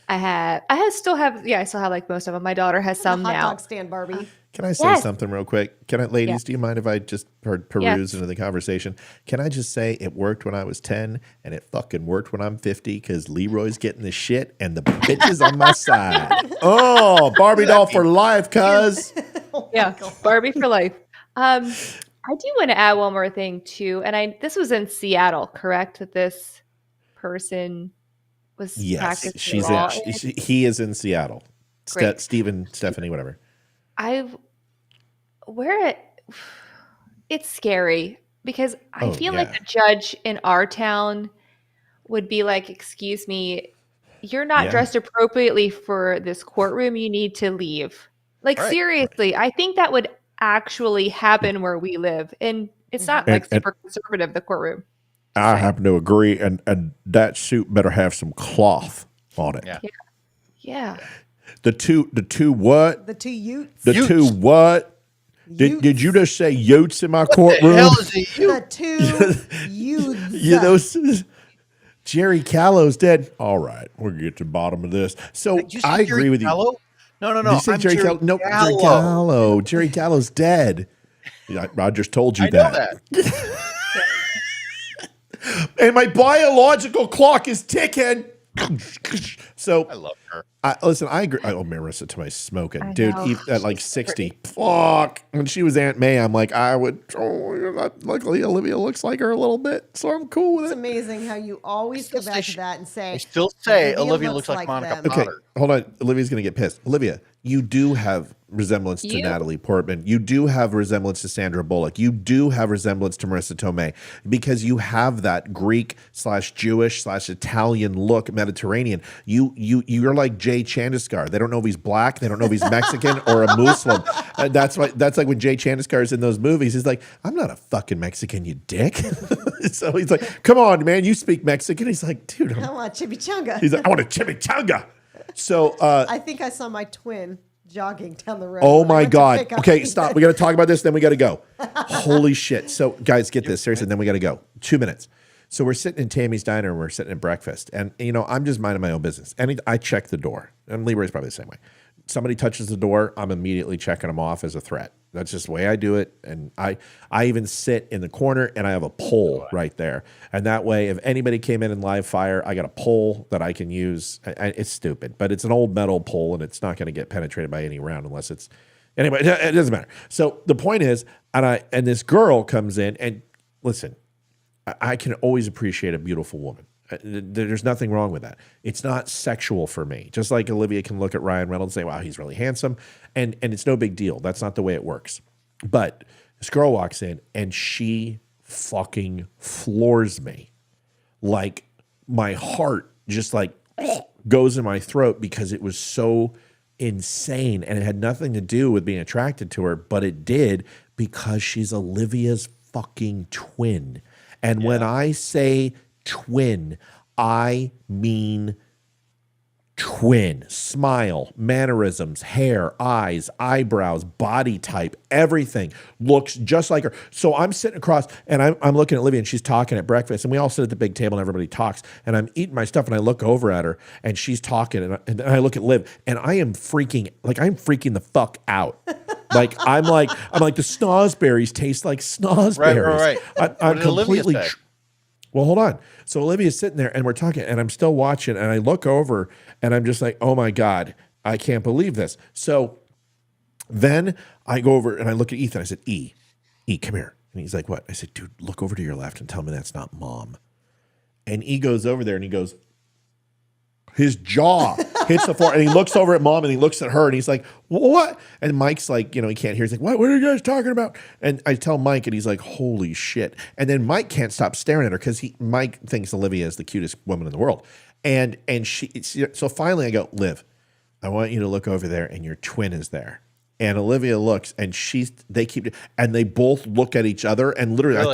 I still have like most of them. My daughter has some hot now. dog stand Barbie. Can I say something real quick? Ladies, do you mind if I just peruse into the conversation? Can I just say it worked when I was 10 and it fucking worked when I'm 50 because Leroy's getting the shit and the bitch is on my side. Oh, Barbie doll for life, cuz. Yeah, Barbie for life. I do want to add one more thing too, and this was in Seattle, correct? That this person was practicing law. He is in Seattle. Stephanie, whatever. It's scary because I feel like the judge in our town would be like, excuse me, you're not dressed appropriately for this courtroom. You need to leave. Like, seriously, I think that would actually happen where we live. And it's not like super conservative, the courtroom. I happen to agree. And that suit better have some cloth on it. Yeah. The two what? The two utes. The two what? Did you just say utes in my courtroom? The two utes. Jerry Callow's dead. All right, we're gonna get to the bottom of this. So I agree with you. No. Did you say Jerry Callow? No, Jerry Callow. Jerry Callow's dead. I just told you that. And my biological clock is ticking. So I love her. Listen, I agree. Oh, Marissa to my smoking. Dude, at like 60. Fuck. When she was Aunt May, I'm like, luckily Olivia looks like her a little bit, so I'm cool with it. It's amazing how you always go back to that and say, I still say Olivia looks like Monica them. Okay, hold on. Olivia's going to get pissed. Olivia, you do have resemblance to Natalie Portman. You do have resemblance to Sandra Bullock. You do have resemblance to Marissa Tomei because you have that Greek/Jewish/Italian look, Mediterranean. You're like Jay Chandiskar. They don't know if he's black. They don't know if he's Mexican or a Muslim. That's like when Jay Chandiskar is in those movies. He's like, I'm not a fucking Mexican, you dick. So he's like, come on, man, you speak Mexican. He's like, dude, I want chimichanga. He's like, I want a chimichanga. So I think I saw my twin jogging down the road. Oh when I my went to God. pick up Okay, Ethan. stop. We got to talk about this, then we got to go. Holy shit. So, guys, get this. Seriously, then we got to go. 2 minutes. So we're sitting in Tammy's Diner and we're sitting at breakfast. And, I'm just minding my own business. And I check the door. And Leroy's probably the same way. Somebody touches the door, I'm immediately checking them off as a threat. That's just the way I do it. And I even sit in the corner and I have a pole right there. And that way, if anybody came in live fire, I got a pole that I can use. It's stupid, but it's an old metal pole and it's not going to get penetrated by any round unless it's, anyway, it doesn't matter. So the point is, and this girl comes in and listen, I can always appreciate a beautiful woman. There's nothing wrong with that. It's not sexual for me. Just like Olivia can look at Ryan Reynolds and say, wow, he's really handsome. And it's no big deal. That's not the way it works. But this girl walks in and she fucking floors me. Like my heart just like goes in my throat because it was so insane. And it had nothing to do with being attracted to her, but it did because she's Olivia's fucking twin. And when I say twin, I mean twin. Smile, mannerisms, hair, eyes, eyebrows, body type, everything looks just like her. So I'm sitting across and I'm looking at Olivia and she's talking at breakfast and we all sit at the big table and everybody talks and I'm eating my stuff and I look over at her and she's talking and I look at Liv and I'm freaking the fuck out. I'm like the snozberries taste like snozberries. Right. I'm completely. Well, hold on. So Olivia's sitting there and we're talking and I'm still watching and I look over and I'm just like, oh my God, I can't believe this. So then I go over and I look at Ethan. I said, E, come here. And he's like, what? I said, dude, look over to your left and tell me that's not mom. And E goes over there and he goes, his jaw hits the floor and he looks over at mom and he looks at her and he's like, what? And Mike's like, he can't hear. He's like, what are you guys talking about? And I tell Mike and he's like, holy shit. And then Mike can't stop staring at her because Mike thinks Olivia is the cutest woman in the world. And so finally I go, Liv, I want you to look over there and your twin is there. And Olivia looks and they both look at each other and literally I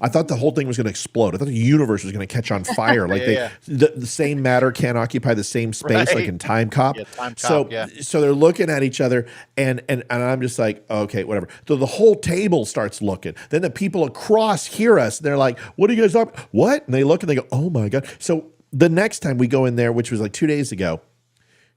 thought the whole thing was going to explode. I thought the universe was going to catch on fire. The same matter can't occupy the same space like in Time Cop. So they're looking at each other and I'm just like, okay, whatever. So the whole table starts looking. Then the people across hear us. They're like, what are you guys talking about? What? And they look and they go, oh my God. So the next time we go in there, which was like 2 days ago,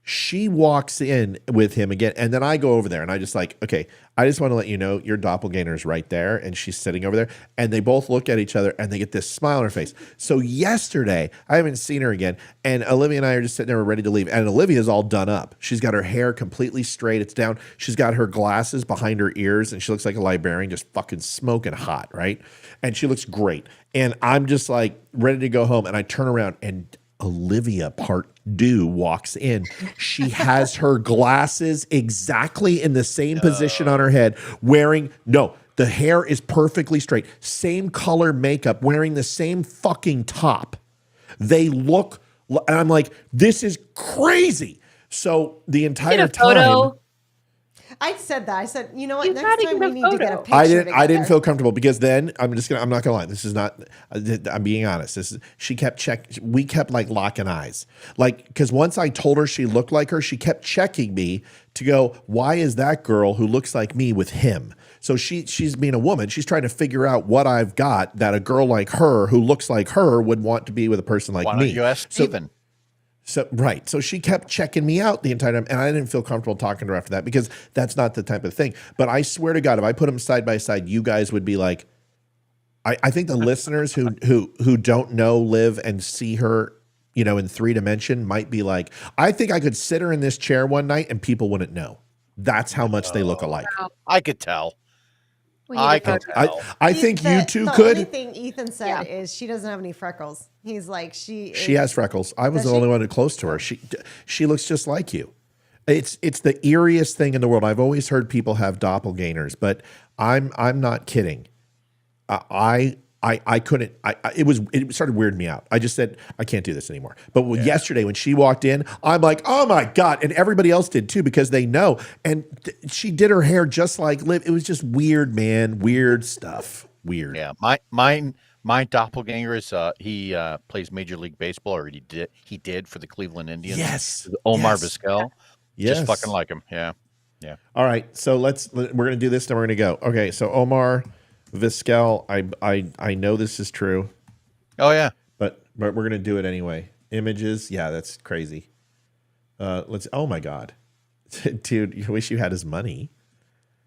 she walks in with him again. And then I go over there and I just like, okay, I just want to let you know your doppelganger is right there. And she's sitting over there and they both look at each other and they get this smile on her face. So yesterday, I haven't seen her again. And Olivia and I are just sitting there, we're ready to leave. And Olivia's all done up. She's got her hair completely straight. It's down. She's got her glasses behind her ears and she looks like a librarian, just fucking smoking hot, right? And she looks great. And I'm just like ready to go home. And I turn around and Olivia Part 2 walks in. She has her glasses exactly in the same position on her head, the hair is perfectly straight, same color makeup, wearing the same fucking top. They look, and I'm like, this is crazy. So the entire time. I said that. I said, you know what? Next time we need to get a picture. I didn't feel comfortable because then I'm not gonna lie. This is not. I'm being honest. We kept like locking eyes, because once I told her she looked like her, she kept checking me to go, why is that girl who looks like me with him? So she's being a woman. She's trying to figure out what I've got that a girl like her who looks like her would want to be with a person like me. Why don't you ask Steven? So she kept checking me out the entire time, and I didn't feel comfortable talking to her after that because that's not the type of thing. But I swear to God, if I put them side by side, you guys would be like, I think the listeners who don't know Liv and see her, in 3 dimension might be like, I think I could sit her in this chair one night and people wouldn't know. That's how much they look alike. I could tell. I think you two could. The only thing Ethan said is she doesn't have any freckles. He's like, she has freckles. I was the only one close to her. She looks just like you. It's the eeriest thing in the world. I've always heard people have doppelgangers, but I'm not kidding. I couldn't. It started weirding me out. I just said I can't do this anymore. But yesterday when she walked in, I'm like, oh my God, and everybody else did too because they know. And she did her hair just like Liv. It was just weird, man. Weird stuff. Weird. Yeah, my doppelganger is he plays Major League Baseball, or he did for the Cleveland Indians. Yes, Omar Vizquel. Yes. Just fucking like him. Yeah. Yeah. All right. So we're going to do this. Then we're going to go. Okay. So Omar Vizquel, I know this is true. Oh, yeah. But we're going to do it anyway. Images. Yeah, that's crazy. Oh my God. Dude, you wish you had his money.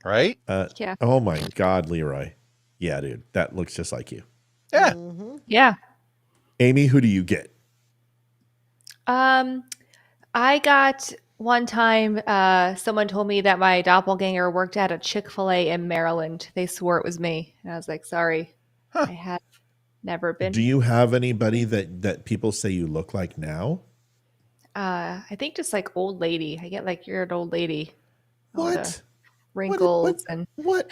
Right? Yeah. Oh my God, Leroy. Yeah, dude. That looks just like you. Yeah. Yeah. Amy, who do you get? I got one time, someone told me that my doppelganger worked at a Chick-fil-A in Maryland. They swore it was me. And I was like, sorry, I have never been. Do you have anybody that people say you look like now? I think just like old lady. I get like, you're an old lady. What? Wrinkles and what?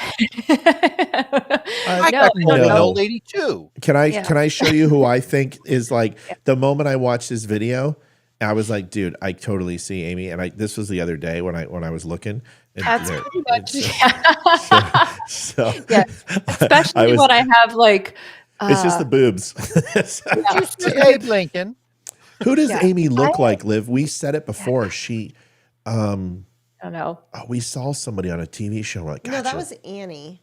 I No, got I don't an know. old lady too. Can I Yeah. can I show you who I think is like the moment I watched this video, I was like, dude, I totally see Amy. And this was the other day when I was looking. And That's there- pretty much, it's, so yeah. Especially when I have like, it's just the boobs. Abe Lincoln. Who does Yeah. Amy look like, Liv? We said it before. She I don't know. we saw somebody on a TV show. We're like, No, that gotcha. was Annie.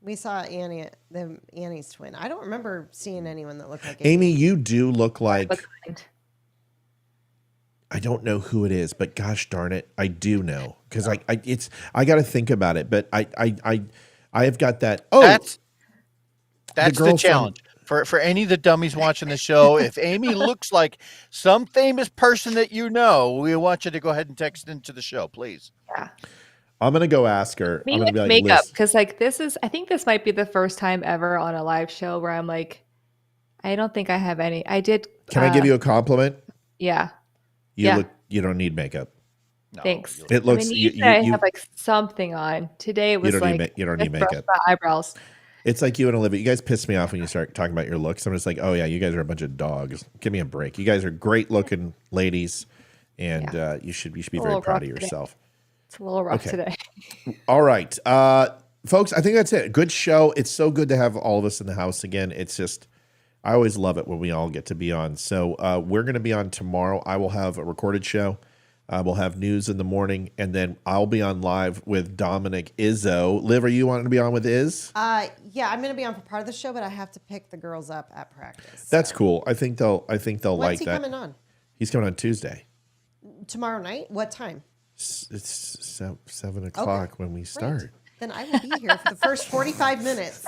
We saw Annie's twin. I don't remember seeing anyone that looked like Amy, you do look like What kind? I don't know who it is, but gosh darn it, I do know because I got to think about it. But I have got that. Oh, That's the girl from- challenge. For any of the dummies watching the show, if Amy looks like some famous person that you know, we want you to go ahead and text into the show, please. Yeah. I'm gonna go ask her. Maybe I'm gonna be like like, makeup, Liz, because like I think this might be the first time ever on a live show where I'm like, I don't think I have any. I did. can I give you a compliment? Yeah. You don't need makeup. No, Thanks. It looks- I mean, you- usually I you- have like something on. Today it was don't need like you don't need just brush makeup. my eyebrows. It's like you and Olivia. You guys piss me off when you start talking about your looks. I'm just like, oh yeah, you guys are a bunch of dogs. Give me a break. You guys are great looking ladies, and you should be A very little proud rough of today. yourself. It's a little rough Okay. today. All right, folks. I think that's it. Good show. It's so good to have all of us in the house again. It's just, I always love it when we all get to be on. So we're going to be on tomorrow. I will have a recorded show. We'll have news in the morning, and then I'll be on live with Dominic Izzo. Liv, are you wanting to be on with Iz? Yeah, I'm going to be on for part of the show, but I have to pick the girls up at practice. That's cool. I think they'll like When's he that. coming on? He's coming on Tuesday. Tomorrow night? What time? It's 7 o'clock when we start. Then I will be here for the first 45 minutes.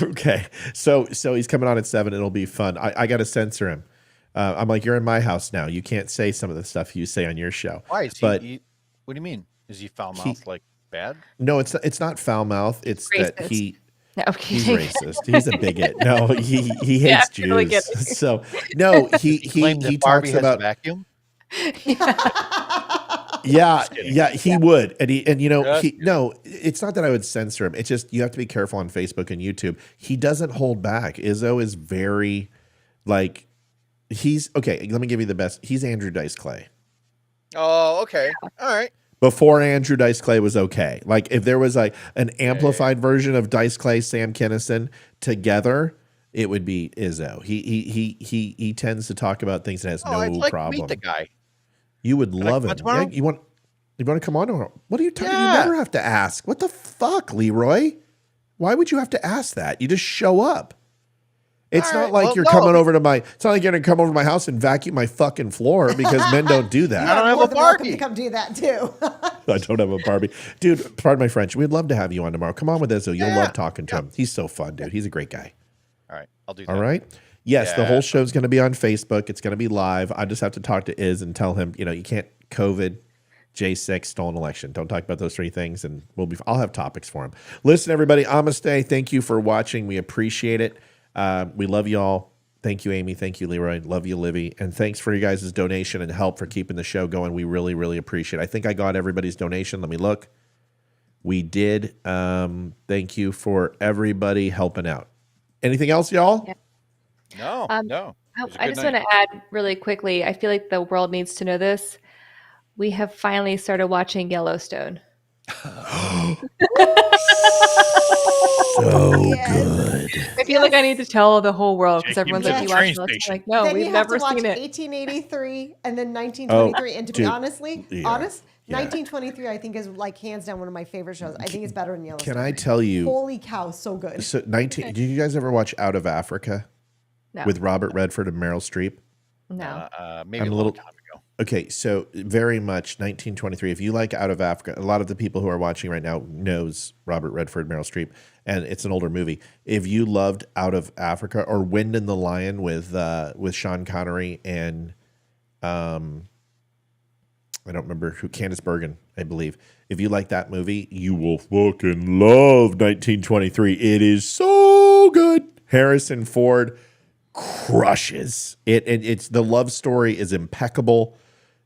Okay, so he's coming on at 7. It'll be fun. I got to censor him. I'm like, you're in my house now. You can't say some of the stuff you say on your show. Why is but he? What do you mean? Is he foul mouthed like bad? No, it's not foul mouth. It's that Racist. he. No, I'm He's kidding. racist. He's a bigot. No, he hates Yeah, Jews. totally kidding. So no, he Claimed that he Barbie talks has about a vacuum. yeah, he would, and you know Just no, it's not that I would censor him. It's just you have to be careful on Facebook and YouTube. He doesn't hold back. Izzo is very like he's okay. Let me give you the best. He's Andrew Dice Clay. Oh, okay. All right. Before Andrew Dice Clay was okay. Like if there was like an amplified version of Dice Clay, Sam Kinison together, it would be Izzo. He tends to talk about things that has I'd no like to problem. meet the guy. You would Can I love come him. on tomorrow? Yeah, you want to come on tomorrow? What are you talking? Yeah. You never have to ask. What the fuck, Leroy? Why would you have to ask that? You just show up. It's All not right, like well, you're no. coming over to my. It's not like you're gonna come over to my house and vacuum my fucking floor because men don't do that. I don't have More a than welcome Barbie. to come do that too. I don't have a Barbie. Dude, pardon my French. We'd love to have you on tomorrow. Come on with Izzo. You'll Yeah. love talking to him. He's so fun, dude. He's a great guy. All right. I'll do that. All right. Yes, the Yeah. whole show's going to be on Facebook. It's going to be live. I just have to talk to Iz and tell him, you can't COVID, J6, stolen election. Don't talk about those three things, and I'll have topics for him. Listen, everybody, Namaste. Thank you for watching. We appreciate it. We love you all. Thank you, Amy. Thank you, Leroy. Love you, Livy. And thanks for you guys' donation and help for keeping the show going. We really, really appreciate it. I think I got everybody's donation. Let me look. We did. Thank you for everybody helping out. Anything else, y'all? Yeah. No, no. It was a I good just night. want to add really quickly. I feel like the world needs to know this. We have finally started watching Yellowstone. So good. I feel like I need to tell the whole world because everyone's like, Yes. "You watch this?" I'm like, no, Then we've you have never to watch seen it. 1883 and then 1923. And to be dude. honest, Yeah. 1923 I think is like hands down one of my favorite shows. I think it's better than Yellowstone. Can I tell you? Holy cow, so good. So 19. Did you guys ever watch Out of Africa No. with Robert Redford and Meryl Streep? No. Maybe I'm a little time ago. Okay, so very much 1923. If you like Out of Africa, a lot of the people who are watching right now knows Robert Redford, Meryl Streep, and it's an older movie. If you loved Out of Africa or Wind and the Lion with Sean Connery and I don't remember who, Candice Bergen, I believe. If you like that movie, you will fucking love 1923. It is so good. Harrison Ford crushes it, and it's the love story is impeccable.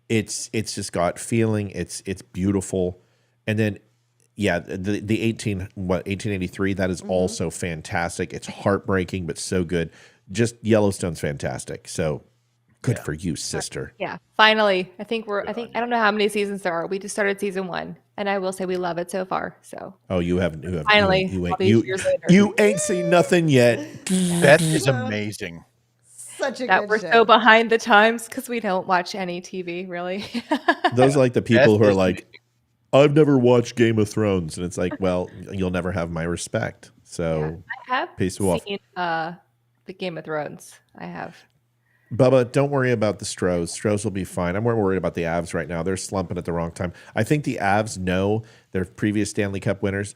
It's just got feeling. It's beautiful, and then the 1883. That is also fantastic. It's heartbreaking, but so good. Just Yellowstone's fantastic. So good for you, sister. Yeah, finally. I don't know how many seasons there are. We just started season 1, and I will say we love it so far. So. Oh, you haven't. Finally, all these years later. You ain't seen nothing yet. Beth is amazing. Such a That good we're show. so behind the times because we don't watch any TV really. Those are like the people who are like, I've never watched Game of Thrones, and it's like, well, you'll never have my respect. So I have peace off. seen the Game of Thrones. I have. Bubba, don't worry about the Stros. Stros will be fine. I'm more worried about the Avs right now. They're slumping at the wrong time. I think the Avs know their previous Stanley Cup winners.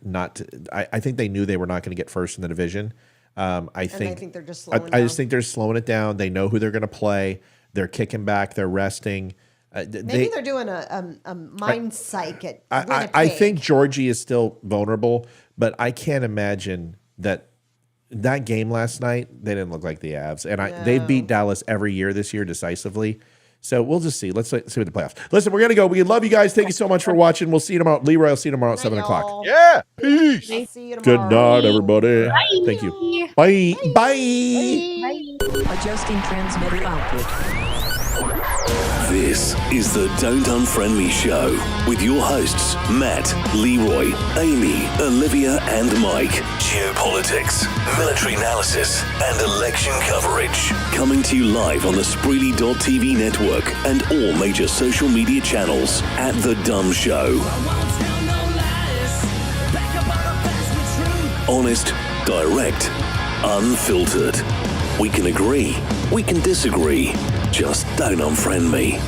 I think they knew they were not going to get first in the division. I think they're just slowing I just think they're slowing it down. They know who they're going to play. They're kicking back. They're resting. Maybe they're doing a mind psych at Winnipeg. I think Georgie is still vulnerable, but I can't imagine that game last night, they didn't look like the Avs. And they've beat Dallas every year this year decisively. So we'll just see. Let's see what the playoffs. Listen, we're going to go. We love you guys. Thank you so much for watching. We'll see you tomorrow. Leroy, I'll see you tomorrow at 7 o'clock. Yeah. Peace. I'll see you Good tomorrow. night, everybody. Bye. Thank you. Bye. Bye. Bye. Adjusting transmitter output. This is the Don't Unfriend Show with your hosts, Matt, Leroy, Amy, Olivia, and Mike. Geopolitics, military analysis, and election coverage. Coming to you live on the Spreely.tv network and all major social media channels at The DUM Show. Honest, direct, unfiltered. We can agree, we can disagree. Just don't unfriend me.